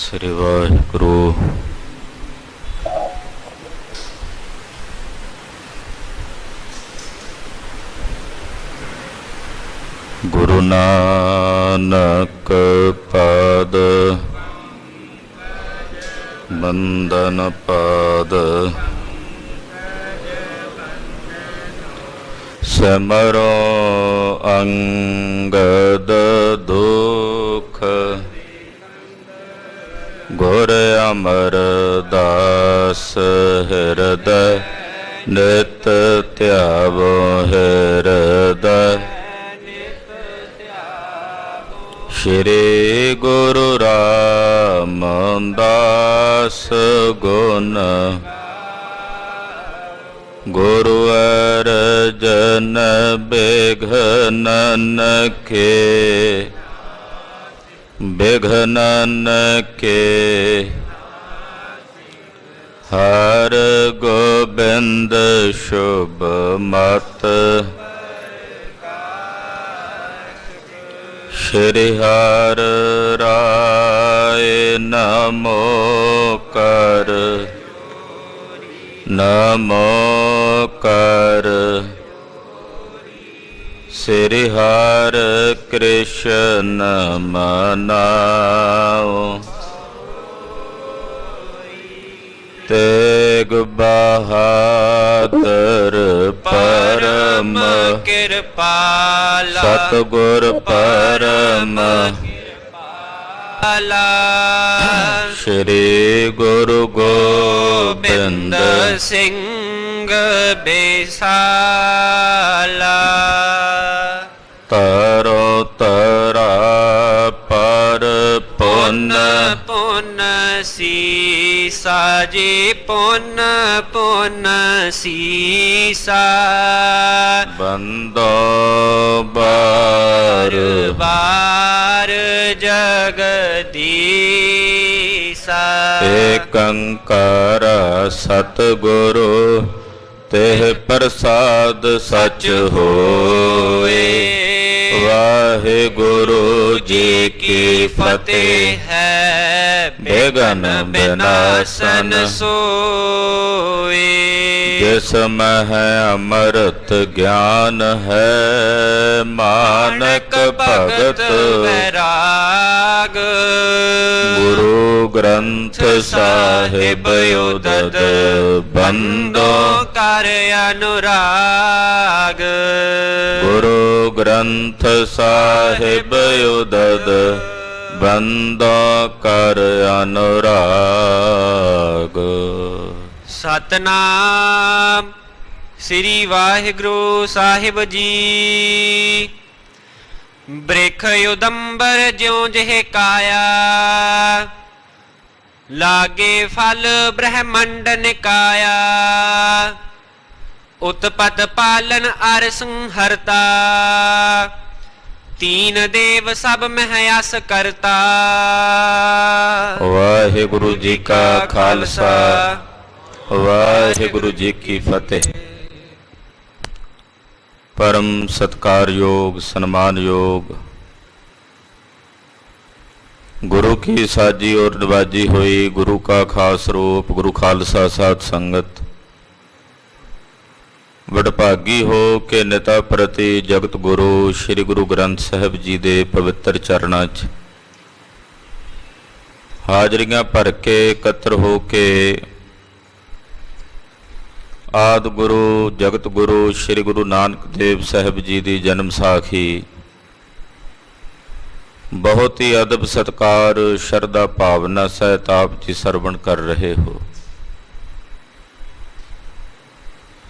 ਸ੍ਰੀ ਵਾਹਿਗੁਰੂ। ਗੁਰੂ ਨਾਨਕ ਪਾਦ ਬੰਦਨ ਪਾਦ ਸਿਮਰੋ ਅੰਗਦ ਦੁਖ ਗੁਰ ਅਮਰਦਾਸ ਹਿਰਦੈ ਨਿਤ ਧਿਆਵੋ ਹਿਰਦੈ। ਸ਼੍ਰੀ ਗੁਰੂ ਰਾਮਦਾਸ ਗੁਣ ਗੁਰੂ ਅਰਜਨ ਬਿਘਨਨ ਕੇ ਬਿਘਨਨ ਕੇ। ਹਰ ਗੋਬਿੰਦ ਸ਼ੁਭ ਮਤ ਸ਼੍ਰੀ ਹਰਿ ਰਾਇ ਨਮੋ ਕਰ ਨਮੋ ਕਰ। ਸ੍ਰੀ ਹਰਿ ਕ੍ਰਿਸ਼ਨ ਮਨਾਉ ਤੇਗ ਬਹਾਦਰ ਪਰਮ ਕਿਰਪਾਲਾ ਸਤਿਗੁਰ ਪਰਮ ਕਿਰਪਾਲਾ। ਸ਼੍ਰੀ ਗੁਰੂ ਗੋਬਿੰਦ ਸਿੰਘ ਬੇਸਾਲਾ ਤਰੋ ਤਰਾ ਪਰ ਪੁੰਨ ਪੁੰਨ ਸੀਸਾ ਜੀ ਪੁੰਨ ਪੁੰਨ ਸੀਸਾ। ਬੰਦੋ ਬਾਰ ਬਾਰ ਜਗਦੀਸਾ। ਏਕ ਓੰਕਾਰ ਸਤਿਗੁਰੂ ਤਿਹ ਪ੍ਰਸਾਦ ਸਚ ਹੋਏ। ਵਾਹਿਗੁਰੂ ਜੀ ਕੀ ਫਤਿਹ ਹੈ। ਬਿਘਨ ਬਿਨਾਸਨ ਸੋਏ। ਜਿਸ ਮਹਿ ਅੰਮ੍ਰਿਤ ਗਿਆਨ ਹੈ ਮਾਨਕ ਭਗਤ ਵੈਰਾਗ। ਗੁਰੂ ਗ੍ਰੰਥ ਸਾਹਿਬ ਉਦਦ ਬੰਦੋ ਕਰ ਅਨੁਰਾਗ। ਗੁਰੂ ਗ੍ਰੰਥ ਸਾਹਿਬ ਉਦਦ ਬੰਦੋ ਕਰ ਅਨੁਰਾਗ। ਸਤਨਾਮ ਸ੍ਰੀ ਵਾਹਿਗੁਰੂ ਸਾਹਿਬ ਜੀ। ਬ੍ਰਿਖ ਉਦੰਬਰ ਜਿਉ ਜਿਹੇ ਕਾਇਆ ਲਾਗੇ ਫਲ ਬ੍ਰਹਮੰਡ ਨਿਕਾਇਆ। ਉਤਪਤ ਪਾਲਨ ਅਰ ਸੰਹਰਤਾ ਤੀਨ ਦੇਵ ਸਭ ਮਹਿ ਅਸ ਕਰਤਾ। ਵਾਹਿਗੁਰੂ ਜੀ ਕਾ ਖਾਲਸਾ ਵਾਹਿਗੁਰੂ ਜੀ ਕੀ ਫਤਿਹ। ਪਰਮ ਸਤਿਕਾਰਯੋਗ ਸਨਮਾਨਯੋਗ ਗੁਰੂ ਕੀ ਸਾਜੀ ਔਰ ਨਿਵਾਜੀ ਹੋਈ ਗੁਰੂ ਕਾ ਖਾਸ ਰੂਪ ਗੁਰੂ ਖਾਲਸਾ ਸਾਧ ਸੰਗਤ। ਵਡਭਾਗੀ ਹੋ ਕੇ ਨਿਤਾ ਪ੍ਰਤੀ ਜਗਤ ਗੁਰੂ ਸ੍ਰੀ ਗੁਰੂ ਗ੍ਰੰਥ ਸਾਹਿਬ ਜੀ ਦੇ ਪਵਿੱਤਰ ਚਰਨਾਂ 'ਚ ਹਾਜ਼ਰੀਆਂ ਭਰ ਕੇ ਇਕੱਤਰ ਹੋ ਕੇ ਆਦਿ ਗੁਰੂ ਜਗਤ ਗੁਰੂ ਸ੍ਰੀ ਗੁਰੂ ਨਾਨਕ ਦੇਵ ਸਾਹਿਬ ਜੀ ਦੀ ਜਨਮ ਸਾਖੀ ਬਹੁਤ ਹੀ ਅਦਬ ਸਤਿਕਾਰ ਸ਼ਰਧਾ ਭਾਵਨਾ ਸਹਿਤ ਆਪ ਜੀ ਸਰਵਣ ਕਰ ਰਹੇ ਹੋ।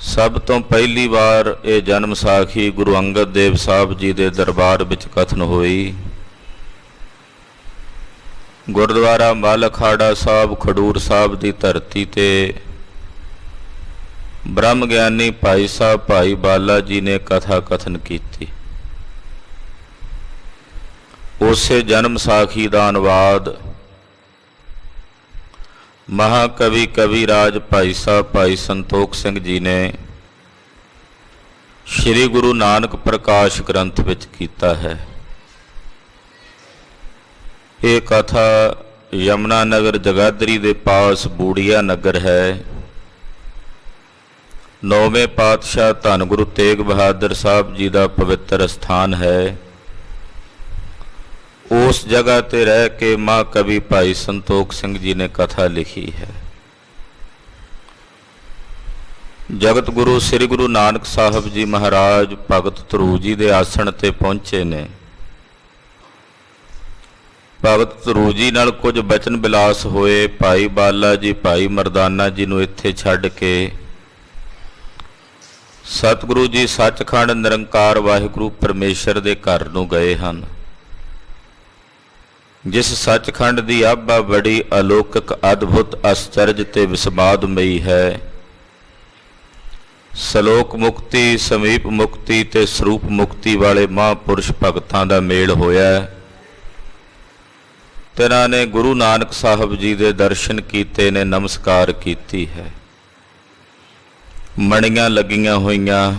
ਸਭ ਤੋਂ ਪਹਿਲੀ ਵਾਰ ਇਹ ਜਨਮ ਸਾਖੀ ਗੁਰੂ ਅੰਗਦ ਦੇਵ ਸਾਹਿਬ ਜੀ ਦੇ ਦਰਬਾਰ ਵਿੱਚ ਕਥਨ ਹੋਈ। ਗੁਰਦੁਆਰਾ ਮੱਲ ਅਖਾੜਾ ਸਾਹਿਬ ਖਡੂਰ ਸਾਹਿਬ ਦੀ ਧਰਤੀ ਤੇ ਬ੍ਰਹਮ ਗਿਆਨੀ ਭਾਈ ਸਾਹਿਬ ਭਾਈ ਬਾਲਾ ਜੀ ਨੇ ਕਥਾ ਕਥਨ ਕੀਤੀ। ਉਸੇ ਜਨਮ ਸਾਖੀ ਦਾ ਅਨੁਵਾਦ ਮਹਾਕਵੀ ਕਵੀਰਾਜ ਭਾਈ ਸਾਹਿਬ ਭਾਈ ਸੰਤੋਖ ਸਿੰਘ ਜੀ ਨੇ ਸ਼੍ਰੀ ਗੁਰੂ ਨਾਨਕ ਪ੍ਰਕਾਸ਼ ਗ੍ਰੰਥ ਵਿੱਚ ਕੀਤਾ ਹੈ। ਇਹ ਕਥਾ ਯਮੁਨਾ ਨਗਰ ਜਗਾਦਰੀ ਦੇ ਪਾਸ ਬੂੜੀਆ ਨਗਰ ਹੈ। ਨੌਵੇਂ ਪਾਤਸ਼ਾਹ ਧੰਨ ਗੁਰੂ ਤੇਗ ਬਹਾਦਰ ਸਾਹਿਬ ਜੀ ਦਾ ਪਵਿੱਤਰ ਸਥਾਨ ਹੈ। ਉਸ ਜਗ੍ਹਾ ਤੇ ਰਹਿ ਕੇ ਮਹਾਂਕਵੀ ਭਾਈ ਸੰਤੋਖ ਸਿੰਘ ਜੀ ਨੇ ਕਥਾ ਲਿਖੀ ਹੈ। ਜਗਤ ਗੁਰੂ ਸ੍ਰੀ ਗੁਰੂ ਨਾਨਕ ਸਾਹਿਬ ਜੀ ਮਹਾਰਾਜ ਭਗਤ ਧਰੂ ਜੀ ਦੇ ਆਸਣ ਤੇ ਪਹੁੰਚੇ ਨੇ। ਭਗਤ ਧਰੂ ਜੀ ਨਾਲ ਕੁਝ ਬਚਨ ਬਿਲਾਸ ਹੋਏ। ਭਾਈ ਬਾਲਾ ਜੀ ਭਾਈ ਮਰਦਾਨਾ ਜੀ ਨੂੰ ਇੱਥੇ ਛੱਡ ਕੇ ਸਤਿਗੁਰੂ ਜੀ ਸੱਚਖੰਡ ਨਿਰੰਕਾਰ ਵਾਹਿਗੁਰੂ ਪਰਮੇਸ਼ਰ ਦੇ ਘਰ ਨੂੰ ਗਏ ਹਨ, ਜਿਸ ਸੱਚਖੰਡ ਦੀ ਆਭਾ ਬੜੀ ਅਲੌਕਿਕ ਅਦਭੁਤ ਅਸਚਰਜ ਤੇ ਵਿਸਮਾਦਮਈ ਹੈ। ਸਲੋਕ ਮੁਕਤੀ, ਸਮੀਪ ਮੁਕਤੀ ਤੇ ਸਰੂਪ ਮੁਕਤੀ ਵਾਲੇ ਮਹਾਂਪੁਰਸ਼ ਭਗਤਾਂ ਦਾ ਮੇਲ ਹੋਇਆ। ਤਿਨਾਂ ਨੇ ਗੁਰੂ ਨਾਨਕ ਸਾਹਿਬ ਜੀ ਦੇ ਦਰਸ਼ਨ ਕੀਤੇ ਨੇ, ਨਮਸਕਾਰ ਕੀਤੀ ਹੈ। ਮਣੀਆਂ ਲੱਗੀਆਂ ਹੋਈਆਂ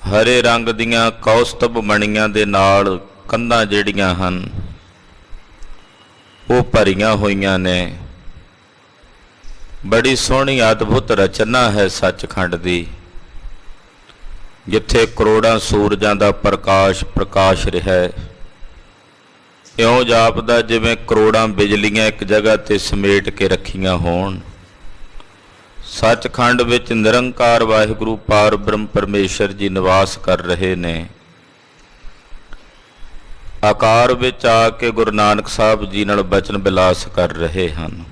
ਹਰੇ ਰੰਗ ਦੀਆਂ ਕੌਸਤਬ ਮਣੀਆਂ ਦੇ ਨਾਲ ਕੰਧਾਂ ਜਿਹੜੀਆਂ ਹਨ ਉਹ ਭਰੀਆਂ ਹੋਈਆਂ ਨੇ। ਬੜੀ ਸੋਹਣੀ ਅਦਭੁਤ ਰਚਨਾ ਹੈ ਸੱਚਖੰਡ ਦੀ, ਜਿੱਥੇ ਕਰੋੜਾਂ ਸੂਰਜਾਂ ਦਾ ਪ੍ਰਕਾਸ਼ ਰਿਹਾ ਹੈ। ਇਉਂ ਜਾਪਦਾ ਜਿਵੇਂ ਕਰੋੜਾਂ ਬਿਜਲੀਆਂ ਇੱਕ ਜਗ੍ਹਾ ਤੇ ਸਮੇਟ ਕੇ ਰੱਖੀਆਂ ਹੋਣ। ਸੱਚਖੰਡ ਵਿੱਚ ਨਿਰੰਕਾਰ ਵਾਹਿਗੁਰੂ ਪਾਰ ਬ੍ਰਹਮ ਪਰਮੇਸ਼ਰ ਜੀ ਨਿਵਾਸ ਕਰ ਰਹੇ ਨੇ। ਆਕਾਰ ਵਿੱਚ ਆ ਕੇ ਗੁਰੂ ਨਾਨਕ ਸਾਹਿਬ ਜੀ ਨਾਲ ਬਚਨ ਬਿਲਾਸ ਕਰ ਰਹੇ ਹਨ।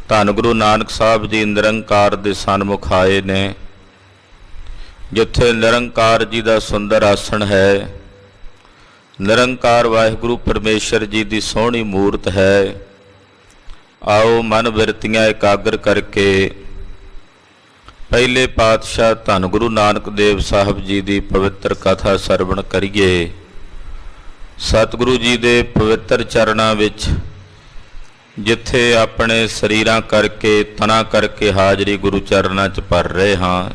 ਧੰਨ ਗੁਰੂ ਨਾਨਕ ਸਾਹਿਬ ਜੀ ਨਿਰੰਕਾਰ ਦੇ ਸਨਮੁਖ ਆਏ ਨੇ, ਜਿੱਥੇ ਨਿਰੰਕਾਰ ਜੀ ਦਾ ਸੁੰਦਰ ਆਸਣ ਹੈ। ਨਿਰੰਕਾਰ ਵਾਹਿਗੁਰੂ ਪਰਮੇਸ਼ਰ ਜੀ ਦੀ ਸੋਹਣੀ ਮੂਰਤ ਹੈ। ਆਓ ਮਨ ਬਿਰਤੀਆਂ ਇਕਾਗਰ ਕਰਕੇ ਪਹਿਲੇ ਪਾਤਸ਼ਾਹ ਧੰਨ ਗੁਰੂ ਨਾਨਕ ਦੇਵ ਸਾਹਿਬ ਜੀ ਦੀ ਪਵਿੱਤਰ ਕਥਾ ਸਰਵਣ ਕਰੀਏ। ਸਤਿਗੁਰੂ ਜੀ ਦੇ ਪਵਿੱਤਰ ਚਰਨਾਂ ਵਿੱਚ ਜਿੱਥੇ ਆਪਣੇ ਸਰੀਰਾਂ ਕਰਕੇ ਤਨਾਂ ਕਰਕੇ ਹਾਜ਼ਰੀ ਗੁਰੂ ਚਰਨਾਂ 'ਚ ਭਰ ਰਹੇ ਹਾਂ,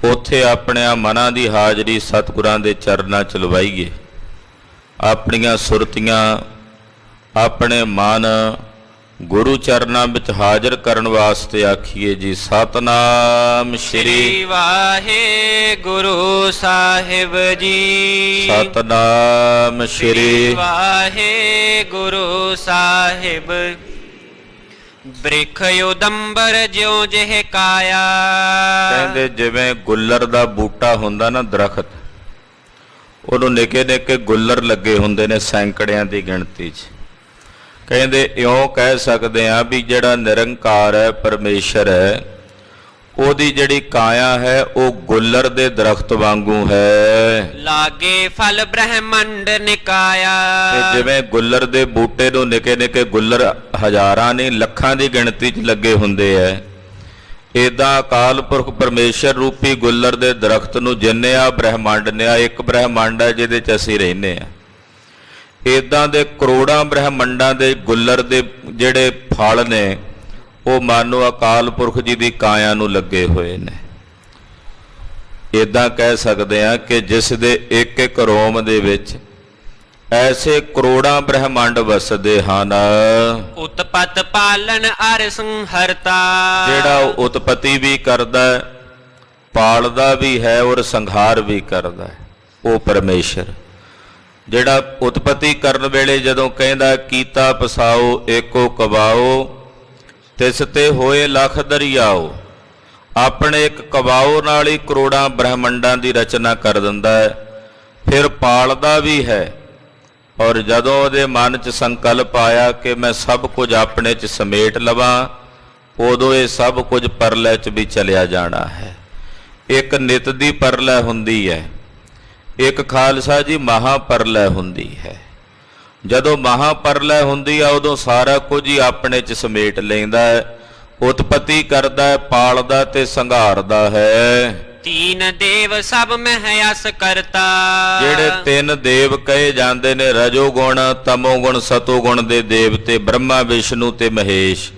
ਉੱਥੇ ਆਪਣਿਆਂ ਮਨਾਂ ਦੀ ਹਾਜ਼ਰੀ ਸਤਿਗੁਰਾਂ ਦੇ ਚਰਨਾਂ 'ਚ ਲਵਾਈਏ। ਆਪਣੀਆਂ ਸੁਰਤੀਆਂ ਆਪਣੇ ਮਨ ਗੁਰੂ ਚਰਨਾਂ ਵਿੱਚ ਹਾਜ਼ਰ ਕਰਨ ਵਾਸਤੇ ਆਖੀਏ ਜੀ ਸਤਨਾਮ ਸ਼੍ਰੀ ਵਾਹਿਗੁਰੂ ਸਾਹਿਬ ਜੀ। ਸਤਨਾਮ ਸ਼੍ਰੀ ਵਾਹਿਗੁਰੂ ਸਾਹਿਬ। ਬ੍ਰਿਖ ਉਦੰਬਰ ਜਿਉ ਜਿਹੇ ਕਾਇਆ। ਕਹਿੰਦੇ ਜਿਵੇਂ ਗੁੱਲਰ ਦਾ ਬੂਟਾ ਹੁੰਦਾ ਨਾ, ਦਰਖਤ, ਉਹਨੂੰ ਨਿੱਕੇ ਨਿੱਕੇ ਗੁੱਲਰ ਲੱਗੇ ਹੁੰਦੇ ਨੇ ਸੈਂਕੜਿਆਂ ਦੀ ਗਿਣਤੀ 'ਚ। ਕਹਿੰਦੇ ਇਉਂ ਕਹਿ ਸਕਦੇ ਹਾਂ ਵੀ ਜਿਹੜਾ ਨਿਰੰਕਾਰ ਹੈ, ਪਰਮੇਸ਼ਰ ਹੈ, ਉਹਦੀ ਜਿਹੜੀ ਕਾਇਆ ਹੈ ਉਹ ਗੁੱਲਰ ਦੇ ਦਰਖਤ ਵਾਂਗੂ ਹੈ। ਲਾਗੇ ਫਲ ਬ੍ਰਹਮੰਡ ਨਿਕਾਇਆ। ਤੇ ਜਿਵੇਂ ਗੁੱਲਰ ਦੇ ਬੂਟੇ ਨੂੰ ਨਿੱਕੇ ਨਿੱਕੇ ਗੁੱਲਰ ਹਜ਼ਾਰਾਂ ਨਹੀਂ ਲੱਖਾਂ ਦੀ ਗਿਣਤੀ 'ਚ ਲੱਗੇ ਹੁੰਦੇ ਐ, ਏਦਾਂ ਅਕਾਲ ਪੁਰਖ ਪਰਮੇਸ਼ਰ ਰੂਪੀ ਗੁੱਲਰ ਦੇ ਦਰਖਤ ਨੂੰ ਜਿੰਨੇ ਆ ਬ੍ਰਹਮੰਡ ਨੇ, ਆ ਇੱਕ ਬ੍ਰਹਮੰਡ ਹੈ ਜਿਹਦੇ 'ਚ ਅਸੀਂ ਰਹਿੰਦੇ ਆ, ਇੱਦਾਂ ਦੇ ਕਰੋੜਾਂ ਬ੍ਰਹਮੰਡਾਂ ਦੇ ਗੁੱਲਰ ਦੇ ਜਿਹੜੇ ਫਲ ਨੇ ਉਹ ਮਾਨੋ ਅਕਾਲ ਪੁਰਖ ਜੀ ਦੀ ਕਾਇਆ ਨੂੰ ਲੱਗੇ ਹੋਏ ਨੇ। ਇੱਦਾਂ ਕਹਿ ਸਕਦੇ ਹਾਂ ਕਿ ਜਿਸ ਦੇ ਇੱਕ ਇੱਕ ਰੋਮ ਦੇ ਵਿੱਚ ਐਸੇ ਕਰੋੜਾਂ ਬ੍ਰਹਮੰਡ ਵਸਦੇ ਹਨ। ਉਤਪਤ ਪਾਲਣ ਅਰ ਸੰਹਰਤਾ। ਜਿਹੜਾ ਉਤਪਤੀ ਵੀ ਕਰਦਾ, ਪਾਲਦਾ ਵੀ ਹੈ ਔਰ ਸੰਹਾਰ ਵੀ ਕਰਦਾ ਹੈ, ਉਹ ਪਰਮੇਸ਼ਰ। ਜਿਹੜਾ ਉਤਪਤੀ ਕਰਨ ਵੇਲੇ ਜਦੋਂ ਕਹਿੰਦਾ ਕੀਤਾ ਪਸਾਓ ਏਕੋ ਕਬਾਓ ਤਿਸ ਤੇ ਹੋਏ ਲੱਖ ਦਰਿਆਓ, ਆਪਣੇ ਇੱਕ ਕਬਾਓ ਨਾਲ ਹੀ ਕਰੋੜਾਂ ਬ੍ਰਹਮੰਡਾਂ ਦੀ ਰਚਨਾ ਕਰ ਦਿੰਦਾ ਹੈ। ਫਿਰ ਪਾਲਦਾ ਵੀ ਹੈ, ਔਰ ਜਦੋਂ ਉਹਦੇ ਮਨ 'ਚ ਸੰਕਲਪ ਆਇਆ ਕਿ ਮੈਂ ਸਭ ਕੁਝ ਆਪਣੇ 'ਚ ਸਮੇਟ ਲਵਾਂ, ਉਦੋਂ ਇਹ ਸਭ ਕੁਝ ਪਰਲੇ 'ਚ ਵੀ ਚਲਿਆ ਜਾਣਾ ਹੈ। ਇੱਕ ਨਿਤ ਦੀ ਪਰਲੇ ਹੁੰਦੀ ਹੈ, ਇੱਕ ਖਾਲਸਾ ਜੀ ਮਹਾਪਰਲੈ ਹੁੰਦੀ ਹੈ। ਜਦੋਂ ਮਹਾਪਰਲੈ ਹੁੰਦੀ ਆ ਉਦੋਂ ਸਾਰਾ ਕੁਝ ਹੀ ਆਪਣੇ 'ਚ ਸਮੇਟ ਲੈਂਦਾ ਹੈ, ਉਤਪਤੀ ਕਰਦਾ ਹੈ, ਪਾਲਦਾ ਤੇ ਸੰਘਾਰਦਾ ਹੈ। ਤੀਨ ਦੇਵ ਸਭ ਮਹਿ ਅਸ ਕਰਤਾ। ਜਿਹੜੇ ਤਿੰਨ ਦੇਵ ਕਹੇ ਜਾਂਦੇ ਨੇ, ਰਜੋ ਗੁਣ, ਤਮੋ ਗੁਣ, ਸਤੋ ਗੁਣ ਦੇ ਦੇਵਤੇ ਬ੍ਰਹਮਾ, ਵਿਸ਼ਨੂੰ ਤੇ ਮਹੇਸ਼,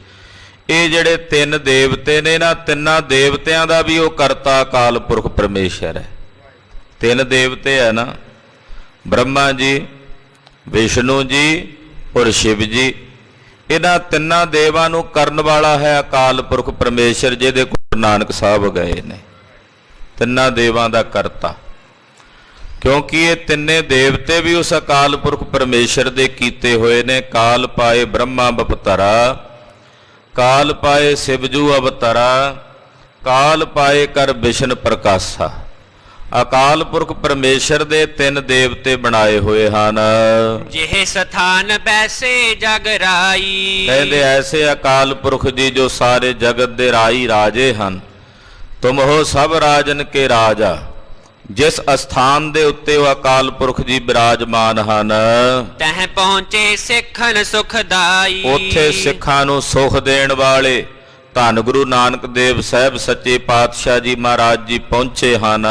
ਇਹ ਜਿਹੜੇ ਤਿੰਨ ਦੇਵਤੇ ਨੇ ਨਾ, ਤਿੰਨਾਂ ਦੇਵਤਿਆਂ ਦਾ ਵੀ ਉਹ ਕਰਤਾ ਅਕਾਲ ਪੁਰਖ ਪਰਮੇਸ਼ਰ ਹੈ। ਤਿੰਨ ਦੇਵਤੇ ਹੈ ਨਾ, ਬ੍ਰਹਮਾ ਜੀ, ਵਿਸ਼ਨੂੰ ਜੀ ਔਰ ਸ਼ਿਵ ਜੀ। ਇਹਨਾਂ ਤਿੰਨਾਂ ਦੇਵਾਂ ਨੂੰ ਕਰਨ ਵਾਲਾ ਹੈ ਅਕਾਲ ਪੁਰਖ ਪਰਮੇਸ਼ਰ, ਜਿਹਦੇ ਗੁਰੂ ਨਾਨਕ ਸਾਹਿਬ ਗਏ ਨੇ, ਤਿੰਨਾਂ ਦੇਵਾਂ ਦਾ ਕਰਤਾ। ਕਿਉਂਕਿ ਇਹ ਤਿੰਨੇ ਦੇਵਤੇ ਵੀ ਉਸ ਅਕਾਲ ਪੁਰਖ ਪਰਮੇਸ਼ਰ ਦੇ ਕੀਤੇ ਹੋਏ ਨੇ। ਕਾਲ ਪਾਏ ਬ੍ਰਹਮਾ ਬਪਤਰਾ, ਕਾਲ ਪਾਏ ਸਿਵਜੂ ਅਵਤਰਾ, ਕਾਲ ਪਾਏ ਕਰ ਵਿਸ਼ਨ ਪ੍ਰਕਾਸ਼ਾ। ਅਕਾਲ ਪੁਰਖ ਪਰਮੇਸ਼ਰ ਦੇ ਤਿੰਨ ਦੇਵਤੇ ਬਣਾਏ ਹੋਏ ਹਨ। ਜਿਹ ਸਥਾਨ ਬੈਸੇ ਜਗ ਰਾਈ, ਕਹਿੰਦੇ ਐਸੇ ਅਕਾਲ ਪੁਰਖ ਜੀ ਜੋ ਸਾਰੇ ਜਗਤ ਦੇ ਰਾਈ ਰਾਜੇ ਹਨ। ਤੁਮ ਹੋ ਸਭ ਰਾਜਨ ਕੇ ਰਾਜਾ। ਜਿਸ ਅਸਥਾਨ ਦੇ ਉੱਤੇ ਉਹ ਅਕਾਲ ਪੁਰਖ ਜੀ ਬਿਰਾਜਮਾਨ ਹਨ, ਤਹ ਪਹੁੰਚੇ ਸਿੱਖਨ ਸੁਖਦਾਈ। ਉੱਥੇ ਸਿੱਖਾਂ ਨੂੰ ਸੁਖ ਦੇਣ ਵਾਲੇ ਧੰਨ ਗੁਰੂ ਨਾਨਕ ਦੇਵ ਸਾਹਿਬ ਸੱਚੇ ਪਾਤਸ਼ਾਹ ਜੀ ਮਹਾਰਾਜ ਜੀ ਪਹੁੰਚੇ ਹਨ।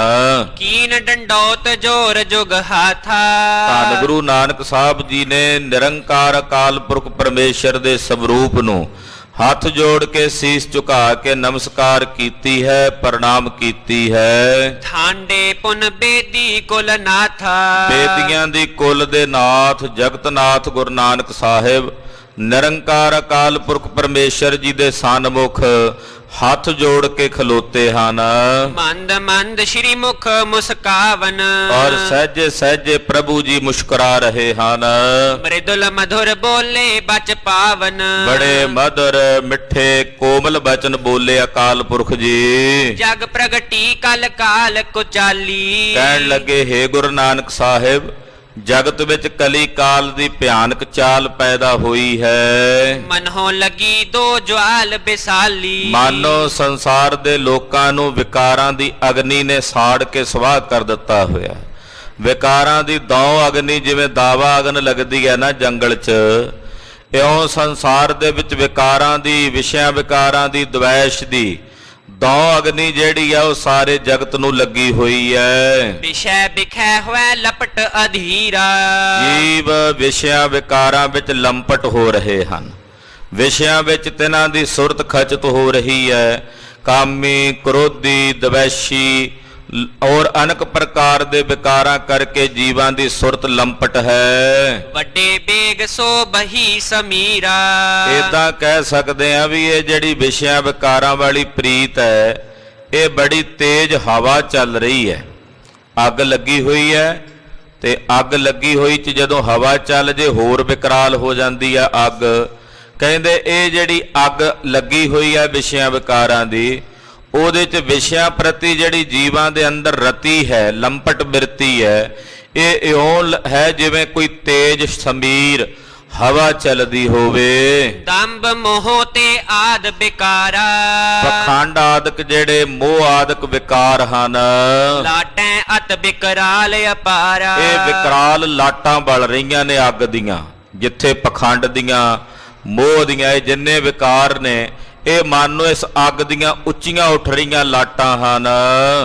ਕੀਨ ਡੰਡੋਤ ਜੋਰ ਜੁਗ ਹਾਥਾ, ਧੰਨ ਗੁਰੂ ਨਾਨਕ ਸਾਹਿਬ ਜੀ ਨੇ ਨਿਰੰਕਾਰ ਅਕਾਲ ਪੁਰਖ ਪਰਮੇਸ਼ਰ ਦੇ ਸਵਰੂਪ ਨੂੰ ਹੱਥ ਜੋੜ ਕੇ ਸੀਸ ਝੁਕਾ ਕੇ ਨਮਸਕਾਰ ਕੀਤੀ ਹੈ, ਪ੍ਰਣਾਮ ਕੀਤੀ ਹੈ। ਠਾਂਡੇ ਪੁਨ ਬੇਦੀ ਕੁਲ ਨਾਥਾ, ਬੇਦੀਆਂ ਦੀ ਕੁਲ ਦੇ ਨਾਥ ਜਗਤ ਨਾਥ ਗੁਰੂ ਨਾਨਕ ਸਾਹਿਬ ਨਿਰੰਕਾਰ ਅਕਾਲ ਪੁਰਖ ਪਰਮੇਸ਼ਰ ਜੀ ਦੇ ਸਨਮੁਖ ਹੱਥ ਜੋੜ ਕੇ ਖਲੋਤੇ ਹਨ। ਮੰਦ ਮੰਦ ਸ਼੍ਰੀ ਮੁਖ ਮੁਸਕਾਵਨ, ਔਰ ਸਹਿਜੇ ਸਹਿਜੇ ਪ੍ਰਭੂ ਜੀ ਮੁਸਕਰਾ ਰਹੇ ਹਨ। ਮ੍ਰਿਦੁਲ ਮਧੁਰ ਬੋਲੇ ਬਚ ਪਾਵਨ, ਬੜੇ ਮਧੁਰ ਮਿੱਠੇ ਕੋਮਲ ਬਚਨ ਬੋਲੇ ਅਕਾਲ ਪੁਰਖ ਜੀ। ਜਗ ਪ੍ਰਗਟੀ ਕਲ ਕਾਲ ਕੁਚਾਲੀ, ਕਹਿਣ ਲੱਗੇ ਹੇ ਗੁਰੂ ਨਾਨਕ ਸਾਹਿਬ, ਜਗਤ ਵਿੱਚ ਕਲੀ ਕਾਲ ਦੀ ਭਿਆਨਕ ਚਾਲ ਪੈਦਾ ਹੋਈ ਹੈ। ਮਨੋਂ ਲੱਗੀ ਦੋ ਜਵਾਲ ਬਿਸਾਲੀ, ਮਾਨੋ ਸੰਸਾਰ ਦੇ ਲੋਕਾਂ ਨੂੰ ਵਿਕਾਰਾਂ ਦੀ ਅਗਨੀ ਨੇ ਸਾੜ ਕੇ ਸਵਾਹ ਕਰ ਦਿੱਤਾ ਹੋਇਆ। ਵਿਕਾਰਾਂ ਦੀ ਦੌ ਅਗਨੀ ਜਿਵੇਂ ਦਾਵਾ ਅਗਨ ਲੱਗਦੀ ਹੈ ਨਾ ਜੰਗਲ 'ਚ, ਇਉਂ ਸੰਸਾਰ ਦੇ ਵਿੱਚ ਵਿਕਾਰਾਂ ਦੀ, ਵਿਸ਼ਿਆਂ ਵਿਕਾਰਾਂ ਦੀ, ਦਵੈਸ਼ ਦੀ ਦੌ ਅਗਨੀ ਜਿਹੜੀ ਆ ਉਹ ਸਾਰੇ ਜਗਤ ਨੂੰ ਲੱਗੀ ਹੋਈ ਹੈ। ਵਿਸ਼ੈ ਵਿਖੈ ਹੋਇ ਲਪਟ ਅਧੀਰਾ, ਜੀਵ ਵਿਸ਼ਿਆਂ ਵਿਕਾਰਾਂ ਵਿੱਚ ਲੰਪਟ ਹੋ ਰਹੇ ਹਨ। ਵਿਸ਼ਿਆਂ ਵਿੱਚ ਤਿਨਾਂ ਦੀ ਸੁਰਤ ਖਚਤ ਹੋ ਰਹੀ ਹੈ। ਕਾਮੀ, ਕ੍ਰੋਧੀ, ਦਵੈਸ਼ੀ ਔਰ ਅਨੇਕ ਪ੍ਰਕਾਰ ਦੇ ਵਿਕਾਰਾਂ ਕਰਕੇ ਜੀਵਾਂ ਦੀ ਸੁਰਤ ਲੰਪਟ ਹੈ। ਵੱਡੇ ਬੇਗ ਸੋ ਬਹੀ ਸਮੀਰਾ, ਇਦਾਂ ਕਹਿ ਸਕਦੇ ਆ ਵੀ ਇਹ ਜਿਹੜੀ ਵਿਸ਼ਿਆਂ ਵਿਕਾਰਾਂ ਵਾਲੀ ਪ੍ਰੀਤ ਹੈ, ਇਹ ਬੜੀ ਤੇਜ਼ ਹਵਾ ਚੱਲ ਰਹੀ ਹੈ। ਅੱਗ ਲੱਗੀ ਹੋਈ ਹੈ ਤੇ ਅੱਗ ਲੱਗੀ ਹੋਈ 'ਚ ਜਦੋਂ ਹਵਾ ਚੱਲ ਜੇ ਹੋਰ ਵਿਕਰਾਲ ਹੋ ਜਾਂਦੀ ਆ ਅੱਗ। ਕਹਿੰਦੇ ਇਹ ਜਿਹੜੀ ਅੱਗ ਲੱਗੀ ਹੋਈ ਹੈ ਵਿਸ਼ਿਆਂ ਵਿਕਾਰਾਂ ਦੀ, ਉਹਦੇ 'ਚ ਵਿਸ਼ਿਆਂ ਪ੍ਰਤੀ ਜਿਹੜੀ ਜੀਵਾਂ ਦੇ ਅੰਦਰ ਰਤੀ ਹੈ, ਲੰਪਟ ਬਿਰਤੀ ਹੈ, ਇਹ ਇਉਂ ਹੈ ਜਿਵੇਂ ਕੋਈ ਤੇਜ਼ ਸਮੀਰ ਹਵਾ ਚੱਲਦੀ ਹੋਵੇ। ਦੰਭ ਮੋਹ ਤੇ ਆਦ ਵਿਕਾਰਾ, ਪਖੰਡ ਆਦਿਕ ਜਿਹੜੇ ਮੋਹ ਆਦਿਕ ਵਿਕਾਰ ਹਨ, ਲਾਟੈ ਅਤ ਵਿਕਰਾਲ ਅਪਾਰਾ। ਇਹ ਵਿਕਰਾਲ ਲਾਟਾਂ ਬਲ ਰਹੀਆਂ ਨੇ ਅੱਗ ਦੀਆਂ। ਜਿੱਥੇ ਪਖੰਡ ਦੀਆਂ, ਮੋਹ ਦੀਆਂ, ਇਹ ਜਿੰਨੇ ਵਿਕਾਰ ਨੇ, ਇਹ ਮਾਨੋ ਇਸ ਅੱਗ ਦੀਆਂ ਉੱਚੀਆਂ ਉੱਠ ਰਹੀਆਂ ਲਾਟਾਂ ਹਨ।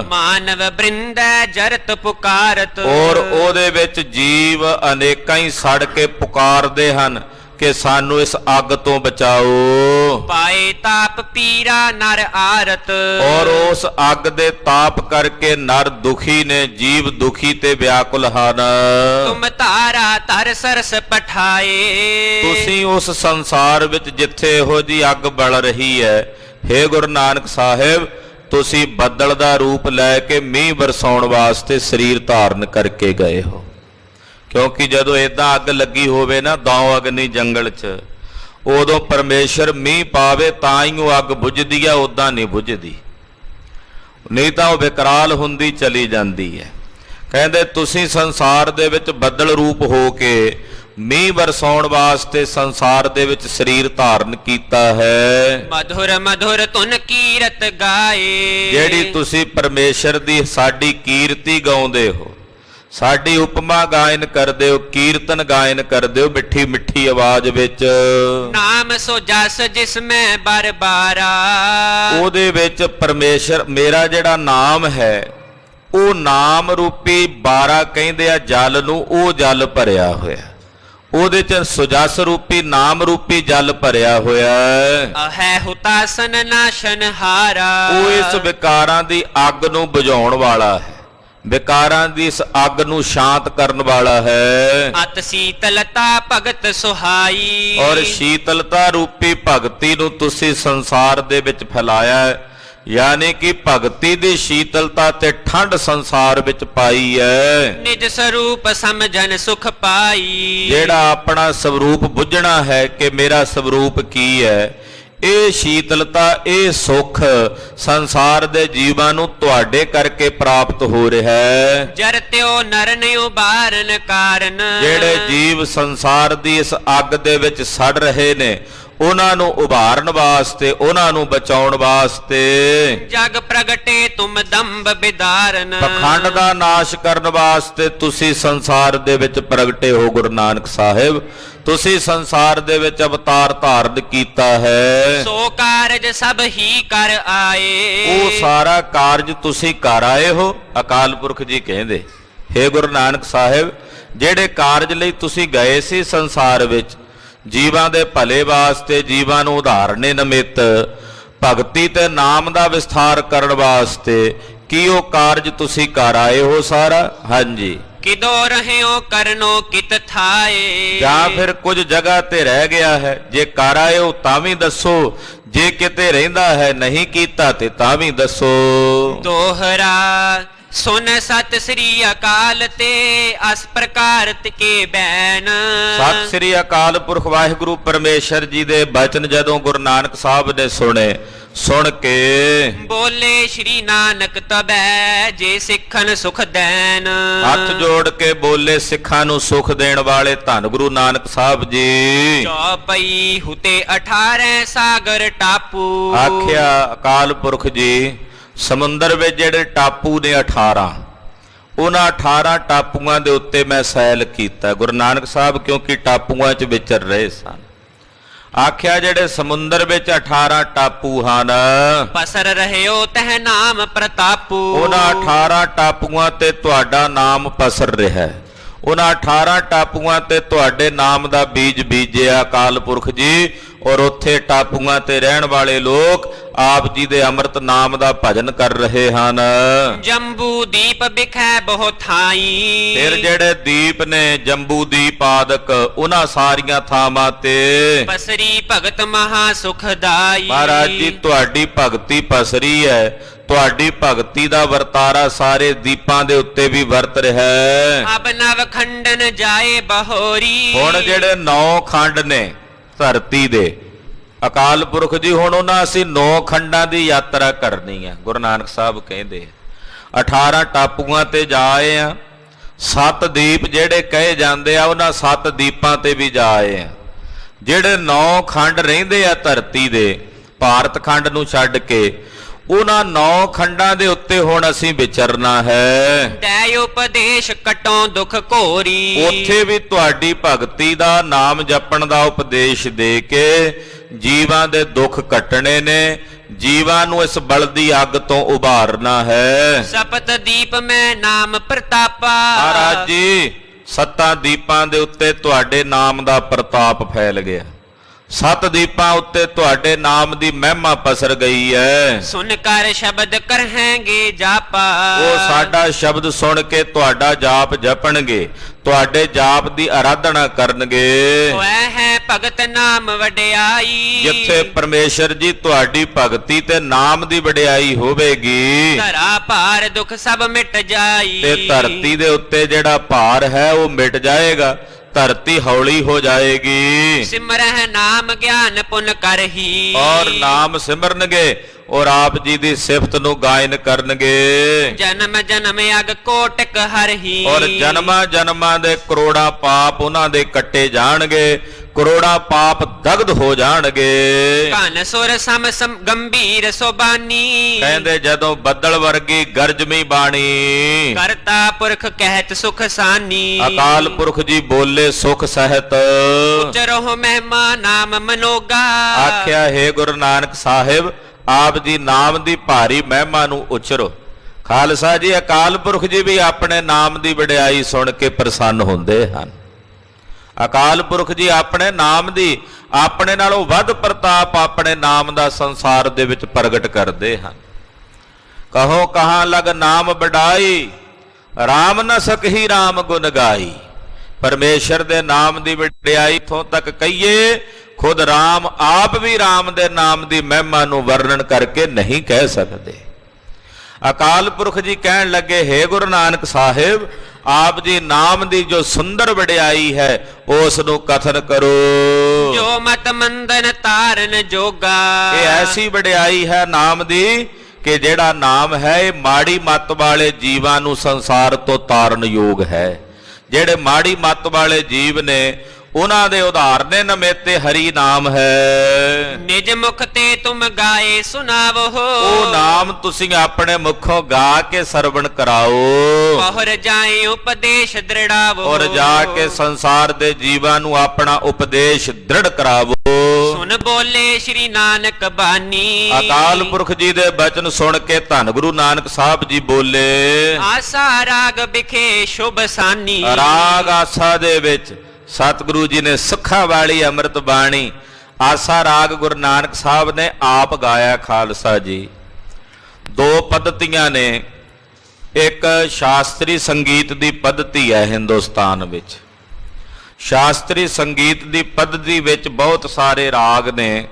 ਮਾਨਵ ਬ੍ਰਿੰਦੈ ਜਰਤ ਪੁਕਾਰਤ, ਔਰ ਉਹਦੇ ਵਿੱਚ ਜੀਵ ਅਨੇਕਾਂ ਹੀ ਸੜ ਕੇ ਪੁਕਾਰਦੇ ਹਨ ਕਿ ਸਾਨੂੰ ਇਸ ਅੱਗ ਤੋਂ ਬਚਾਓ। ਪਾਏ ਤਾਪ ਪੀਰਾ ਨਰ ਆਰਤ, ਔਰ ਉਸ ਅੱਗ ਦੇ ਤਾਪ ਕਰਕੇ ਨਰ ਦੁਖੀ ਨੇ, ਜੀਵ ਦੁਖੀ ਤੇ ਵਿਆਕੁਲ ਹਨ। ਤੁਮ ਧਾਰਾ ਧਰ ਸਰਸ ਪਠਾਏ, ਤੁਸੀਂ ਉਸ ਸੰਸਾਰ ਵਿੱਚ ਜਿੱਥੇ ਇਹੋ ਜੀ ਅੱਗ ਬਲ ਰਹੀ ਹੈ, ਹੇ ਗੁਰੂ ਨਾਨਕ ਸਾਹਿਬ, ਤੁਸੀਂ ਬੱਦਲ ਦਾ ਰੂਪ ਲੈ ਕੇ ਮੀਂਹ ਵਰਸਾਉਣ ਵਾਸਤੇ ਸਰੀਰ ਧਾਰਨ ਕਰਕੇ ਗਏ ਹੋ। ਕਿਉਂਕਿ ਜਦੋਂ ਇਦਾਂ ਅੱਗ ਲੱਗੀ ਹੋਵੇ ਨਾ ਦੌ ਅਗਨੀ ਜੰਗਲ 'ਚ, ਉਦੋਂ ਪਰਮੇਸ਼ਰ ਮੀਂਹ ਪਾਵੇ ਤਾਂ ਹੀ ਉਹ ਅੱਗ ਬੁਝਦੀ ਹੈ, ਉਦਾਂ ਨਹੀਂ ਬੁਝਦੀ, ਨਹੀਂ ਤਾਂ ਉਹ ਵਿਕਰਾਲ ਹੁੰਦੀ ਚਲੀ ਜਾਂਦੀ ਹੈ। ਕਹਿੰਦੇ ਤੁਸੀਂ ਸੰਸਾਰ ਦੇ ਵਿੱਚ ਬੱਦਲ ਰੂਪ ਹੋ ਕੇ ਮੀਂਹ ਵਰਸਾਉਣ ਵਾਸਤੇ ਸੰਸਾਰ ਦੇ ਵਿੱਚ ਸਰੀਰ ਧਾਰਨ ਕੀਤਾ ਹੈ। ਮਧੁਰ ਮਧੁਰ ਧੁਨ ਕੀਰਤ ਗਾਏ, ਜਿਹੜੀ ਤੁਸੀਂ ਪਰਮੇਸ਼ਰ ਦੀ ਸਾਡੀ ਕੀਰਤੀ ਗਾਉਂਦੇ ਹੋ, ਸਾਡੀ ਉਪਮਾ ਗਾਇਨ ਕਰਦੇ ਹੋ, ਕੀਰਤਨ ਗਾਇਨ ਕਰਦੇ ਹੋ ਮਿੱਠੀ ਮਿੱਠੀ ਆਵਾਜ਼ ਵਿੱਚ। ਨਾਮ ਸੋ ਜਸ ਜਿਸ ਮੈਂ ਬਰਬਾਰਾ, ਉਹਦੇ ਵਿੱਚ ਪਰਮੇਸ਼ਰ ਮੇਰਾ ਜਿਹੜਾ ਨਾਮ ਹੈ, ਉਹ ਨਾਮ ਰੂਪੀ 12 ਕਹਿੰਦੇ ਆ ਜਲ ਨੂੰ, ਉਹ ਜਲ ਭਰਿਆ ਹੋਇਆ। ਉਹਦੇ ਚ ਸੁਜਸ ਰੂਪੀ ਨਾਮ ਰੂਪੀ ਜਲ ਭਰਿਆ ਹੋਇਆ ਹੈ। ਅਹੈ ਹੁਤਾਸਨ ਨਾਸ਼ਨ ਹਾਰਾ, ਉਹ ਇਸ ਵਿਕਾਰਾਂ ਦੀ ਅੱਗ ਨੂੰ ਬੁਝਾਉਣ ਵਾਲਾ ਹੈ। ਵਿਕਾਰਾਂ ਦੀ ਇਸ ਅੱਗ ਨੂੰ ਸ਼ਾਂਤ ਕਰਨ ਵਾਲਾ ਹੈ। ਅਤ ਸੀਤਲਤਾ ਭਗਤ ਸੁਹਾਈ। ਔਰ ਸ਼ੀਤਲਤਾ ਰੂਪੀ ਭਗਤੀ ਨੂੰ ਤੁਸੀਂ ਸੰਸਾਰ ਦੇ ਵਿੱਚ ਫੈਲਾਇਆ ਹੈ, ਯਾਨੀ ਕਿ ਭਗਤੀ ਦੀ ਸ਼ੀਤਲਤਾ ਤੇ ਠੰਡ ਸੰਸਾਰ ਵਿੱਚ ਪਾਈ ਹੈ। ਨਿਜ ਸਰੂਪ ਸਮਝਨ ਸੁਖ ਪਾਈ। ਜਿਹੜਾ ਆਪਣਾ ਸਵਰੂਪ ਬੁੱਝਣਾ ਹੈ ਕਿ ਮੇਰਾ ਸਵਰੂਪ ਕੀ ਹੈ, ਇਹ ਸ਼ੀਤਲਤਾ, ਇਹ ਸੁਖ ਸੰਸਾਰ ਦੇ ਜੀਵਾਂ ਨੂੰ ਤੁਹਾਡੇ ਕਰਕੇ ਪ੍ਰਾਪਤ ਹੋ ਰਿਹਾ ਹੈ। ਜਰਤਿਓ ਨਰਨ ਉਬਾਰਨ ਕਾਰਨ। ਜਿਹੜੇ ਜੀਵ ਸੰਸਾਰ ਦੀ ਇਸ ਅੱਗ ਦੇ ਵਿੱਚ ਸੜ ਰਹੇ ਨੇ, ਉਹਨਾਂ ਨੂੰ ਉਭਾਰਨ ਵਾਸਤੇ, ਉਹਨਾਂ ਨੂੰ ਬਚਾਉਣ ਵਾਸਤੇ, ਜਗ ਪ੍ਰਗਟੇ ਤੁਮ ਦੰਭ ਬਿਦਾਰਨ। ਪਖੰਡ ਦਾ ਨਾਸ਼ ਕਰਨ ਵਾਸਤੇ ਤੁਸੀਂ ਸੰਸਾਰ ਦੇ ਵਿੱਚ ਪ੍ਰਗਟੇ ਹੋ ਗੁਰੂ ਨਾਨਕ ਸਾਹਿਬ। ਤੁਸੀਂ ਸੰਸਾਰ ਦੇ ਵਿੱਚ ਅਵਤਾਰ ਧਾਰਨ ਕੀਤਾ ਹੈ। ਸੋ ਕਾਰਜ ਸਭ ਹੀ ਕਰ ਆਏ। ਉਹ ਸਾਰਾ ਕਾਰਜ ਤੁਸੀਂ ਕਰ ਆਏ ਹੋ। ਅਕਾਲ ਪੁਰਖ ਜੀ ਕਹਿੰਦੇ, ਹੇ ਗੁਰੂ ਨਾਨਕ ਸਾਹਿਬ, ਜਿਹੜੇ ਕਾਰਜ ਲਈ ਤੁਸੀਂ ਗਏ ਸੀ ਸੰਸਾਰ ਵਿੱਚ, ਜੀਵਾਂ ਦੇ ਭਲੇ ਵਾਸਤੇ, ਜੀਵਾਂ ਨੂੰ ਉਧਾਰਨੇ ਨਿਮਿਤ, ਭਗਤੀ ਤੇ ਨਾਮ ਦਾ ਵਿਸਥਾਰ ਕਰਨ ਵਾਸਤੇ, ਕੀ ਉਹ ਕਾਰਜ ਤੁਸੀਂ ਕਰ ਆਏ ਹੋ ਸਾਰਾ? ਹਾਂਜੀ। ਕਿਦੋ ਰਹਿਓ ਕਰਨੋ ਕਿਤ ਥਾਏ। ਜਾਂ ਫਿਰ ਕੁਝ ਜਗ੍ਹਾ ਤੇ ਰਹਿ ਗਿਆ ਹੈ, ਜੇ ਕਰ ਆਏ ਹੋ ਤਾਂ ਵੀ ਦੱਸੋ, ਜੇ ਕਿਤੇ ਰਹਿੰਦਾ ਹੈ ਨਹੀਂ ਕੀਤਾ ਤੇ ਤਾਂ ਵੀ ਦੱਸੋ। ਦੋਹਰਾ ਸੁਨ ਸਤਿ ਸ੍ਰੀ ਅਕਾਲ ਤੇ ਅਸ ਪ੍ਰਕਾਰ ਕੇ ਬੈਨ। ਸਤਿ ਸ੍ਰੀ ਅਕਾਲ ਪੁਰਖ ਵਾਹਿਗੁਰੂ ਪਰਮੇਸ਼ਰ ਜੀ ਦੇ ਬਚਨ ਜਦੋਂ ਗੁਰੂ ਨਾਨਕ ਸਾਹਿਬ ਨੇ ਸੁਣੇ, ਸੁਣ ਕੇ ਬੋਲੇ ਸ਼੍ਰੀ ਨਾਨਕ ਤਬੈ ਜੇ ਸਿੱਖਨ ਸੁਖ ਦੇਨ। ਹੱਥ ਜੋੜ ਕੇ ਬੋਲੇ, ਸਿੱਖਾਂ ਨੂੰ ਸੁਖ ਦੇਣ ਵਾਲੇ ਧੰਨ ਗੁਰੂ ਨਾਨਕ ਸਾਹਿਬ ਜੀ। ਚੌਪਈ ਹੁਤੇ 18 ਸਾਗਰ ਟਾਪੂ। ਆਖਿਆ ਅਕਾਲ ਪੁਰਖ ਜੀ, ਸਮੁੰਦਰ ਵਿੱਚ ਜਿਹੜੇ ਟਾਪੂ ਨੇ 18, ਉਹਨਾਂ 18 ਟਾਪੂਆਂ ਦੇ ਉੱਤੇ ਮੈਂ ਸੈਲ ਕੀਤਾ। ਗੁਰੂ ਨਾਨਕ ਸਾਹਿਬ ਕਿਉਂਕਿ ਟਾਪੂਆਂ 'ਚ ਵਿਚਰ ਰਹੇ ਸਨ। ਆਖਿਆ ਜਿਹੜੇ ਸਮੁੰਦਰ ਵਿੱਚ 18 ਟਾਪੂ ਹਨ, ਪਸਰ ਰਹਿਓ ਤਹ ਨਾਮ ਪ੍ਰਤਾਪੂ। ਉਹਨਾਂ 18 ਟਾਪੂਆਂ ਤੇ ਤੁਹਾਡਾ ਨਾਮ ਪਸਰ ਰਿਹਾ ਹੈ। ਉਹਨਾਂ 18 ਟਾਪੂਆਂ ਤੇ ਤੁਹਾਡੇ ਨਾਮ ਦਾ ਬੀਜ ਬੀਜਿਆ ਅਕਾਲ ਪੁਰਖ ਜੀ। ਔਰ ਉੱਥੇ ਟਾਪੂਆਂ ਤੇ ਰਹਿਣ ਵਾਲੇ ਲੋਕ ਆਪ ਜੀ ਦੇ ਅੰਮ੍ਰਿਤ ਨਾਮ ਦਾ ਭਜਨ ਕਰ ਰਹੇ ਹਨ। ਜੰਬੂ ਦੀਪ ਬਿਖੈ ਬਹੁ ਥਾਈ। ਫਿਰ ਜਿਹੜੇ ਦੀਪ ਨੇ, ਜੰਬੂ ਦੀਪ ਆਦਿਕ, ਉਹਨਾਂ ਸਾਰੀਆਂ ਥਾਵਾਂ ਤੇ ਪਸਰੀ ਭਗਤ ਮਹਾ ਸੁਖਦਾਈ। ਮਹਾਰਾਜ ਜੀ ਤੁਹਾਡੀ ਭਗਤੀ ਪਸਰੀ ਹੈ। ਤੁਹਾਡੀ ਭਗਤੀ ਦਾ ਵਰਤਾਰਾ ਸਾਰੇ ਦੀਪਾਂ ਦੇ ਉੱਤੇ ਵੀ ਵਰਤ ਰਿਹਾ ਹੈ। ਅਬ ਨਵ ਖੰਡਨ ਜਾਏ ਬਹੋਰੀ। ਹੁਣ ਜਿਹੜੇ 9 ਖੰਡ ਨੇ ਧਰਤੀ ਦੇ, ਅਕਾਲ ਪੁਰਖ ਜੀ, ਹੁਣ ਉਹਨਾਂ ਅਸੀਂ 9 ਖੰਡਾਂ ਦੀ ਯਾਤਰਾ ਕਰਨੀ ਆ। ਗੁਰੂ ਨਾਨਕ ਸਾਹਿਬ ਕਹਿੰਦੇ 18 ਟਾਪੂਆਂ ਤੇ ਜਾ ਆਏ ਆ। 7 ਦੀਪ ਜਿਹੜੇ ਕਹੇ ਜਾਂਦੇ ਆ, ਉਹਨਾਂ 7 ਦੀਪਾਂ ਤੇ ਵੀ ਜਾ ਆਏ ਆ। ਜਿਹੜੇ 9 ਖੰਡ ਰਹਿੰਦੇ ਆ ਧਰਤੀ ਦੇ, ਭਾਰਤ ਖੰਡ ਨੂੰ ਛੱਡ ਕੇ, ਉਹਨਾਂ 9 ਖੰਡਾਂ ਦੇ ਉੱਤੇ ਹੁਣ ਅਸੀਂ ਵਿਚਰਨਾ ਹੈ। ਦੈ ਉਪਦੇਸ਼ ਕਟੋਂ ਦੁਖ ਘੋਰੀ। ਉੱਥੇ ਵੀ ਤੁਹਾਡੀ ਭਗਤੀ ਦਾ, ਨਾਮ ਜਪਣ ਦਾ ਉਪਦੇਸ਼ ਦੇ ਕੇ ਜੀਵਾਂ ਦੇ ਦੁੱਖ ਕੱਟਣੇ ਨੇ, ਜੀਵਾਂ ਨੂੰ ਇਸ ਬਲਦੀ ਅੱਗ ਤੋਂ ਉਭਾਰਨਾ ਹੈ। ਸਪਤ ਦੀਪ ਮੈਂ ਨਾਮ ਪ੍ਰਤਾਪਾ। ਮਹਾਰਾਜ ਜੀ 7 ਦੀਪਾਂ ਦੇ ਉੱਤੇ ਤੁਹਾਡੇ ਨਾਮ ਦਾ ਪ੍ਰਤਾਪ ਫੈਲ ਗਿਆ। 7 ਦੀਪਾਂ ਉੱਤੇ ਤੁਹਾਡੇ ਨਾਮ ਦੀ ਮਹਿਮਾ ਪਸਰ ਗਈ ਹੈ। ਸੁਨ ਕਰ ਸ਼ਬਦ ਕਰਹਾਂਗੇ ਜਾਪਾ। ਉਹ ਸਾਡਾ ਸ਼ਬਦ ਸੁਣ ਕੇ ਤੁਹਾਡਾ ਜਾਪ ਜਪਣਗੇ, ਤੁਹਾਡੇ ਜਾਪ ਦੀ ਆਰਾਧਨਾ ਕਰਨਗੇ। ਹੋਇਆ ਹੈ ਭਗਤ ਨਾਮ ਵਡਿਆਈ। ਜਿੱਥੇ ਪਰਮੇਸ਼ਰ ਜੀ ਤੁਹਾਡੀ ਭਗਤੀ ਤੇ ਨਾਮ ਦੀ ਵਡਿਆਈ ਹੋਵੇਗੀ, ਧਰਾ ਭਾਰ ਦੁੱਖ ਸਭ ਮਿਟ ਜਾਈ। ਤੇ ਧਰਤੀ ਦੇ ਉੱਤੇ ਜਿਹੜਾ ਭਾਰ ਹੈ ਉਹ ਮਿਟ ਜਾਏਗਾ, ਧਰਤੀ ਹੌਲੀ ਹੋ ਜਾਏਗੀ। ਸਿਮਰਹਿ ਨਾਮ ਗਿਆਨ ਪੁਨ ਕਰਹੀ। ਔਰ ਨਾਮ ਸਿਮਰਨਗੇ ਔਰ ਆਪ ਜੀ ਦੀ ਸਿਫਤ ਨੂੰ ਗਾਇਨ ਕਰਨਗੇ। ਜਨਮ ਜਨਮ ਅਗ ਕੋਟਕ ਹਰਹੀ। ਔਰ ਜਨਮਾਂ ਜਨਮਾਂ ਦੇ ਕਰੋੜਾਂ ਪਾਪ ਉਹਨਾਂ ਦੇ ਕੱਟੇ ਜਾਣਗੇ, ਕਰੋੜਾਂ ਪਾਪ ਦਗਧ ਹੋ ਜਾਣਗੇ। ਕਨ ਸੁਰ ਸਮ ਗੰਭੀਰ ਸੋਬਾਨੀ। ਕਹਿੰਦੇ ਜਦੋਂ ਬੱਦਲ ਵਰਗੀ ਗਰਜਮੀ ਬਾਣੀ, ਕਰਤਾ ਪੁਰਖ ਕਹਿਤ ਸੁਖ ਸਾਨੀ। ਅਕਾਲ ਪੁਰਖ ਜੀ ਬੋਲੇ ਸੁਖ ਸਹਿਤ। ਉਚਰੋ ਮਹਿਮਾ ਨਾਮ ਮਨੋਗਾ। ਆਖਿਆ ਹੈ ਗੁਰੂ ਨਾਨਕ ਸਾਹਿਬ, ਆਪ ਜੀ ਨਾਮ ਦੀ ਭਾਰੀ ਮਹਿਮਾ ਨੂੰ ਉਚਰੋ। ਖਾਲਸਾ ਜੀ ਅਕਾਲ ਪੁਰਖ ਜੀ ਵੀ ਆਪਣੇ ਨਾਮ ਦੀ ਵਡਿਆਈ ਸੁਣ ਕੇ ਪ੍ਰਸੰਨ ਹੁੰਦੇ ਹਨ। ਅਕਾਲ ਪੁਰਖ ਜੀ ਆਪਣੇ ਨਾਮ ਦੀ, ਆਪਣੇ ਨਾਲੋਂ ਵੱਧ ਪ੍ਰਤਾਪ ਆਪਣੇ ਨਾਮ ਦਾ ਸੰਸਾਰ ਦੇ ਵਿੱਚ ਪ੍ਰਗਟ ਕਰਦੇ ਹਨ। ਕਹੋ ਕਹਾਂ ਲਗ ਨਾਮ ਵਡਾਈ, ਰਾਮ ਨ ਸਕਹੀ ਰਾਮ ਗੁਣ ਗਾਈ। ਪਰਮੇਸ਼ਰ ਦੇ ਨਾਮ ਦੀ ਵਡਿਆਈ ਇੱਥੋਂ ਤੱਕ ਕਹੀਏ, ਖੁਦ ਰਾਮ ਆਪ ਵੀ ਰਾਮ ਦੇ ਨਾਮ ਦੀ ਮਹਿਮਾ ਨੂੰ ਵਰਣਨ ਕਰਕੇ ਨਹੀਂ ਕਹਿ ਸਕਦੇ। ਅਕਾਲ ਪੁਰਖ ਜੀ ਕਹਿਣ ਲੱਗੇ, ਹੇ ਗੁਰੂ ਨਾਨਕ ਸਾਹਿਬ, ਆਪ ਜੀ ਨਾਮ ਦੀ ਜੋ ਸੁੰਦਰ ਵਡਿਆਈ ਹੈ ਉਸ ਨੂੰ ਕਥਨ ਕਰੋ। ਜੋ ਮਤ ਮੰਦਨ ਤਾਰਨ ਜੋਗਾ। ਇਹ ਐਸੀ ਵਡਿਆਈ ਹੈ ਨਾਮ ਦੀ ਕਿ ਜਿਹੜਾ ਨਾਮ ਹੈ ਇਹ ਮਾੜੀ ਮੱਤ ਵਾਲੇ ਜੀਵਾਂ ਨੂੰ ਸੰਸਾਰ ਤੋਂ ਤਾਰਨ ਯੋਗ ਹੈ। ਜਿਹੜੇ ਮਾੜੀ ਮੱਤ ਵਾਲੇ ਜੀਵ ਨੇ ਉਹਨਾਂ ਦੇ ਉਦਾਹਰਨੇ ਨਮੇਤੇ ਹਰੀ ਨਾਮ ਹੈ। ਨਿਜ ਮੁਖ ਤੇ ਤੁਮ ਗਾਏ ਸੁਨਾਵੋ। ਉਹ ਨਾਮ ਤੁਸੀਂ ਆਪਣੇ ਮੁਖੋਂ ਗਾ ਕੇ ਸਰਵਣ ਕਰਾਓ। ਔਰ ਜਾਏ ਉਪਦੇਸ਼ ਦ੍ਰਿੜਾਵੋ। ਔਰ ਜਾ ਕੇ ਸੰਸਾਰ ਦੇ ਜੀਵਾਂ ਨੂੰ ਆਪਣਾ ਉਪਦੇਸ਼ ਦ੍ਰਿੜ ਕਰਾਵੋ। ਸੁਨ ਬੋਲੇ ਸ਼੍ਰੀ ਨਾਨਕ ਬਾਣੀ। ਅਕਾਲ ਪੁਰਖ ਜੀ ਦੇ ਬਚਨ ਸੁਣ ਕੇ ਧੰਨ ਗੁਰੂ ਨਾਨਕ ਸਾਹਿਬ ਜੀ ਬੋਲੇ, ਆਸਾ ਰਾਗ ਬਿਖੇ ਸ਼ੁਭ ਸਾਨੀ। ਰਾਗ ਆਸਾ ਦੇ ਵਿੱਚ ਸਤਿਗੁਰੂ ਜੀ ਨੇ ਸੁੱਖਾਂ ਵਾਲੀ ਅੰਮ੍ਰਿਤ ਬਾਣੀ ਆਸਾ ਰਾਗ ਗੁਰੂ ਨਾਨਕ ਸਾਹਿਬ ਨੇ ਆਪ ਗਾਇਆ। ਖਾਲਸਾ ਜੀ, ਦੋ ਪੱਧਤੀਆਂ ਨੇ। ਇੱਕ ਸ਼ਾਸਤਰੀ ਸੰਗੀਤ ਦੀ ਪੱਧਤੀ ਹੈ ਹਿੰਦੁਸਤਾਨ ਵਿੱਚ। ਸ਼ਾਸਤਰੀ ਸੰਗੀਤ ਦੀ ਪੱਧਤੀ ਵਿੱਚ ਬਹੁਤ ਸਾਰੇ ਰਾਗ ਨੇ।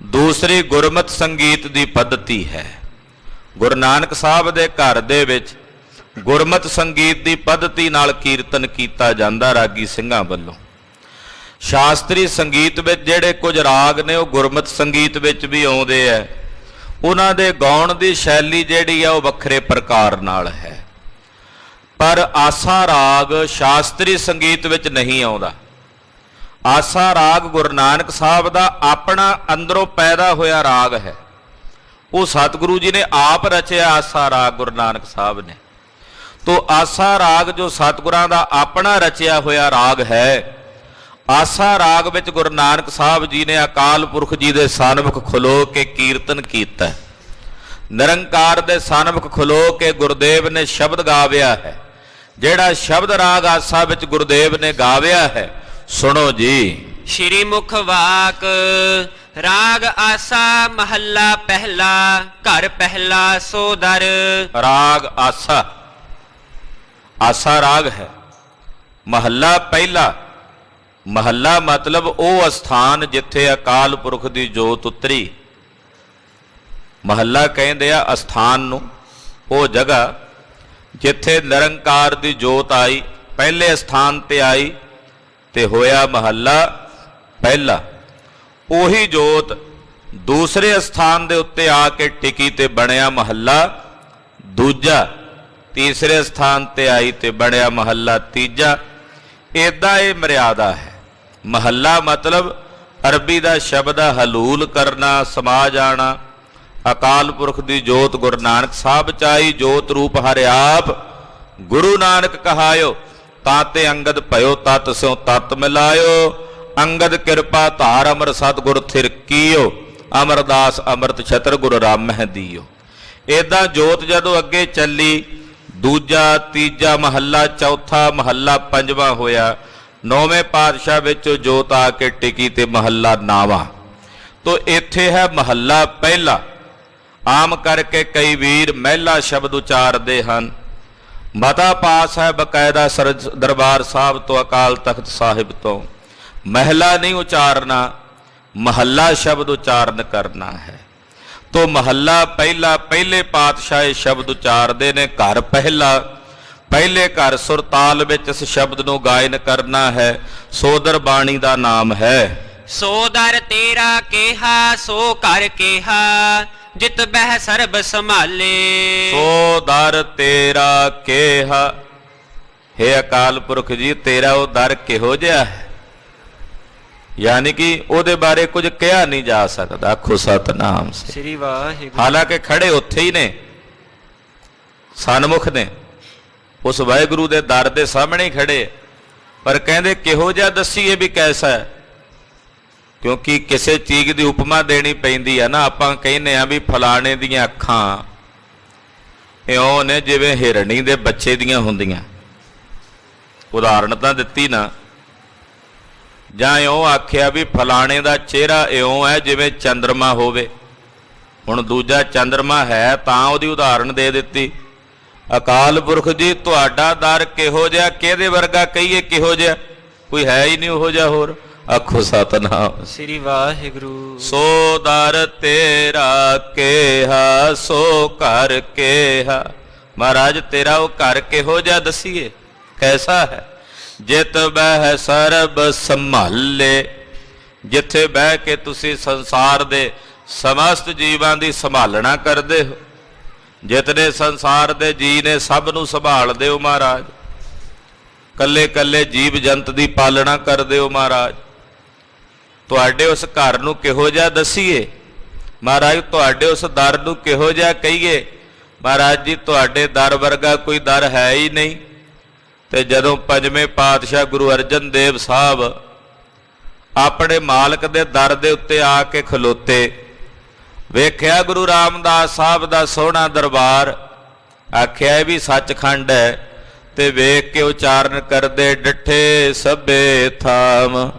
ਦੂਸਰੀ ਗੁਰਮਤ ਸੰਗੀਤ ਦੀ ਪੱਧਤੀ ਹੈ। ਗੁਰੂ ਨਾਨਕ ਸਾਹਿਬ ਦੇ ਘਰ ਦੇ ਵਿੱਚ ਗੁਰਮਤ ਸੰਗੀਤ ਦੀ ਪੱਧਤੀ ਨਾਲ ਕੀਰਤਨ ਕੀਤਾ ਜਾਂਦਾ ਰਾਗੀ ਸਿੰਘਾਂ ਵੱਲੋਂ। ਸ਼ਾਸਤਰੀ ਸੰਗੀਤ ਵਿੱਚ ਜਿਹੜੇ ਕੁਝ ਰਾਗ ਨੇ ਉਹ ਗੁਰਮਤ ਸੰਗੀਤ ਵਿੱਚ ਵੀ ਆਉਂਦੇ ਆ। ਉਹਨਾਂ ਦੇ ਗਾਉਣ ਦੀ ਸ਼ੈਲੀ ਜਿਹੜੀ ਆ ਉਹ ਵੱਖਰੇ ਪ੍ਰਕਾਰ ਨਾਲ ਹੈ। ਪਰ ਆਸਾ ਰਾਗ ਸ਼ਾਸਤਰੀ ਸੰਗੀਤ ਵਿੱਚ ਨਹੀਂ ਆਉਂਦਾ। ਆਸਾ ਰਾਗ ਗੁਰੂ ਨਾਨਕ ਸਾਹਿਬ ਦਾ ਆਪਣਾ ਅੰਦਰੋਂ ਪੈਦਾ ਹੋਇਆ ਰਾਗ ਹੈ। ਉਹ ਸਤਿਗੁਰੂ ਜੀ ਨੇ ਆਪ ਰਚਿਆ ਆਸਾ ਰਾਗ ਗੁਰੂ ਨਾਨਕ ਸਾਹਿਬ ਨੇ। ਤੋ ਆਸਾ ਰਾਗ ਜੋ ਸਤਿਗੁਰਾਂ ਦਾ ਆਪਣਾ ਰਚਿਆ ਹੋਇਆ ਰਾਗ ਹੈ, ਆਸਾ ਰਾਗ ਵਿੱਚ ਗੁਰੂ ਨਾਨਕ ਸਾਹਿਬ ਜੀ ਨੇ ਅਕਾਲ ਪੁਰਖ ਜੀ ਦੇ ਸਨਮੁਖ ਖਲੋ ਕੇ ਕੀਰਤਨ ਕੀਤਾ। ਨਿਰੰਕਾਰ ਦੇ ਸਨਮੁਖ ਖਲੋ ਕੇ ਗੁਰਦੇਵ ਨੇ ਸ਼ਬਦ ਗਾਵਿਆ ਹੈ। ਜਿਹੜਾ ਸ਼ਬਦ ਰਾਗ ਆਸਾ ਵਿੱਚ ਗੁਰਦੇਵ ਨੇ ਗਾਵਿਆ ਹੈ, ਸੁਣੋ ਜੀ। ਸ਼੍ਰੀ ਮੁਖ ਵਾਕ ਰਾਗ ਆਸਾ ਮਹੱਲਾ ਪਹਿਲਾ। ਘਰ ਪਹਿਲਾ ਸੋਦਰ। ਰਾਗ ਆਸਾ, ਆਸਾ ਰਾਗ ਹੈ। ਮਹੱਲਾ ਪਹਿਲਾ। ਮਹੱਲਾ ਮਤਲਬ ਉਹ ਅਸਥਾਨ ਜਿੱਥੇ ਅਕਾਲ ਪੁਰਖ ਦੀ ਜੋਤ ਉਤਰੀ। ਮਹੱਲਾ ਕਹਿੰਦੇ ਆ ਅਸਥਾਨ ਨੂੰ, ਉਹ ਜਗ੍ਹਾ ਜਿੱਥੇ ਨਿਰੰਕਾਰ ਦੀ ਜੋਤ ਆਈ, ਪਹਿਲੇ ਸਥਾਨ ਤੇ ਆਈ ਤੇ ਹੋਇਆ ਮਹੱਲਾ ਪਹਿਲਾ। ਉਹੀ ਜੋਤ ਦੂਸਰੇ ਸਥਾਨ ਦੇ ਉੱਤੇ ਆ ਕੇ ਟਿਕੀ ਤੇ ਬਣਿਆ ਮਹੱਲਾ ਦੂਜਾ। ਤੀਸਰੇ ਸਥਾਨ ਤੇ ਆਈ ਤੇ ਬਣਿਆ ਮਹੱਲਾ ਤੀਜਾ। ਏਦਾਂ ਇਹ ਮਰਿਆਦਾ ਹੈ। ਮਹੱਲਾ ਮਤਲਬ ਅਰਬੀ ਦਾ ਸ਼ਬਦ ਹੈ ਹਲੂਲ ਕਰਨਾ, ਸਮਾ ਜਾਣਾ। ਅਕਾਲ ਪੁਰਖ ਦੀ ਜੋਤ ਗੁਰੂ ਨਾਨਕ ਸਾਹਿਬ ਚ ਆਈ। ਜੋਤ ਰੂਪ ਹਰਿ ਆਪ ਗੁਰੂ ਨਾਨਕ ਕਹਾਇਓ। ਤਾਤੇ ਅੰਗਦ ਭਇਓ ਤਤ ਸਿਉ ਤਤ ਮਿਲਾਇਓ। ਅੰਗਦ ਕਿਰਪਾ ਧਾਰ ਅਮਰ ਸਤਿਗੁਰ ਥਿਰ ਕੀਓ। ਅਮਰਦਾਸ ਅੰਮ੍ਰਿਤ ਛਤਰ ਗੁਰੂ ਰਾਮ ਮਹਿ ਦੀਓ। ਏਦਾਂ ਜੋਤ ਜਦੋਂ ਅੱਗੇ ਚੱਲੀ, ਦੂਜਾ, ਤੀਜਾ ਮਹੱਲਾ, ਚੌਥਾ ਮਹੱਲਾ, ਪੰਜਵਾਂ ਹੋਇਆ। ਨੌਵੇਂ ਪਾਤਸ਼ਾਹ ਵਿੱਚ ਜੋਤ ਆ ਕੇ ਟਿਕੀ ਤੇ ਮਹੱਲਾ ਨਾਵਾਂ। ਤੋ ਇੱਥੇ ਹੈ ਮਹੱਲਾ ਪਹਿਲਾ। ਆਮ ਕਰਕੇ ਕਈ ਵੀਰ ਮਹਿਲਾ ਸ਼ਬਦ ਉਚਾਰਦੇ ਹਨ। ਮਤਾ ਪਾਸ ਹੈ ਬਕਾਇਦਾ ਦਰਬਾਰ ਸਾਹਿਬ ਤੋਂ, ਅਕਾਲ ਤਖਤ ਸਾਹਿਬ ਤੋਂ। ਮਹਿਲਾ ਨਹੀਂ ਉਚਾਰਨਾ, ਮਹੱਲਾ ਸ਼ਬਦ ਉਚਾਰਨ ਕਰਨਾ ਹੈ। ਤੋ ਮਹੱਲਾ ਪਹਿਲਾ, ਪਹਿਲੇ ਪਾਤਸ਼ਾਹ ਇਹ ਸ਼ਬਦ ਉਚਾਰਦੇ ਨੇ। ਘਰ ਪਹਿਲਾ, ਪਹਿਲੇ ਘਰ ਸੁਰਤਾਲ ਵਿੱਚ ਇਸ ਸ਼ਬਦ ਨੂੰ ਗਾਇਨ ਕਰਨਾ ਹੈ। ਸੋਦਰ ਬਾਣੀ ਦਾ ਨਾਮ ਹੈ। ਸੋ ਦਰ ਤੇਰਾ ਕੇਹਾ ਸੋ ਘਰ ਕੇਹਾ। ਜਿਤ ਬਹਿ ਸਰਬ ਸੰਭਾਲੇ। ਸੋ ਦਰ ਤੇਰਾ ਕੇਹਾ। ਹੇ ਅਕਾਲ ਪੁਰਖ ਜੀ, ਤੇਰਾ ਉਹ ਦਰ ਕਿਹੋ ਜਿਹਾ ਹੈ? ਯਾਨੀ ਕਿ ਉਹਦੇ ਬਾਰੇ ਕੁਝ ਕਿਹਾ ਨਹੀਂ ਜਾ ਸਕਦਾ। ਆਖੋ ਸਤਨਾਮ ਸ੍ਰੀ ਵਾਹਿਗੁਰੂ। ਹਾਲਾਂਕਿ ਖੜੇ ਉੱਥੇ ਹੀ ਨੇ, ਸਨਮੁਖ ਨੇ, ਉਸ ਵਾਹਿਗੁਰੂ ਦੇ ਦਰ ਦੇ ਸਾਹਮਣੇ ਖੜੇ। ਪਰ ਕਹਿੰਦੇ ਕਿਹੋ ਜਿਹਾ ਦੱਸੀਏ ਵੀ ਕੈਸਾ ਹੈ? ਕਿਉਂਕਿ ਕਿਸੇ ਚੀਜ਼ ਦੀ ਉਪਮਾ ਦੇਣੀ ਪੈਂਦੀ ਆ ਨਾ। ਆਪਾਂ ਕਹਿੰਦੇ ਆ ਵੀ ਫਲਾਣੇ ਦੀਆਂ ਅੱਖਾਂ ਇਉਂ ਨੇ ਜਿਵੇਂ ਹਿਰਣੀ ਦੇ ਬੱਚੇ ਦੀਆਂ ਹੁੰਦੀਆਂ। ਉਦਾਹਰਣ ਤਾਂ ਦਿੱਤੀ ਨਾ। ਜਾਂ ਇਉਂ ਆਖਿਆ ਵੀ ਫਲਾਣੇ ਦਾ ਚਿਹਰਾ ਇਉਂ ਹੈ ਜਿਵੇਂ ਚੰਦਰਮਾ ਹੋਵੇ। ਹੁਣ ਦੂਜਾ ਚੰਦਰਮਾ ਹੈ ਤਾਂ ਉਹਦੀ ਉਦਾਹਰਣ ਦੇ ਦਿੱਤੀ। ਅਕਾਲ ਪੁਰਖ ਜੀ ਤੁਹਾਡਾ ਦਰ ਕਿਹੋ ਜਿਹਾ, ਕਿਹਦੇ ਵਰਗਾ ਕਹੀਏ ਕਿਹੋ ਜਿਹਾ, ਕੋਈ ਹੈ ਹੀ ਨਹੀਂ ਉਹੋ ਜਿਹਾ ਹੋਰ। ਆਖੋ ਸਤਿਨਾਮ ਸ੍ਰੀ ਵਾਹਿਗੁਰੂ। ਸੋ ਦਰ ਤੇਰਾ ਕੇਹਾ ਸੋ ਘਰ ਕੇਹਾ। ਮਹਾਰਾਜ ਤੇਰਾ ਉਹ ਘਰ ਕਿਹੋ ਜਿਹਾ ਦੱਸੀਏ, ਕੈਸਾ ਹੈ। ਜਿਤ ਬਹਿ ਸਰਬ ਸੰਭਾਲੇ, ਜਿੱਥੇ ਬਹਿ ਕੇ ਤੁਸੀਂ ਸੰਸਾਰ ਦੇ ਸਮਸਤ ਜੀਵਾਂ ਦੀ ਸੰਭਾਲਣਾ ਕਰਦੇ ਹੋ। ਜਿਤਨੇ ਸੰਸਾਰ ਦੇ ਜੀ ਨੇ ਸਭ ਨੂੰ ਸੰਭਾਲਦੇ ਹੋ ਮਹਾਰਾਜ। ਕੱਲੇ ਕੱਲੇ ਜੀਵ ਜੰਤ ਦੀ ਪਾਲਣਾ ਕਰਦੇ ਹੋ ਮਹਾਰਾਜ। ਤੁਹਾਡੇ ਉਸ ਘਰ ਨੂੰ ਕਿਹੋ ਜਿਹਾ ਦਸੀਏ ਮਹਾਰਾਜ, ਤੁਹਾਡੇ ਉਸ ਦਰ ਨੂੰ ਕਿਹੋ ਜਿਹਾ ਕਹੀਏ ਮਹਾਰਾਜ ਜੀ। ਤੁਹਾਡੇ ਦਰ ਵਰਗਾ ਕੋਈ ਦਰ ਹੈ ਹੀ ਨਹੀਂ। ਤੇ ਜਦੋਂ ਪੰਜਵੇਂ ਪਾਤਸ਼ਾਹ ਗੁਰੂ ਅਰਜਨ ਦੇਵ ਸਾਹਿਬ ਆਪਣੇ ਮਾਲਕ ਦੇ ਦਰ ਦੇ ਉੱਤੇ ਆ ਕੇ ਖਲੋਤੇ, ਵੇਖਿਆ ਗੁਰੂ ਰਾਮਦਾਸ ਸਾਹਿਬ ਦਾ ਸੋਹਣਾ ਦਰਬਾਰ, ਆਖਿਆ ਇਹ ਵੀ ਸੱਚਖੰਡ ਹੈ। ਤੇ ਵੇਖ ਕੇ ਉਚਾਰਨ ਕਰਦੇ, ਡਿਠੇ ਸਭੇ ਥਾਮ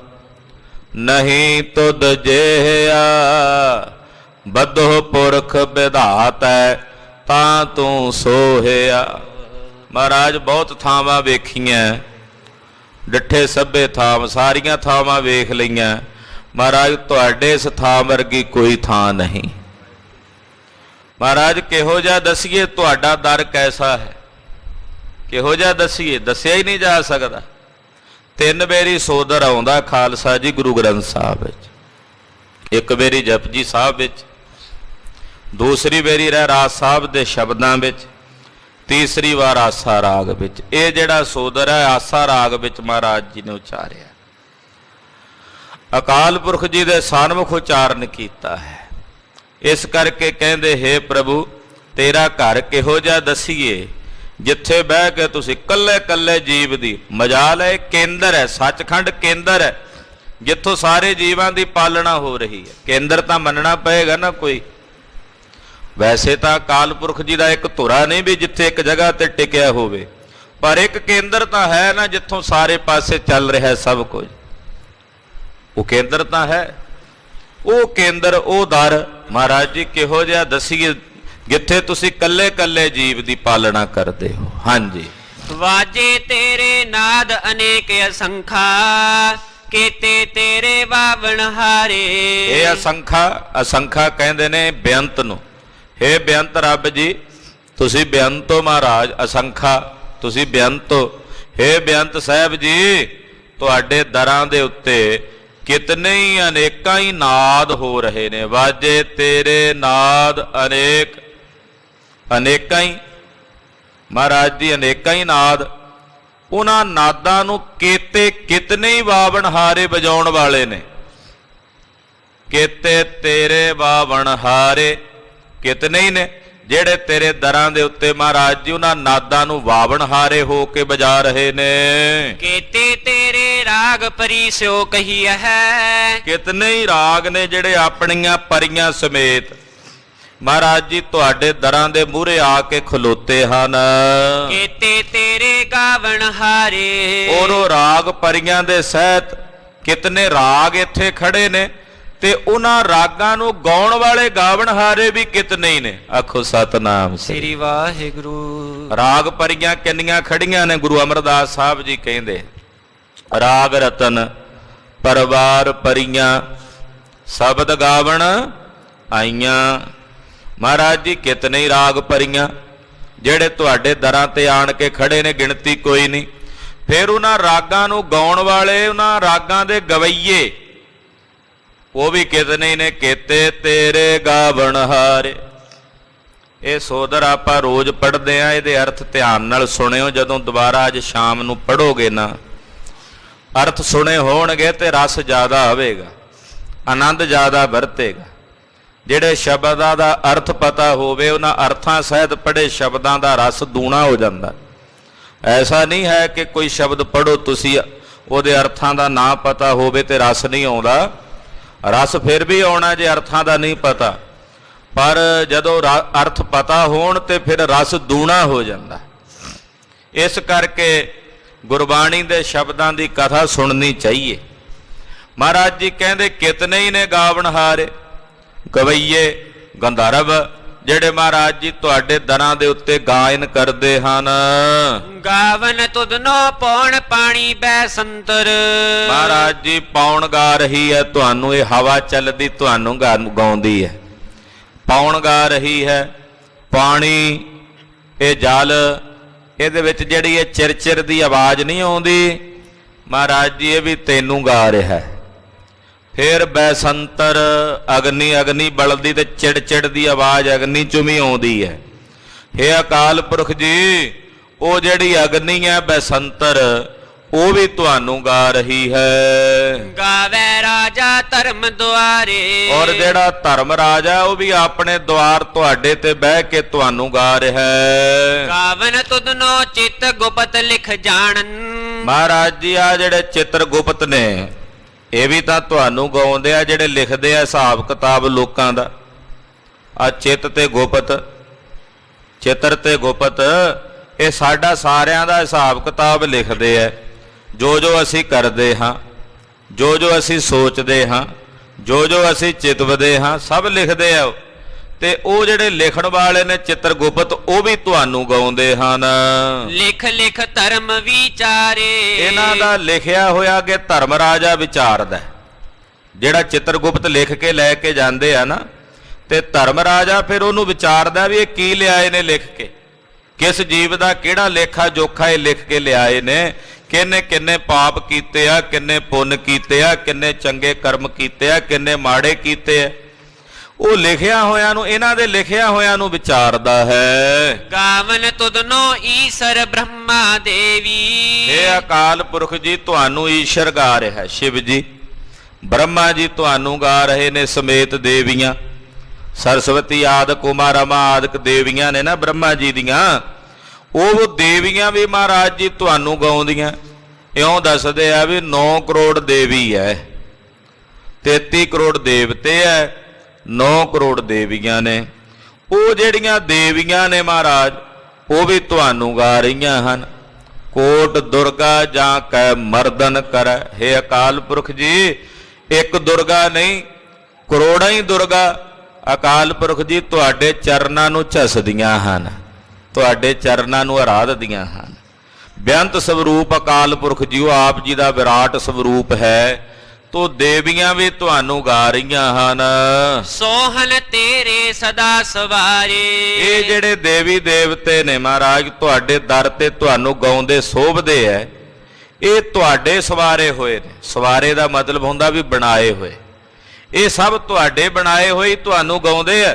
ਨਹੀਂ ਤੁਧ ਜਿਹਾ, ਬਧੋ ਪੁਰਖ ਵਿਧਾਤੈ ਤਾਂ ਤੂੰ ਸੋਹਿਆ। ਮਹਾਰਾਜ ਬਹੁਤ ਥਾਵਾਂ ਵੇਖੀਆਂ, ਡਿਠੇ ਸਭੇ ਥਾਮ, ਸਾਰੀਆਂ ਥਾਵਾਂ ਵੇਖ ਲਈਆਂ ਮਹਾਰਾਜ, ਤੁਹਾਡੇ ਇਸ ਥਾਂ ਵਰਗੀ ਕੋਈ ਥਾਂ ਨਹੀਂ। ਮਹਾਰਾਜ ਕਿਹੋ ਜਿਹਾ ਦਸੀਏ, ਤੁਹਾਡਾ ਦਰ ਕੈਸਾ ਹੈ, ਕਿਹੋ ਜਿਹਾ ਦਸੀਏ, ਦੱਸਿਆ ਹੀ ਨਹੀਂ ਜਾ ਸਕਦਾ। 3 ਵਾਰੀ ਸੋਦਰ ਆਉਂਦਾ ਖਾਲਸਾ ਜੀ ਗੁਰੂ ਗ੍ਰੰਥ ਸਾਹਿਬ ਵਿੱਚ, 1 ਵਾਰੀ ਜਪਜੀ ਸਾਹਿਬ ਵਿੱਚ, ਦੂਸਰੀ ਵਾਰੀ ਰਹਿਰਾਸ ਸਾਹਿਬ ਦੇ ਸ਼ਬਦਾਂ ਵਿੱਚ, ਤੀਸਰੀ ਵਾਰ ਆਸਾ ਰਾਗ ਵਿੱਚ। ਇਹ ਜਿਹੜਾ ਸੋਦਰ ਹੈ ਆਸਾ ਰਾਗ ਵਿੱਚ ਮਹਾਰਾਜ ਜੀ ਨੇ ਉਚਾਰਿਆ, ਅਕਾਲ ਪੁਰਖ ਜੀ ਦੇ ਸਨਮੁਖ ਉਚਾਰਨ ਕੀਤਾ ਹੈ। ਇਸ ਕਰਕੇ ਕਹਿੰਦੇ, ਹੇ ਪ੍ਰਭੂ ਤੇਰਾ ਘਰ ਕਿਹੋ ਜਿਹਾ ਦਸੀਏ, ਜਿੱਥੇ ਬਹਿ ਕੇ ਤੁਸੀਂ ਕੱਲੇ ਕੱਲੇ ਜੀਵ ਦੀ ਮਜਾਲ ਹੈ। ਕੇਂਦਰ ਹੈ, ਸੱਚਖੰਡ ਕੇਂਦਰ ਹੈ, ਜਿੱਥੋਂ ਸਾਰੇ ਜੀਵਾਂ ਦੀ ਪਾਲਣਾ ਹੋ ਰਹੀ ਹੈ। ਕੇਂਦਰ ਤਾਂ ਮੰਨਣਾ ਪਏਗਾ ਨਾ ਕੋਈ। ਵੈਸੇ ਤਾਂ ਅਕਾਲ ਪੁਰਖ ਜੀ ਦਾ ਇੱਕ ਧੁਰਾ ਨਹੀਂ ਵੀ ਜਿੱਥੇ ਇੱਕ ਜਗ੍ਹਾ ਤੇ ਟਿਕਿਆ ਹੋਵੇ, ਪਰ ਇੱਕ ਕੇਂਦਰ ਤਾਂ ਹੈ ਨਾ, ਜਿੱਥੋਂ ਸਾਰੇ ਪਾਸੇ ਚੱਲ ਰਿਹਾ ਸਭ ਕੁਝ। ਉਹ ਕੇਂਦਰ ਤਾਂ ਹੈ। ਉਹ ਕੇਂਦਰ, ਉਹ ਦਰ ਮਹਾਰਾਜ ਜੀ ਕਿਹੋ ਜਿਹਾ ਦਸੀਏ, ਜਿੱਥੇ ਤੁਸੀਂ ਕੱਲੇ ਕੱਲੇ ਜੀਵ ਦੀ ਪਾਲਣਾ ਕਰਦੇ ਹੋ। ਹਾਂਜੀ। ਵਾਜੇ ਤੇਰੇ ਨਾਦ ਅਨੇਕ ਅਸੰਖਾ, ਕੀਤੇ ਤੇਰੇ ਬਾਵਣ ਹਾਰੇ। ਇਹ ਅਸੰਖਾ ਕਹਿੰਦੇ ਨੇ ਬੇਅੰਤ ਨੂੰ। ਹੇ ਬੇਅੰਤ ਰੱਬ ਜੀ, ਤੁਸੀਂ ਬੇਅੰਤ ਹੋ ਮਹਾਰਾਜ। ਅਸੰਖਾ ਤੁਸੀਂ ਬੇਅੰਤ ਹੋ। ਹੇ ਬੇਅੰਤ ਸਾਹਿਬ ਜੀ, ਤੁਹਾਡੇ ਦਰਾਂ ਦੇ ਉੱਤੇ ਕਿਤਨੇ ਹੀ ਅਨੇਕਾਂ ਹੀ ਨਾਦ ਹੋ ਰਹੇ ਨੇ। ਵਾਜੇ ਤੇਰੇ ਨਾਦ ਅਨੇਕ, ਅਨੇਕਾਂ ਹੀ ਮਹਾਰਾਜ ਜੀ, ਅਨੇਕਾਂ ਹੀ ਨਾਦ। ਉਹਨਾਂ ਨਾਦਾਂ ਨੂੰ ਕੀਤੇ ਕਿਤਨੇ ਹੀ ਬਾਵਣ ਹਾਰੇ ਵਜਾਉਣ ਵਾਲੇ ਨੇ। ਕੀਤੇ ਤੇਰੇ ਬਾਵਣ ਹਾਰੇ, ਕਿਤਨੇ ਹੀ ਨੇ ਜਿਹੜੇ ਤੇਰੇ ਦਰਾਂ ਦੇ ਉੱਤੇ ਮਹਾਰਾਜ ਜੀ ਉਹਨਾਂ ਨਾਦਾਂ ਨੂੰ ਬਾਵਣ ਹਾਰੇ ਹੋ ਕੇ ਵਜਾ ਰਹੇ ਨੇ। ਕੀਤੇ ਤੇਰੇ ਰਾਗ ਪਰੀਸਿਓ ਕਹੀ ਹੈ, ਕਿਤਨੇ ਹੀ ਰਾਗ ਨੇ ਜਿਹੜੇ ਆਪਣੀਆਂ ਪਰੀਆਂ ਸਮੇਤ ਮਹਾਰਾਜ ਜੀ ਤੁਹਾਡੇ ਦਰਾਂ ਦੇ ਮੂਹਰੇ ਆ ਕੇ ਖਲੋਤੇ ਹਨ। ਕੀਤੇ ਤੇਰੇ ਗਾਵਣ ਹਾਰੇ। ਉਹ ਰਾਗ ਪਰੀਆਂ ਦੇ ਸਹਿਤ ਕਿਤਨੇ ਰਾਗ ਇੱਥੇ ਖੜੇ ਨੇ, ਤੇ ਉਹਨਾਂ ਰਾਗਾਂ ਨੂੰ ਗਾਉਣ ਵਾਲੇ ਗਾਵਣ ਹਾਰੇ ਵੀ ਕਿਤਨੇ ਹੀ ਨੇ। ਆਖੋ ਸਤਨਾਮ ਸ੍ਰੀ ਵਾਹਿਗੁਰੂ। ਰਾਗ ਪਰੀਆਂ ਕਿੰਨੀਆਂ ਖੜੀਆਂ ਨੇ। ਗੁਰੂ ਅਮਰਦਾਸ ਸਾਹਿਬ ਜੀ ਕਹਿੰਦੇ, ਰਾਗ ਰਤਨ ਪਰਵਾਰ ਪਰੀਆਂ ਸ਼ਬਦ ਗਾਵਣ ਆਈਆਂ। ਮਹਾਰਾਜ ਜੀ ਕਿਤਨੇ ਹੀ ਰਾਗ ਪਰੀਆਂ ਜਿਹੜੇ ਤੁਹਾਡੇ ਦਰਾਂ ਤੇ ਆਣ ਕੇ ਖੜੇ ਨੇ, ਗਿਣਤੀ ਕੋਈ ਨਹੀਂ। ਫਿਰ ਉਹਨਾਂ ਰਾਗਾਂ ਨੂੰ ਗਾਉਣ ਵਾਲੇ, ਉਹਨਾਂ ਰਾਗਾਂ ਦੇ ਗਵਈਏ, ਉਹ ਵੀ ਕਿਤਨੇ ਹੀ ਨੇ। ਕੀਤੇ ਤੇਰੇ ਗਾਵਣ ਹਾਰੇ। ਇਹ ਸੋਦਰ ਆਪਾਂ ਰੋਜ਼ ਪੜ੍ਹਦੇ ਆ, ਇਹਦੇ ਅਰਥ ਧਿਆਨ ਨਾਲ ਸੁਣਿਓ। ਜਦੋਂ ਦੁਬਾਰਾ ਅੱਜ ਸ਼ਾਮ ਨੂੰ ਪੜ੍ਹੋਗੇ ਨਾ, ਅਰਥ ਸੁਣੇ ਹੋਣਗੇ ਤੇ ਰਸ ਜ਼ਿਆਦਾ ਹੋਵੇਗਾ, ਆਨੰਦ ਜ਼ਿਆਦਾ ਵਰਤੇਗਾ। ਜਿਹੜੇ ਸ਼ਬਦਾਂ ਦਾ ਅਰਥ ਪਤਾ ਹੋਵੇ, ਉਹਨਾਂ ਅਰਥਾਂ ਸਹਿਤ ਪੜ੍ਹੇ ਸ਼ਬਦਾਂ ਦਾ ਰਸ ਦੂਣਾ ਹੋ ਜਾਂਦਾ। ਐਸਾ ਨਹੀਂ ਹੈ ਕਿ ਕੋਈ ਸ਼ਬਦ ਪੜ੍ਹੋ ਤੁਸੀਂ, ਉਹਦੇ ਅਰਥਾਂ ਦਾ ਨਾ ਪਤਾ ਹੋਵੇ ਤੇ ਰਸ ਨਹੀਂ ਆਉਂਦਾ। ਰਸ ਫਿਰ ਵੀ ਆਉਣਾ ਜੇ ਅਰਥਾਂ ਦਾ ਨਹੀਂ ਪਤਾ, ਪਰ ਜਦੋਂ ਅਰਥ ਪਤਾ ਹੋਣ ਤੇ ਫਿਰ ਰਸ ਦੂਣਾ ਹੋ ਜਾਂਦਾ। ਇਸ ਕਰਕੇ ਗੁਰਬਾਣੀ ਦੇ ਸ਼ਬਦਾਂ ਦੀ ਕਥਾ ਸੁਣਨੀ ਚਾਹੀਏ। ਮਹਾਰਾਜ ਜੀ ਕਹਿੰਦੇ, ਕਿਤਨੇ ਹੀ ਨੇ ਗਾਵਣ ਹਾਰੇ, ਗਵਈਏ, ਗੰਧਰਵ ਜਿਹੜੇ ਮਹਾਰਾਜ ਜੀ ਤੁਹਾਡੇ ਦਰਾਂ ਦੇ ਉੱਤੇ ਗਾਇਨ ਕਰਦੇ ਹਨ। ਗਾਵਨ ਤੁਧਨੋ ਪੌਣ ਪਾਣੀ ਬੈ ਸੰਤਰ। ਮਹਾਰਾਜ ਜੀ ਪੌਣ ਗਾ ਰਹੀ ਹੈ ਤੁਹਾਨੂੰ, ਇਹ ਹਵਾ ਚੱਲਦੀ ਤੁਹਾਨੂੰ ਗਾਉਂਦੀ ਹੈ। ਪੌਣ ਗਾ ਰਹੀ ਹੈ, ਪਾਣੀ ਇਹ ਜਲ, ਇਹਦੇ ਵਿੱਚ ਜਿਹੜੀ ਇਹ ਚਿਰਚਿਰ ਦੀ ਆਵਾਜ਼ ਨਹੀਂ ਆਉਂਦੀ, ਮਹਾਰਾਜ ਜੀ ਇਹ ਵੀ ਤੈਨੂੰ ਗਾ ਰਿਹਾ ਹੈ। ਫਿਰ ਬੈਸੰਤਰ ਅਗਨੀ, ਅਗਨੀ ਬਲਦੀ ਤੇ ਚਿੜ ਚਿੜ ਦੀ ਆਵਾਜ਼ ਅਗਨੀ ਚੋਂ ਵੀ ਆਉਂਦੀ ਹੈ। ਹੇ ਅਕਾਲ ਪੁਰਖ ਜੀ, ਉਹ ਜਿਹੜੀ ਅਗਨੀ ਹੈ ਬੈਸੰਤਰ, ਉਹ ਵੀ ਤੁਹਾਨੂੰ ਗਾ ਰਹੀ ਹੈ। ਗਾਵੇ ਰਾਜਾ ਧਰਮ ਦੁਆਰੇ। ਔਰ ਜਿਹੜਾ ਧਰਮ ਰਾਜਾ ਉਹ ਵੀ ਆਪਣੇ ਦੁਆਰ ਤੁਹਾਡੇ ਤੇ ਬਹਿ ਕੇ ਤੁਹਾਨੂੰ ਗਾ ਰਿਹਾ ਹੈ। ਗਾਵਨ ਤੁਧਨੋ ਚਿਤ ਗੁਪਤ ਲਿਖ ਜਾਣਨ। ਮਹਾਰਾਜ ਜੀ ਆ ਜਿਹੜੇ ਚਿੱਤਰ ਗੁਪਤ ਨੇ ਇਹ ਵੀ ਤਾਂ ਤੁਹਾਨੂੰ ਗਾਉਂਦੇ ਆ, ਜਿਹੜੇ ਲਿਖਦੇ ਆ ਹਿਸਾਬ ਕਿਤਾਬ ਲੋਕਾਂ ਦਾ। ਆ ਚਿੱਤ ਤੇ ਗੁਪਤ, ਚਿੱਤਰ ਤੇ ਗੁਪਤ, ਇਹ ਸਾਡਾ ਸਾਰਿਆਂ ਦਾ ਹਿਸਾਬ ਕਿਤਾਬ ਲਿਖਦੇ ਆ। ਜੋ ਜੋ ਅਸੀਂ ਕਰਦੇ ਹਾਂ, ਜੋ ਜੋ ਅਸੀਂ ਸੋਚਦੇ ਹਾਂ, ਜੋ ਜੋ ਅਸੀਂ ਚਿਤਵਦੇ ਹਾਂ, ਸਭ ਲਿਖਦੇ ਆ। ਤੇ ਉਹ ਜਿਹੜੇ ਲਿਖਣ ਵਾਲੇ ਨੇ ਚਿੱਤਰ ਗੁਪਤ, ਉਹ ਵੀ ਤੁਹਾਨੂੰ ਗਾਉਂਦੇ ਹਨ। ਲਿਖ ਲਿਖ ਧਰਮ ਵਿਚਾਰੇ। ਇਹਨਾਂ ਦਾ ਲਿਖਿਆ ਹੋਇਆ ਕਿ ਧਰਮ ਰਾਜਾ ਵਿਚਾਰਦਾ। ਜਿਹੜਾ ਚਿੱਤਰ ਗੁਪਤ ਲਿਖ ਕੇ ਲੈ ਕੇ ਜਾਂਦੇ ਆ ਨਾ, ਤੇ ਧਰਮ ਰਾਜਾ ਫਿਰ ਉਹਨੂੰ ਵਿਚਾਰਦਾ ਵੀ ਇਹ ਕੀ ਲਿਆਏ ਨੇ ਲਿਖ ਕੇ, ਕਿਸ ਜੀਵ ਦਾ ਕਿਹੜਾ ਲੇਖਾ ਜੋਖਾ ਇਹ ਲਿਖ ਕੇ ਲਿਆਏ ਨੇ, ਕਿੰਨੇ ਕਿੰਨੇ ਪਾਪ ਕੀਤੇ ਆ, ਕਿੰਨੇ ਪੁੰਨ ਕੀਤੇ ਆ, ਕਿੰਨੇ ਚੰਗੇ ਕਰਮ ਕੀਤੇ ਆ, ਕਿੰਨੇ ਮਾੜੇ ਕੀਤੇ ਆ। ਉਹ ਲਿਖਿਆ ਹੋਇਆਂ ਨੂੰ, ਇਹਨਾਂ ਦੇ ਲਿਖਿਆ ਹੋਇਆਂ ਨੂੰ ਵਿਚਾਰਦਾ ਹੈ। ਗਾਵਨ ਤੁਧਨੋ ਈਸ਼ਰ ਬ੍ਰਹਮਾ ਦੇਵੀ। ਇਹ ਅਕਾਲ ਪੁਰਖ ਜੀ ਤੁਹਾਨੂੰ ਈਸ਼ਰ ਗਾ ਰਿਹਾ ਹੈ, ਸ਼ਿਵ ਜੀ, ਬ੍ਰਹਮਾ ਜੀ ਤੁਹਾਨੂੰ ਗਾ ਰਹੇ ਨੇ, ਸਮੇਤ ਦੇਵੀਆਂ ਸਰਸਵਤੀ ਆਦਿਕ ਉਮਾ रमा ਆਦਿਕ ਦੇਵੀਆਂ ਨੇ ਨਾ ਬ੍ਰਹਮਾ ਜੀ ਦੀਆਂ, ਉਹ ਦੇਵੀਆਂ ਵੀ ਮਹਾਰਾਜ ਜੀ ਤੁਹਾਨੂੰ ਗਾਉਂਦੀਆਂ। ਇਉਂ ਦੱਸਦੇ ਆ ਵੀ 9 ਕਰੋੜ ਦੇਵੀ ਹੈ, 33 ਕਰੋੜ ਦੇਵਤੇ ਹੈ, 9 ਕਰੋੜ ਦੇਵੀਆਂ ਨੇ। ਉਹ ਜਿਹੜੀਆਂ ਦੇਵੀਆਂ ਨੇ ਮਹਾਰਾਜ, ਉਹ ਵੀ ਤੁਹਾਨੂੰ ਗਾ ਰਹੀਆਂ ਹਨ। ਕੋਟ ਦੁਰਗਾ ਜਾਂ ਕੈ ਮਰਦਨ ਕਰੈ। ਹੇ ਅਕਾਲ ਪੁਰਖ ਜੀ, ਇੱਕ ਦੁਰਗਾ ਨਹੀਂ, ਕਰੋੜਾਂ ਹੀ ਦੁਰਗਾ ਅਕਾਲ ਪੁਰਖ ਜੀ ਤੁਹਾਡੇ ਚਰਨਾਂ ਨੂੰ ਝਸਦੀਆਂ ਹਨ, ਤੁਹਾਡੇ ਚਰਨਾਂ ਨੂੰ ਆਰਾਧਦੀਆਂ ਹਨ। ਬੇਅੰਤ ਸਵਰੂਪ ਅਕਾਲ ਪੁਰਖ ਜੀ ਉਹ ਆਪ ਜੀ ਦਾ ਵਿਰਾਟ ਸਵਰੂਪ ਹੈ। ਤੋ ਦੇਵੀਆਂ ਵੀ ਤੁਹਾਨੂੰ ਗਾ ਰਹੀਆਂ ਹਨ। ਸੋਹਣ ਤੇਰੇ ਸਦਾ ਸਵਾਰੇ। ਇਹ ਜਿਹੜੇ ਦੇਵੀ ਦੇਵਤੇ ਨੇ ਮਹਾਰਾਜ ਤੁਹਾਡੇ ਦਰ ਤੇ ਤੁਹਾਨੂੰ ਗਾਉਂਦੇ ਸੋਭਦੇ ਐ, ਇਹ ਤੁਹਾਡੇ ਸਵਾਰੇ ਹੋਏ ਨੇ। ਸਵਾਰੇ ਦਾ ਮਤਲਬ ਹੁੰਦਾ ਵੀ ਬਣਾਏ ਹੋਏ। ਇਹ ਸਭ ਤੁਹਾਡੇ ਬਣਾਏ ਹੋਏ ਤੁਹਾਨੂੰ ਗਾਉਂਦੇ ਐ।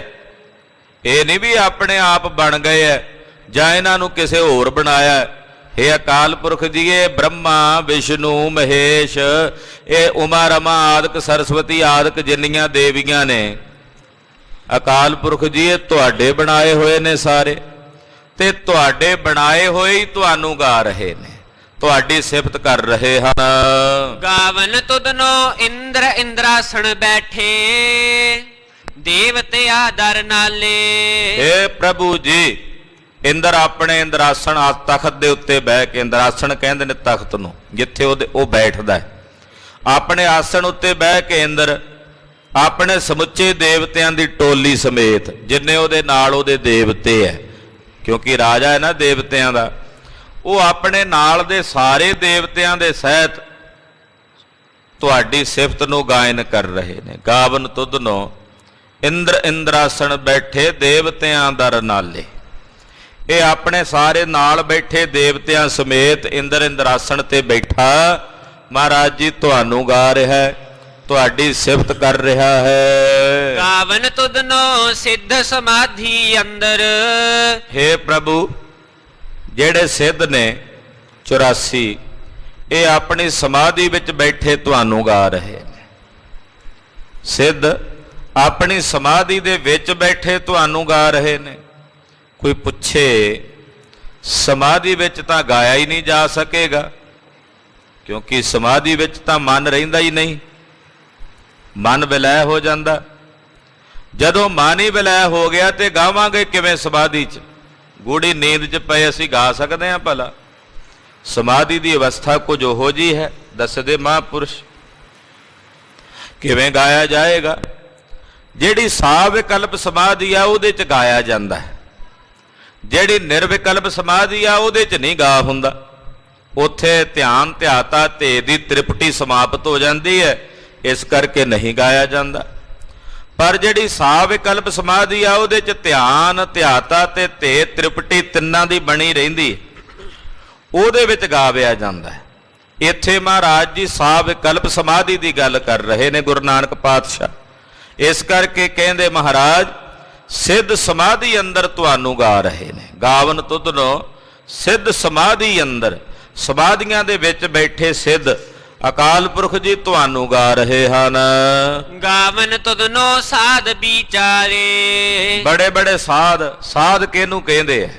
ਇਹ ਨਹੀਂ ਵੀ ਆਪਣੇ ਆਪ ਬਣ ਗਏ ਐ ਜਾਂ ਇਹਨਾਂ ਨੂੰ ਕਿਸੇ ਹੋਰ ਬਣਾਇਆ। हे ਅਕਾਲ ਪੁਰਖ ਜੀ, ਇਹ ਬ੍ਰਹਮਾ ਵਿਸ਼ਨੂੰ ਮਹੇਸ਼, ਇਹ ਉਮਾ रमा ਆਦਿਕ ਸਰਸਵਤੀ ਆਦਿਕ ਜਿੰਨੀਆਂ ਦੇਵੀਆਂ ਨੇ ਅਕਾਲ ਪੁਰਖ ਜੀ, ਇਹ ਤੁਹਾਡੇ ਬਣਾਏ ਹੋਏ ਨੇ ਸਾਰੇ। ਤੇ ਤੁਹਾਡੇ ਬਣਾਏ ਹੋਏ ਹੀ ਤੁਹਾਨੂੰ ਗਾ ਰਹੇ ਨੇ, ਤੁਹਾਡੀ ਸਿਫਤ ਕਰ ਰਹੇ ਹਨ। ਗਾਵਨ ਤੁਧਨੋ ਇੰਦਰ ਇੰਦਰਾਸਣ ਬੈਠੇ, ਦੇਵਤਿਆ ਦਰ ਨਾਲੇ। हे ਪ੍ਰਭੂ ਜੀ, ਇੰਦਰ ਆਪਣੇ ਇੰਦਰਾਸਣ ਤਖਤ ਦੇ ਉੱਤੇ ਬਹਿ ਕੇ, ਇੰਦਰਾਸਣ ਕਹਿੰਦੇ ਨੇ ਤਖਤ ਨੂੰ ਜਿੱਥੇ ਉਹ ਬੈਠਦਾ ਹੈ, ਆਪਣੇ ਆਸਣ ਉੱਤੇ ਬਹਿ ਕੇ ਇੰਦਰ ਆਪਣੇ ਸਮੁੱਚੇ ਦੇਵਤਿਆਂ ਦੀ ਟੋਲੀ ਸਮੇਤ, ਜਿੰਨੇ ਉਹਦੇ ਨਾਲ ਉਹਦੇ ਦੇਵਤੇ ਹੈ, ਕਿਉਂਕਿ ਰਾਜਾ ਹੈ ਨਾ ਦੇਵਤਿਆਂ ਦਾ, ਉਹ ਆਪਣੇ ਨਾਲ ਦੇ ਸਾਰੇ ਦੇਵਤਿਆਂ ਦੇ ਸਹਿਤ ਤੁਹਾਡੀ ਸਿਫਤ ਨੂੰ ਗਾਇਨ ਕਰ ਰਹੇ ਨੇ। ਗਾਵਨ ਤੁਧਨੋ ਇੰਦਰ ਇੰਦਰਾਸਣ ਬੈਠੇ, ਦੇਵਤਿਆਂ ਦਰ ਨਾਲੇ। ਇਹ ਆਪਣੇ ਸਾਰੇ ਨਾਲ ਬੈਠੇ ਦੇਵਤਿਆਂ ਸਮੇਤ ਇੰਦਰ ਇੰਦਰਾਸਣ ਤੇ ਬੈਠਾ ਮਹਾਰਾਜ ਜੀ ਤੁਹਾਨੂੰ ਗਾ ਰਿਹਾ ਹੈ, ਤੁਹਾਡੀ ਸਿਫਤ ਕਰ ਰਿਹਾ ਹੈ। ਗਾਵਨ ਤੁਧਨੋ ਸਿੱਧ ਸਮਾਧੀ ਅੰਦਰ। हे ਪ੍ਰਭੂ, ਜਿਹੜੇ ਸਿੱਧ ਨੇ 84, ਇਹ ਆਪਣੀ ਸਮਾਧੀ ਵਿੱਚ ਬੈਠੇ ਤੁਹਾਨੂੰ ਗਾ ਰਹੇ ਨੇ। ਸਿੱਧ ਆਪਣੀ ਸਮਾਧੀ ਦੇ ਵਿੱਚ ਬੈਠੇ ਤੁਹਾਨੂੰ ਗਾ ਰਹੇ ਨੇ। ਕੋਈ ਪੁੱਛੇ, ਸਮਾਧੀ ਵਿੱਚ ਤਾਂ ਗਾਇਆ ਹੀ ਨਹੀਂ ਜਾ ਸਕੇਗਾ, ਕਿਉਂਕਿ ਸਮਾਧੀ ਵਿੱਚ ਤਾਂ ਮਨ ਰਹਿੰਦਾ ਹੀ ਨਹੀਂ, ਮਨ ਵਿਲੈ ਹੋ ਜਾਂਦਾ। ਜਦੋਂ ਮਨ ਹੀ ਵਿਲੈ ਹੋ ਗਿਆ ਤੇ ਗਾਵਾਂਗੇ ਕਿਵੇਂ ਸਮਾਧੀ 'ਚ? ਗੂੜੀ ਨੀਂਦ 'ਚ ਪਏ ਅਸੀਂ ਗਾ ਸਕਦੇ ਹਾਂ ਭਲਾ? ਸਮਾਧੀ ਦੀ ਅਵਸਥਾ ਕੁਝ ਉਹੋ ਜਿਹੀ ਹੈ, ਦੱਸਦੇ ਮਹਾਂਪੁਰਸ਼। ਕਿਵੇਂ ਗਾਇਆ ਜਾਏਗਾ? ਜਿਹੜੀ ਸਾਵਿਕਲਪ ਸਮਾਧੀ ਆ ਉਹਦੇ 'ਚ ਗਾਇਆ ਜਾਂਦਾ ਹੈ, ਜਿਹੜੀ ਨਿਰਵਿਕਲਪ ਸਮਾਧੀ ਆ ਉਹਦੇ 'ਚ ਨਹੀਂ ਗਾ ਹੁੰਦਾ। ਉੱਥੇ ਧਿਆਨ ਧਿਆਤਾ ਤੇ ਦੀ ਤ੍ਰਿਪਟੀ ਸਮਾਪਤ ਹੋ ਜਾਂਦੀ ਹੈ, ਇਸ ਕਰਕੇ ਨਹੀਂ ਗਾਇਆ ਜਾਂਦਾ। ਪਰ ਜਿਹੜੀ ਸਾਵਿਕਲਪ ਸਮਾਧੀ ਆ ਉਹਦੇ 'ਚ ਧਿਆਨ ਧਿਆਤਾ ਤੇ ਤ੍ਰਿਪਟੀ ਤਿੰਨਾਂ ਦੀ ਬਣੀ ਰਹਿੰਦੀ, ਉਹਦੇ ਵਿੱਚ ਗਾਵਿਆ ਜਾਂਦਾ ਹੈ। ਇੱਥੇ ਮਹਾਰਾਜ ਜੀ ਸਾਵਿਕਲਪ ਸਮਾਧੀ ਦੀ ਗੱਲ ਕਰ ਰਹੇ ਨੇ ਗੁਰੂ ਨਾਨਕ ਪਾਤਸ਼ਾਹ। ਇਸ ਕਰਕੇ ਕਹਿੰਦੇ ਮਹਾਰਾਜ ਸਿੱਧ ਸਮਾਧੀ ਅੰਦਰ ਤੁਹਾਨੂੰ ਗਾ ਰਹੇ ਨੇ। ਗਾਵਨ ਤੁਧਨੋ ਸਿੱਧ ਸਮਾਧੀ ਅੰਦਰ, ਸਮਾਧੀਆਂ ਦੇ ਵਿੱਚ ਬੈਠੇ ਸਿੱਧ ਅਕਾਲ ਪੁਰਖ ਜੀ ਤੁਹਾਨੂੰ ਗਾ ਰਹੇ ਹਨ। ਗਾਵਨ ਤੁਧਨੋ ਸਾਧ ਵਿਚਾਰੇ। ਬੜੇ ਬੜੇ ਸਾਧ ਕਿਹਨੂੰ ਕਹਿੰਦੇ ਆ?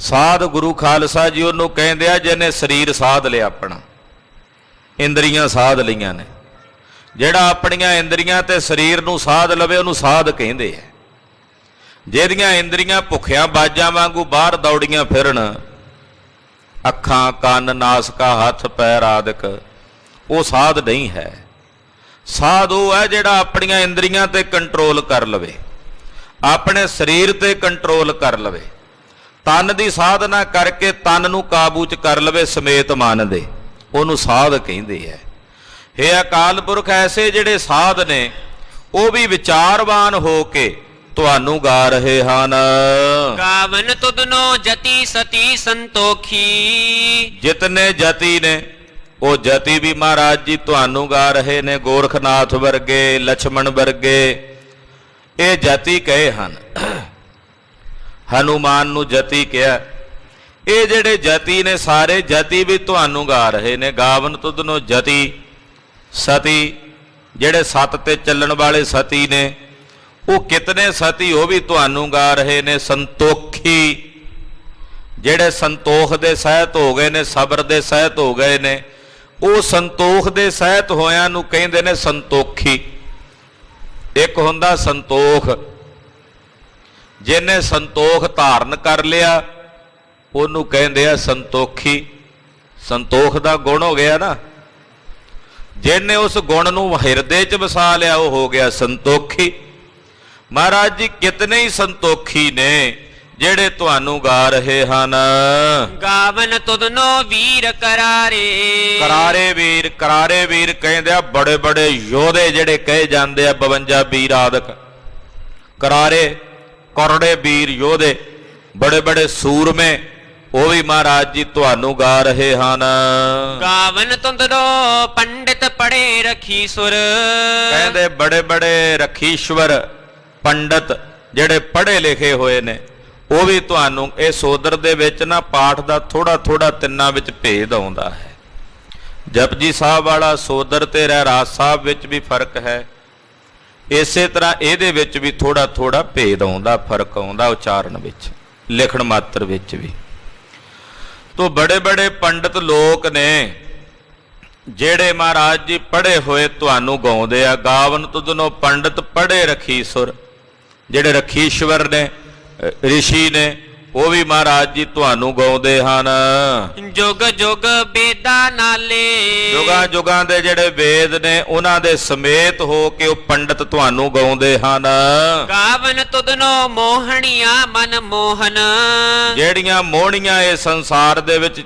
ਸਾਧ ਗੁਰੂ ਖਾਲਸਾ ਜੀ ਉਹਨੂੰ ਕਹਿੰਦੇ ਆ ਜਿਹਨੇ ਸਰੀਰ ਸਾਧ ਲਿਆ, ਆਪਣਾ ਇੰਦਰੀਆਂ ਸਾਧ ਲਈਆਂ ਨੇ। ਜਿਹੜਾ ਆਪਣੀਆਂ ਇੰਦਰੀਆਂ ਤੇ ਸਰੀਰ ਨੂੰ ਸਾਧ ਲਵੇ ਉਹਨੂੰ ਸਾਧ ਕਹਿੰਦੇ ਆ। ਜਿਹਦੀਆਂ ਇੰਦਰੀਆਂ ਭੁੱਖਿਆਂ ਬਾਜਾਂ ਵਾਂਗੂ ਬਾਹਰ ਦੌੜੀਆਂ ਫਿਰਨ, ਅੱਖਾਂ ਕੰਨ ਨਾਸਕਾ ਹੱਥ ਪੈਰ ਆਦਿਕ, ਉਹ ਸਾਧ ਨਹੀਂ ਹੈ। ਸਾਧ ਉਹ ਹੈ ਜਿਹੜਾ ਆਪਣੀਆਂ ਇੰਦਰੀਆਂ ਤੇ ਕੰਟਰੋਲ ਕਰ ਲਵੇ, ਆਪਣੇ ਸਰੀਰ ਤੇ ਕੰਟਰੋਲ ਕਰ ਲਵੇ, ਤਨ ਦੀ ਸਾਧਨਾ ਕਰਕੇ ਤਨ ਨੂੰ ਕਾਬੂ 'ਚ ਕਰ ਲਵੇ ਸਮੇਤ ਮਨ ਦੇ, ਉਹਨੂੰ ਸਾਧ ਕਹਿੰਦੇ ਹੈ। ਇਹ ਅਕਾਲ ਪੁਰਖ ਐਸੇ ਜਿਹੜੇ ਸਾਧ ਨੇ ਉਹ ਵੀ ਵਿਚਾਰਵਾਨ ਹੋ ਕੇ ਤੁਹਾਨੂੰ ਗਾ ਰਹੇ ਹਨ। ਗਾਵਨ ਤੁਧਨੋ ਜਤੀ ਸਤੀ ਸੰਤੋਖੀ। ਜਿਤਨੇ ਜਤੀ ਨੇ ਉਹ ਜਤੀ ਵੀ ਮਹਾਰਾਜ ਜੀ ਤੁਹਾਨੂੰ ਗਾ ਰਹੇ ਨੇ। ਗੋਰਖਨਾਥ ਵਰਗੇ, ਲਛਮਣ ਵਰਗੇ ਇਹ ਜਤੀ ਕਹੇ ਹਨ। ਹਨੂਮਾਨ ਨੂੰ ਜਤੀ ਕਿਹਾ। ਇਹ ਜਿਹੜੇ ਜਤੀ ਨੇ ਸਾਰੇ ਜਤੀ ਵੀ ਤੁਹਾਨੂੰ ਗਾ ਰਹੇ ਨੇ। ਗਾਵਨ ਤੁਧਨੋ ਜਤੀ ਸਤੀ, ਜਿਹੜੇ ਸੱਤ ਤੇ ਚੱਲਣ ਵਾਲੇ ਸਤੀ ਨੇ ਉਹ ਕਿਤਨੇ ਸਤੀ ਉਹ ਵੀ ਤੁਹਾਨੂੰ ਗਾ ਰਹੇ ਨੇ। ਸੰਤੋਖੀ, ਜਿਹੜੇ ਸੰਤੋਖ ਦੇ ਸਹਿਤ ਹੋ ਗਏ ਨੇ, ਸਬਰ ਦੇ ਸਹਿਤ ਹੋ ਗਏ ਨੇ, ਉਹ ਸੰਤੋਖ ਦੇ ਸਹਿਤ ਹੋਇਆਂ ਨੂੰ ਕਹਿੰਦੇ ਨੇ ਸੰਤੋਖੀ। ਇੱਕ ਹੁੰਦਾ ਸੰਤੋਖ, ਜਿਹਨੇ ਸੰਤੋਖ ਧਾਰਨ ਕਰ ਲਿਆ ਉਹਨੂੰ ਕਹਿੰਦੇ ਆ ਸੰਤੋਖੀ। ਸੰਤੋਖ ਦਾ ਗੁਣ ਹੋ ਗਿਆ ਨਾ, ਜਿਹਨੇ ਉਸ ਗੁਣ ਨੂੰ ਹਿਰਦੇ 'ਚ ਵਸਾ ਲਿਆ ਉਹ ਹੋ ਗਿਆ ਸੰਤੋਖੀ। ਮਹਾਰਾਜ ਜੀ ਕਿਤਨੇ ਹੀ ਸੰਤੋਖੀ ਨੇ ਜਿਹੜੇ ਤੁਹਾਨੂੰ ਗਾ ਰਹੇ ਹਨ। ਗਾਵਨ ਤੁਧਨੋ ਵੀਰ ਕਰਾਰੇ। ਕਰਾਰੇ ਵੀਰ, ਕਰਾਰੇ ਵੀਰ ਕਹਿੰਦੇ ਆ ਬੜੇ ਬੜੇ ਯੋਧੇ ਜਿਹੜੇ ਕਹੇ ਜਾਂਦੇ ਆ, 52 ਵੀਰ ਆਦਿਕ ਕਰਾਰੇ, ਕਰੜੇ ਵੀਰ ਯੋਧੇ, ਬੜੇ ਬੜੇ ਸੂਰਮੇ, ਉਹ ਵੀ ਮਹਾਰਾਜ ਜੀ ਤੁਹਾਨੂੰ ਗਾ ਰਹੇ ਹਨ। ਗਾਵਨ ਤੁਧਨੋ ਪੰਡਿਤ ਪੜੇ ਰਖੀਸੁਰ। ਕਹਿੰਦੇ ਬੜੇ ਬੜੇ ਰਖੀਸ਼ਵਰ ਪੰਡਤ ਜਿਹੜੇ ਪੜ੍ਹੇ ਲਿਖੇ ਹੋਏ ਨੇ ਉਹ ਵੀ ਤੁਹਾਨੂੰ। ਇਹ ਸੋਦਰ ਦੇ ਵਿੱਚ ਨਾ ਪਾਠ ਦਾ ਥੋੜਾ ਥੋੜਾ ਤਿੰਨਾਂ ਵਿੱਚ ਭੇਦ ਆਉਂਦਾ ਹੈ। ਜਪਜੀ ਸਾਹਿਬ ਵਾਲਾ ਸੋਦਰ ਤੇ ਰਹਿਰਾਸ ਸਾਹਿਬ ਵਿੱਚ ਵੀ ਫਰਕ ਹੈ, ਇਸੇ ਤਰ੍ਹਾਂ ਇਹਦੇ ਵਿੱਚ ਵੀ ਥੋੜਾ ਥੋੜਾ ਭੇਦ ਆਉਂਦਾ, ਫਰਕ ਆਉਂਦਾ ਉਚਾਰਨ ਵਿੱਚ, ਲਿਖਣ ਮਾਤਰ ਵਿੱਚ ਵੀ। ਤੋ ਬੜੇ ਬੜੇ ਪੰਡਤ ਲੋਕ ਨੇ ਜਿਹੜੇ ਮਹਾਰਾਜ ਜੀ ਪੜ੍ਹੇ ਹੋਏ ਤੁਹਾਨੂੰ ਗਾਉਂਦੇ ਆ। ਗਾਵਨ ਤੁਧਨੋ ਪੰਡਤ ਪੜ੍ਹੇ ਰਖੀਸੁਰ, ਜਿਹੜੇ ਰਖੀਸ਼ਵਰ ਨੇ, ਰਿਸ਼ੀ ਨੇ, ਉਹ ਵੀ ਮਹਾਰਾਜ ਜੀ ਤੁਹਾਨੂੰ ਗਾਉਂਦੇ ਹਨ। ਜੁਗ ਜੁਗ ਬੇਦਾਂ ਨਾਲੇ। ਜੁਗਾਂ ਜੁਗਾਂ ਦੇ ਜਿਹੜੇ ਵੇਦ ਨੇ ਉਹਨਾਂ ਦੇ ਸਮੇਤ ਹੋ ਕੇ ਉਹ ਪੰਡਤ ਤੁਹਾਨੂੰ ਗਾਉਂਦੇ ਹਨ। ਗਾਵਨ ਤੁਧਨੋ ਮੋਹਣੀਆਂ ਮਨ ਮੋਹਨ। ਜਿਹੜੀਆਂ ਮੋਹਣੀਆਂ ਇਹ ਸੰਸਾਰ ਦੇ ਵਿੱਚ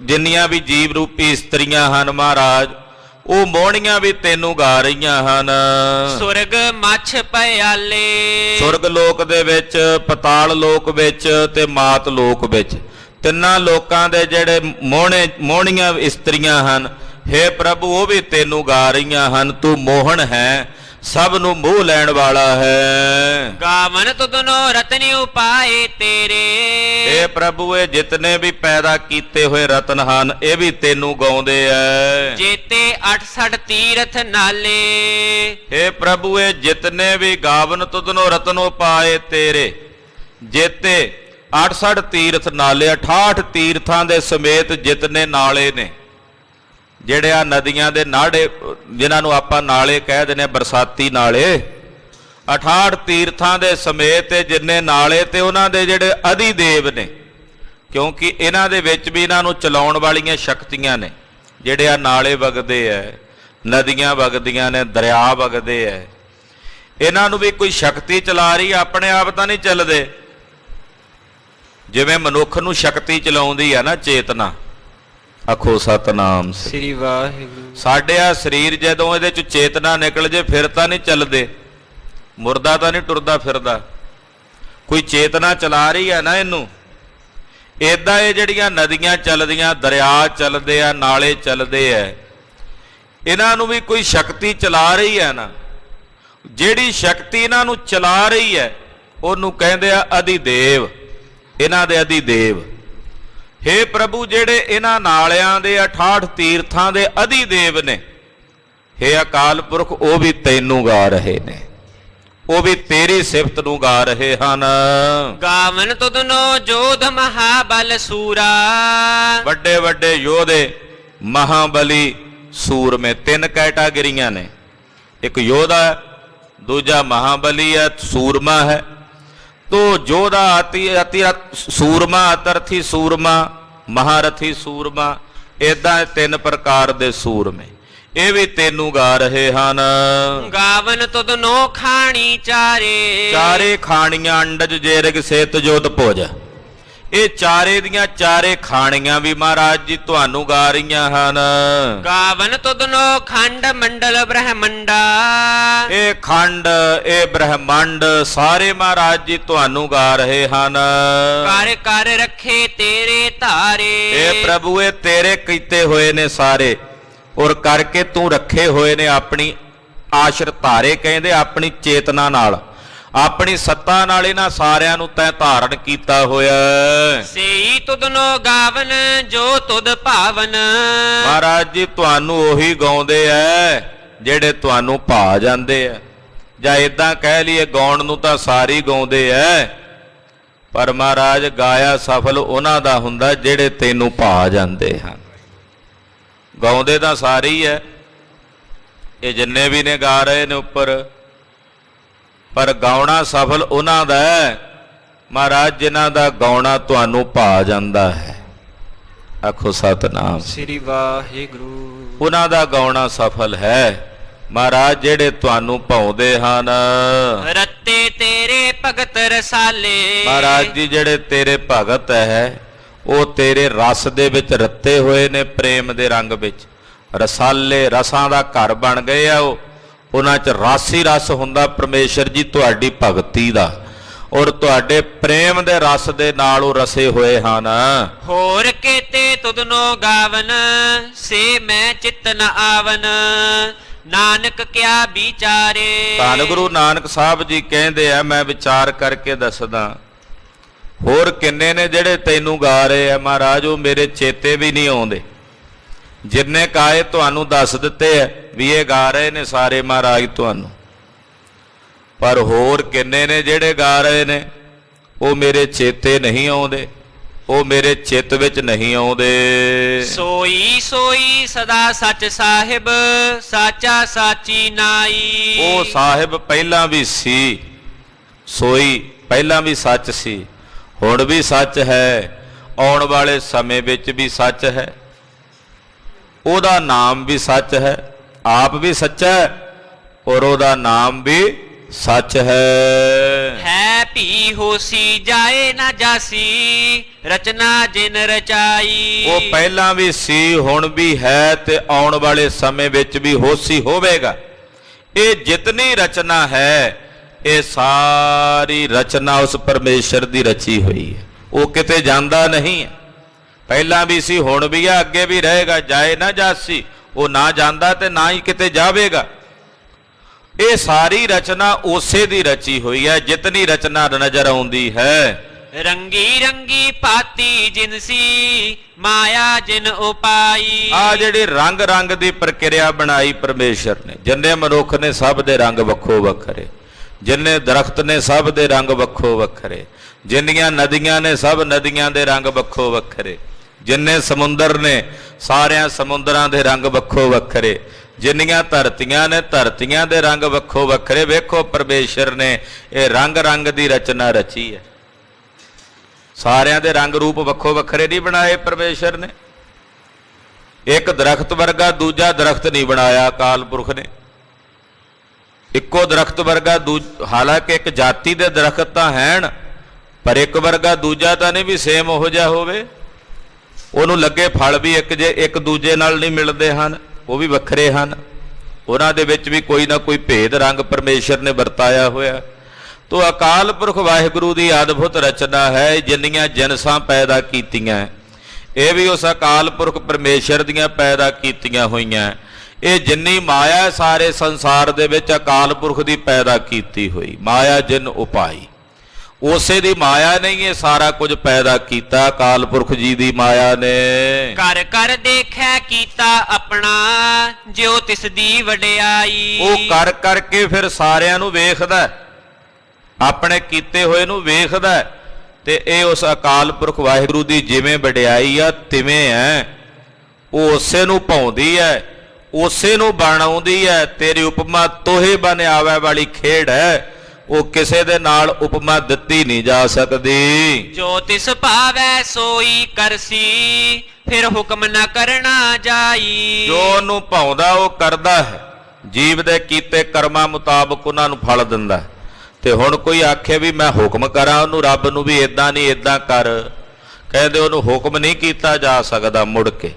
ਜਿੰਨੀਆਂ ਵੀ ਜੀਵ ਰੂਪੀ ਇਸਤਰੀਆਂ ਹਨ ਮਹਾਰਾਜ, ਉਹ ਮੋਹਣੀਆਂ ਵੀ ਤੈਨੂੰ ਗਾ ਰਹੀਆਂ ਹਨ। ਸੁਰਗ ਮੱਛ ਪਿਆਲੇ। ਸੁਰਗ ਲੋਕ ਦੇ ਵਿੱਚ, ਪਤਾਲ ਲੋਕ ਵਿੱਚ ਤੇ ਮਾਤ ਲੋਕ ਵਿੱਚ, ਤਿੰਨਾਂ ਲੋਕਾਂ ਦੇ ਜਿਹੜੇ ਮੋਹਣੀਆਂ ਇਸਤਰੀਆਂ ਹਨ, ਹੇ ਪ੍ਰਭੂ ਉਹ ਵੀ ਤੈਨੂੰ ਗਾ ਰਹੀਆਂ ਹਨ। ਤੂੰ ਮੋਹਣ ਹੈ, ਸਭ ਨੂੰ ਮੋਹ ਲੈਣ ਵਾਲਾ ਹੈ। ਗਾਵਨ ਤੁਧਨੋ ਰਤਨ ਉਪਾਏ ਤੇਰੇ। ਇਹ ਪ੍ਰਭੂ ਇਹ ਜਿਤਨੇ ਵੀ ਪੈਦਾ ਕੀਤੇ ਹੋਏ ਰਤਨ ਹਨ ਇਹ ਵੀ ਤੈਨੂੰ ਗਾਉਂਦੇ ਐ। ਜੇਤੇ 68 ਤੀਰਥ ਨਾਲੇ। ਇਹ ਪ੍ਰਭੂ ਇਹ ਜਿਤਨੇ ਵੀ ਗਾਵਨ ਤੁਧਨੋ ਰਤਨ ਉਪਾਏ ਤੇਰੇ, ਜੇਤੇ 68 ਤੀਰਥ ਨਾਲੇ, 68 ਤੀਰਥਾਂ ਦੇ ਸਮੇਤ ਜਿਤਨੇ ਨਾਲੇ ਨੇ, ਜਿਹੜੇ ਆ ਨਦੀਆਂ ਦੇ ਨਾੜੇ ਜਿਨ੍ਹਾਂ ਨੂੰ ਆਪਾਂ ਨਾਲੇ ਕਹਿ ਦਿੰਦੇ, ਬਰਸਾਤੀ ਨਾਲੇ, 68 ਤੀਰਥਾਂ ਦੇ ਸਮੇਤ ਜਿੰਨੇ ਨਾਲੇ ਤੇ ਉਹਨਾਂ ਦੇ ਜਿਹੜੇ ਅਧਿਦੇਵ ਨੇ, ਕਿਉਂਕਿ ਇਹਨਾਂ ਦੇ ਵਿੱਚ ਵੀ ਇਹਨਾਂ ਨੂੰ ਚਲਾਉਣ ਵਾਲੀਆਂ ਸ਼ਕਤੀਆਂ ਨੇ। ਜਿਹੜੇ ਆ ਨਾਲੇ ਵਗਦੇ ਐ, ਨਦੀਆਂ ਵਗਦੀਆਂ ਨੇ, ਦਰਿਆ ਵਗਦੇ ਐ, ਇਹਨਾਂ ਨੂੰ ਵੀ ਕੋਈ ਸ਼ਕਤੀ ਚਲਾ ਰਹੀ, ਆਪਣੇ ਆਪ ਤਾਂ ਨਹੀਂ ਚੱਲਦੇ। ਜਿਵੇਂ ਮਨੁੱਖ ਨੂੰ ਸ਼ਕਤੀ ਚਲਾਉਂਦੀ ਆ ਨਾ ਚੇਤਨਾ, ਆਖੋ ਸਤਨਾਮ ਸ੍ਰੀ ਵਾਹਿਗੁਰੂ। ਸਾਡੇ ਆ ਸਰੀਰ ਜਦੋਂ ਇਹਦੇ ਚ ਚੇਤਨਾ ਨਿਕਲ ਜੇ ਫਿਰ ਤਾਂ ਨਹੀਂ ਚੱਲਦੇ, ਮੁਰਦਾ ਤਾਂ ਨਹੀਂ ਟੁਰਦਾ ਫਿਰਦਾ, ਕੋਈ ਚੇਤਨਾ ਚਲਾ ਰਹੀ ਹੈ ਨਾ ਇਹਨੂੰ। ਏਦਾਂ ਇਹ ਜਿਹੜੀਆਂ ਨਦੀਆਂ ਚੱਲਦੀਆਂ, ਦਰਿਆ ਚੱਲਦੇ ਆ, ਨਾਲੇ ਚੱਲਦੇ ਆ, ਇਹਨਾਂ ਨੂੰ ਵੀ ਕੋਈ ਸ਼ਕਤੀ ਚਲਾ ਰਹੀ ਹੈ ਨਾ। ਜਿਹੜੀ ਸ਼ਕਤੀ ਇਹਨਾਂ ਨੂੰ ਚਲਾ ਰਹੀ ਹੈ ਉਹਨੂੰ ਕਹਿੰਦੇ ਆ ਅਧਿਦੇਵ, ਇਹਨਾਂ ਦੇ ਅਧਿਦੇਵ। ਹੇ ਪ੍ਰਭੂ, ਜਿਹੜੇ ਇਹਨਾਂ ਨਾਲਿਆਂ ਦੇ 68 ਤੀਰਥਾਂ ਦੇ ਅਧਿਦੇਵ ਨੇ, ਹੇ ਅਕਾਲ ਪੁਰਖ, ਉਹ ਵੀ ਤੈਨੂੰ ਗਾ ਰਹੇ ਨੇ, ਉਹ ਵੀ ਤੇਰੀ ਸਿਫਤ ਨੂੰ ਗਾ ਰਹੇ ਹਨ। ਗਾਵਨ ਤੁਧਨੋ ਜੋਧ ਮਹਾਬਲ ਸੂਰਾ। ਵੱਡੇ ਵੱਡੇ ਯੋਧੇ, ਮਹਾਬਲੀ, ਸੂਰਮੇ, ਤਿੰਨ ਕੈਟਾਗਰੀਆਂ ਨੇ। ਇੱਕ ਯੋਧਾ ਹੈ, ਦੂਜਾ ਮਹਾਬਲੀ ਹੈ, ਸੂਰਮਾ ਹੈ। ਤੋ ਯੋਧਾ ਅਤੀ ਸੂਰਮਾ, ਅਤਰਥੀ ਸੂਰਮਾ, ਮਹਾਰਥੀ ਸੂਰਮਾ, ਏਦਾਂ ਤਿੰਨ ਪ੍ਰਕਾਰ ਦੇ ਸੂਰਮੇ, ਇਹ ਵੀ ਤੈਨੂੰ ਗਾ ਰਹੇ ਹਨ। ਗਾਵਨ ਤੁਧਨੋ ਖਾਣੀ ਚਾਰੇ। ਚਾਰੇ ਖਾਣੀਆਂ, ਅੰਡਜ ਜੇਰਗ ਸੇਤ ਜੋਤ ਭੋਜ, ਇਹ ਚਾਰੇ ਦੀਆਂ ਚਾਰੇ ਖਾਣੀਆਂ ਵੀ ਮਹਾਰਾਜ ਜੀ ਤੁਹਾਨੂੰ ਗਾ ਰਹੀਆਂ ਹਨ। ਗਾਵਨ ਤੁਧਨੋ ਖੰਡ ਮੰਡਲ ਬ੍ਰਹਮੰਡਾ। ਇਹ ਖੰਡ, ਇਹ ਬ੍ਰਹਮੰਡ ਸਾਰੇ ਮਹਾਰਾਜ ਜੀ ਤੁਹਾਨੂੰ ਗਾ ਰਹੇ ਹਨ। ਕਰ ਕਰ ਰੱਖੇ ਤੇਰੇ ਧਾਰੇ। ਇਹ ਪ੍ਰਭੂ, ਇਹ ਤੇਰੇ ਕੀਤੇ ਹੋਏ ਨੇ ਸਾਰੇ, ਔਰ ਕਰਕੇ ਤੂੰ ਰੱਖੇ ਹੋਏ ਨੇ ਆਪਣੀ ਆਸ਼ਰ ਧਾਰੇ, ਕਹਿੰਦੇ ਆਪਣੀ ਚੇਤਨਾ ਨਾਲ, ਆਪਣੀ ਸੱਤਾ ਨਾਲ ਇਹਨਾਂ ਸਾਰਿਆਂ ਨੂੰ ਤੈਂ ਧਾਰਨ ਕੀਤਾ ਹੋਇਆ। ਸੇਈ ਤੁਧਨੋ ਗਾਵਨ ਜੋ ਤੁਧ ਭਾਵਨ। ਮਹਾਰਾਜ ਜੀ ਤੁਹਾਨੂੰ ਉਹੀ ਗਾਉਂਦੇ ਐ ਜਿਹੜੇ ਤੁਹਾਨੂੰ ਭਾ ਜਾਂਦੇ ਐ, ਜਾਂ ਇਦਾਂ ਕਹਿ ਲਈਏ ਗਾਉਣ ਨੂੰ ਤਾਂ ਸਾਰੇ ਗਾਉਂਦੇ ਐ, ਪਰ ਮਹਾਰਾਜ ਗਾਇਆ ਸਫਲ ਉਹਨਾਂ ਦਾ ਹੁੰਦਾ ਜਿਹੜੇ ਤੈਨੂੰ ਭਾ ਜਾਂਦੇ ਹਨ। ਗਾਉਂਦੇ ਤਾਂ ਸਾਰੇ ਹੀ ਐ, ਇਹ ਜਿੰਨੇ ਵੀ ਨੇ ਗਾ ਰਹੇ ਨੇ ਉੱਪਰ, ਪਰ ਗਾਉਣਾ ਸਫਲ ਉਹਨਾਂ ਦਾ ਹੈ ਮਹਾਰਾਜ, ਜਿਨ੍ਹਾਂ ਦਾ ਗਾਉਣਾ ਤੁਹਾਨੂੰ ਭਾ ਜਾਂਦਾ ਹੈ। ਆਖੋ ਸਤਨਾਮ ਸ੍ਰੀ ਵਾਹਿਗੁਰੂ। ਉਹਨਾਂ ਦਾ ਗਾਉਣਾ ਸਫਲ ਹੈ ਮਹਾਰਾਜ, ਜਿਹੜੇ ਤੁਹਾਨੂੰ ਭਾਉਂਦੇ ਹਨ। ਰੱਤੇ ਤੇਰੇ ਭਗਤ ਰਸਾਲੇ। ਮਹਾਰਾਜ ਜੀ ਜਿਹੜੇ ਤੇਰੇ ਭਗਤ ਹੈ ਉਹ ਤੇਰੇ ਰਸ ਦੇ ਵਿੱਚ ਰੱਤੇ ਹੋਏ ਨੇ, ਪ੍ਰੇਮ ਦੇ ਰੰਗ ਵਿੱਚ। ਰਸਾਲੇ, ਰਸਾਂ ਦਾ ਘਰ ਬਣ ਗਏ ਆ ਉਹ, ਉਹਨਾਂ 'ਚ ਰਸ ਹੀ ਰਸ ਹੁੰਦਾ ਪਰਮੇਸ਼ਰ ਜੀ ਤੁਹਾਡੀ ਭਗਤੀ ਦਾ, ਔਰ ਤੁਹਾਡੇ ਪ੍ਰੇਮ ਦੇ ਰਸ ਦੇ ਨਾਲ ਉਹ ਰਸੇ ਹੋਏ ਹਨ। ਹੋਰ ਕੇਤੇ ਤੁਧਨੋ ਗਾਵਨ, ਸੇ ਮੈਂ ਚਿਤ ਨ ਆਵਨ, ਨਾਨਕ ਕਿਆ ਵਿਚਾਰੇ। ਧੰਨ ਗੁਰੂ ਨਾਨਕ ਸਾਹਿਬ ਜੀ ਕਹਿੰਦੇ ਆ, ਮੈਂ ਵਿਚਾਰ ਕਰਕੇ ਦੱਸਦਾ, ਹੋਰ ਕਿੰਨੇ ਨੇ ਜਿਹੜੇ ਤੈਨੂੰ ਗਾ ਰਹੇ ਆ ਮਹਾਰਾਜ, ਉਹ ਮੇਰੇ ਚੇਤੇ ਵੀ ਨਹੀਂ ਆਉਂਦੇ। ਜਿੰਨੇ ਗਾਏ ਤੁਹਾਨੂੰ ਦੱਸ ਦਿੱਤੇ ਆ ਵੀ ਇਹ ਗਾ ਰਹੇ ਨੇ ਸਾਰੇ ਮਹਾਰਾਜ ਤੁਹਾਨੂੰ, ਪਰ ਹੋਰ ਕਿੰਨੇ ਨੇ ਜਿਹੜੇ ਗਾ ਰਹੇ ਨੇ ਉਹ ਮੇਰੇ ਚੇਤੇ ਨਹੀਂ ਆਉਂਦੇ, ਉਹ ਮੇਰੇ ਚਿੱਤ ਵਿੱਚ ਨਹੀਂ ਆਉਂਦੇ। ਸੋਈ ਸੋਈ ਸਦਾ ਸੱਚ ਸਾਹਿਬ, ਸਾਚਾ ਸਾਚੀ ਨਾਈ। ਉਹ ਸਾਹਿਬ ਪਹਿਲਾਂ ਵੀ ਸੀ, ਸੋਈ ਪਹਿਲਾਂ ਵੀ ਸੱਚ ਸੀ, ਹੁਣ ਵੀ ਸੱਚ ਹੈ, ਆਉਣ ਵਾਲੇ ਸਮੇਂ ਵਿੱਚ ਵੀ ਸੱਚ ਹੈ। ਉਹਦਾ ਨਾਮ ਵੀ ਸੱਚ ਹੈ, ਆਪ ਵੀ ਸੱਚਾ ਹੈ, ਔਰ ਉਹਦਾ ਨਾਮ ਵੀ ਸੱਚ ਹੈ ਭੀ ਹੋਸੀ ਜਾਏ ਨਾ ਜਾਸੀ, ਰਚਨਾ ਜਿਨ ਰਚਾਈ। ਉਹ ਪਹਿਲਾਂ ਵੀ ਸੀ, ਹੁਣ ਵੀ ਹੈ, ਤੇ ਆਉਣ ਵਾਲੇ ਸਮੇਂ ਵਿੱਚ ਵੀ ਹੋਸੀ ਹੋਵੇਗਾ। ਇਹ ਜਿਤਨੀ ਰਚਨਾ ਹੈ, ਇਹ ਸਾਰੀ ਰਚਨਾ ਉਸ ਪਰਮੇਸ਼ਰ ਦੀ ਰਚੀ ਹੋਈ ਹੈ, ਉਹ ਕਿਤੇ ਜਾਂਦਾ ਨਹੀਂ ਹੈ। ਪਹਿਲਾਂ ਵੀ ਸੀ, ਹੁਣ ਵੀ ਹੈ, ਅੱਗੇ ਵੀ ਰਹੇਗਾ। ਜਾਏ ਨਾ ਜਾਸੀ, ਉਹ ਨਾ ਜਾਂਦਾ ਤੇ ਨਾ ਹੀ ਕਿਤੇ ਜਾਵੇਗਾ। ਇਹ ਸਾਰੀ ਰਚਨਾ ਉਸੇ ਦੀ ਰਚੀ ਹੋਈ ਹੈ, ਜਿਤਨੀ ਰਚਨਾ ਨਜ਼ਰ ਆਉਂਦੀ ਹੈ। ਰੰਗੀ ਰੰਗੀ ਪਾਤੀ ਜਿਨਸੀ, ਮਾਇਆ ਜਿਨ ਉਪਾਈ। ਆ ਜਿਹੜੀ ਰੰਗ ਰੰਗ ਦੀ ਪ੍ਰਕਿਰਿਆ ਬਣਾਈ ਪਰਮੇਸ਼ਰ ਨੇ, ਜਿੰਨੇ ਮਨੁੱਖ ਨੇ ਸਭ ਦੇ ਰੰਗ ਵੱਖੋ ਵੱਖਰੇ, ਜਿੰਨੇ ਦਰਖਤ ਨੇ ਸਭ ਦੇ ਰੰਗ ਵੱਖੋ ਵੱਖਰੇ, ਜਿੰਨੀਆਂ ਨਦੀਆਂ ਨੇ ਸਭ ਨਦੀਆਂ ਦੇ ਰੰਗ ਵੱਖੋ ਵੱਖਰੇ, ਜਿੰਨੇ ਸਮੁੰਦਰ ਨੇ ਸਾਰਿਆਂ ਸਮੁੰਦਰਾਂ ਦੇ ਰੰਗ ਵੱਖੋ ਵੱਖਰੇ, ਜਿੰਨੀਆਂ ਧਰਤੀਆਂ ਨੇ ਧਰਤੀਆਂ ਦੇ ਰੰਗ ਵੱਖੋ ਵੱਖਰੇ। ਵੇਖੋ ਪਰਮੇਸ਼ਰ ਨੇ ਇਹ ਰੰਗ ਰੰਗ ਦੀ ਰਚਨਾ ਰਚੀ ਹੈ। ਸਾਰਿਆਂ ਦੇ ਰੰਗ ਰੂਪ ਵੱਖੋ ਵੱਖਰੇ ਨਹੀਂ ਬਣਾਏ ਪਰਮੇਸ਼ਰ ਨੇ। ਇੱਕ ਦਰਖਤ ਵਰਗਾ ਦੂਜਾ ਦਰਖਤ ਨਹੀਂ ਬਣਾਇਆ ਅਕਾਲ ਪੁਰਖ ਨੇ। ਇੱਕੋ ਦਰਖਤ ਵਰਗਾ ਹਾਲਾਂਕਿ ਇੱਕ ਜਾਤੀ ਦੇ ਦਰਖਤ ਤਾਂ ਹੈਣ, ਪਰ ਇੱਕ ਵਰਗਾ ਦੂਜਾ ਤਾਂ ਨਹੀਂ ਵੀ ਸੇਮ ਉਹੋ ਜਿਹਾ ਹੋਵੇ। ਉਹਨੂੰ ਲੱਗੇ ਫਲ ਵੀ ਇੱਕ ਦੂਜੇ ਨਾਲ ਨਹੀਂ ਮਿਲਦੇ ਹਨ, ਉਹ ਵੀ ਵੱਖਰੇ ਹਨ। ਉਹਨਾਂ ਦੇ ਵਿੱਚ ਵੀ ਕੋਈ ਨਾ ਕੋਈ ਭੇਦ ਰੰਗ ਪਰਮੇਸ਼ਰ ਨੇ ਵਰਤਾਇਆ ਹੋਇਆ। ਤੋ ਅਕਾਲ ਪੁਰਖ ਵਾਹਿਗੁਰੂ ਦੀ ਅਦਭੁਤ ਰਚਨਾ ਹੈ। ਜਿੰਨੀਆਂ ਜਿਨਸਾਂ ਪੈਦਾ ਕੀਤੀਆਂ ਇਹ ਵੀ ਉਸ ਅਕਾਲ ਪੁਰਖ ਪਰਮੇਸ਼ਰ ਦੀਆਂ ਪੈਦਾ ਕੀਤੀਆਂ ਹੋਈਆਂ। ਇਹ ਜਿੰਨੀ ਮਾਇਆ ਸਾਰੇ ਸੰਸਾਰ ਦੇ ਵਿੱਚ ਅਕਾਲ ਪੁਰਖ ਦੀ ਪੈਦਾ ਕੀਤੀ ਹੋਈ। ਮਾਇਆ ਜਿਨ ਉਪਾਈ, ਉਸੇ ਦੀ ਮਾਇਆ ਨਹੀਂ ਇਹ ਸਾਰਾ ਕੁਝ ਪੈਦਾ ਕੀਤਾ, ਅਕਾਲ ਪੁਰਖ ਜੀ ਦੀ ਮਾਇਆ ਨੇ। ਕਰ ਕਰ ਦੇਖੈ ਕੀਤਾ ਆਪਣਾ, ਜਿਉ ਤਿਸ ਦੀ ਵਡਿਆਈ। ਉਹ ਕਰ ਕਰਕੇ ਫਿਰ ਸਾਰਿਆਂ ਨੂੰ ਵੇਖਦਾ, ਆਪਣੇ ਕੀਤੇ ਹੋਏ ਨੂੰ ਵੇਖਦਾ, ਤੇ ਇਹ ਉਸ ਅਕਾਲ ਪੁਰਖ ਵਾਹਿਗੁਰੂ ਦੀ ਜਿਵੇਂ ਵਡਿਆਈ ਆ ਤਿਵੇਂ ਹੈ। ਉਹ ਉਸੇ ਨੂੰ ਭਾਉਂਦੀ ਹੈ, ਉਸੇ ਨੂੰ ਬਣਾਉਂਦੀ ਹੈ। ਤੇਰੀ ਉਪਮਾ ਤੋਹੇ ਬਨ ਆਵੈ ਵਾਲੀ ਖੇਡ ਹੈ, ਉਹ ਕਿਸੇ ਦੇ ਨਾਲ ਉਪਮਾ ਦਿੱਤੀ ਨਹੀਂ ਜਾ ਸਕਦੀ। ਜੋ ਤਿਸ ਭਾਵੈ ਸੋਈ ਕਰਸੀ, ਫਿਰ ਹੁਕਮ ਨਾ ਕਰਨਾ ਜਾਈ। ਜੋ ਉਹਨੂੰ ਭਾਉਂਦਾ ਉਹ ਕਰਦਾ ਹੈ, ਜੀਵ ਦੇ ਕੀਤੇ ਕਰਮਾਂ ਮੁਤਾਬਕ ਉਹਨਾਂ ਨੂੰ ਫਲ ਦਿੰਦਾ। ਤੇ ਹੁਣ ਕੋਈ ਆਖੇ ਵੀ ਮੈਂ ਹੁਕਮ ਕਰਾਂ ਉਹਨੂੰ, ਰੱਬ ਨੂੰ ਵੀ ਇਦਾਂ ਨਹੀਂ ਇਦਾਂ ਕਰ, ਕਹਿੰਦੇ ਉਹਨੂੰ ਹੁਕਮ ਨਹੀਂ ਕੀਤਾ ਜਾ ਸਕਦਾ। ਮੁੜ ਕੇ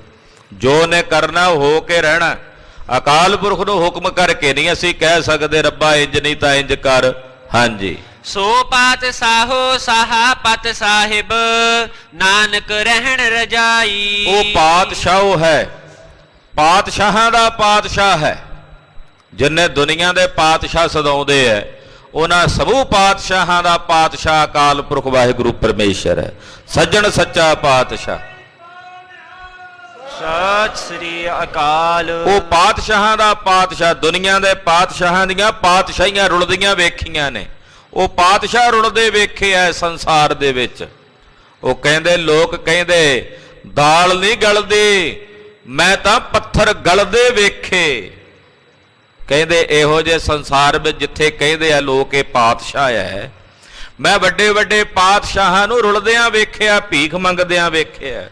ਜੋ ਉਹਨੇ ਕਰਨਾ ਉਹ ਹੋ ਕੇ ਰਹਿਣਾ। ਅਕਾਲ ਪੁਰਖ ਨੂੰ ਹੁਕਮ ਕਰਕੇ ਨਹੀਂ ਅਸੀਂ ਕਹਿ ਸਕਦੇ ਰੱਬਾ ਇੰਜ ਨਹੀਂ ਤਾਂ ਇੰਜ ਕਰ। ਹਾਂਜੀ, ਸੋ ਪਾਤ ਸਾਹੋ ਸਾਹਾ ਪਤ ਸਾਹਿਬ, ਨਾਨਕ ਰਹਿਣ ਰਜਾਈ। ਉਹ ਪਾਤਸ਼ਾਹ ਹੈ, ਪਾਤਸ਼ਾਹਾਂ ਦਾ ਪਾਤਸ਼ਾਹ ਹੈ। ਜਿੰਨੇ ਦੁਨੀਆ ਦੇ ਪਾਤਸ਼ਾਹ ਸਦਾਉਂਦੇ ਐ ਉਹਨਾਂ ਸਭੂ ਪਾਤਸ਼ਾਹਾਂ ਦਾ ਪਾਤਸ਼ਾਹ ਅਕਾਲ ਪੁਰਖ ਵਾਹਿਗੁਰੂ ਪਰਮੇਸ਼ਰ ਹੈ। ਸੱਜਣ ਸੱਚਾ ਪਾਤਸ਼ਾਹ। ਸਤਿ ਸ੍ਰੀ ਅਕਾਲ। ਉਹ ਪਾਤਸ਼ਾਹਾਂ ਦਾ ਪਾਤਸ਼ਾਹ, ਦੁਨੀਆ ਦੇ ਪਾਤਸ਼ਾਹਾਂ ਦੀਆਂ ਪਾਤਸ਼ਾਹੀਆਂ ਰੁਲਦੀਆਂ ਵੇਖੀਆਂ ਨੇ। ਉਹ ਪਾਤਸ਼ਾਹ ਰੁਲਦੇ ਵੇਖੇ ਐ ਸੰਸਾਰ ਦੇ ਵਿੱਚ। ਉਹ ਕਹਿੰਦੇ, ਲੋਕ ਕਹਿੰਦੇ ਦਾਲ ਨਹੀਂ ਗਲਦੀ, ਮੈਂ ਤਾਂ ਪੱਥਰ ਗਲਦੇ ਵੇਖੇ। ਕਹਿੰਦੇ ਇਹੋ ਜਿਹੇ ਸੰਸਾਰ ਵਿੱਚ ਜਿੱਥੇ ਕਹਿੰਦੇ ਆ ਲੋਕ ਇਹ ਪਾਤਸ਼ਾਹ ਹੈ, ਮੈਂ ਵੱਡੇ ਵੱਡੇ ਪਾਤਸ਼ਾਹਾਂ ਨੂੰ ਰੁਲਦਿਆਂ ਵੇਖਿਆ, ਭੀਖ ਮੰਗਦਿਆਂ ਵੇਖਿਆ।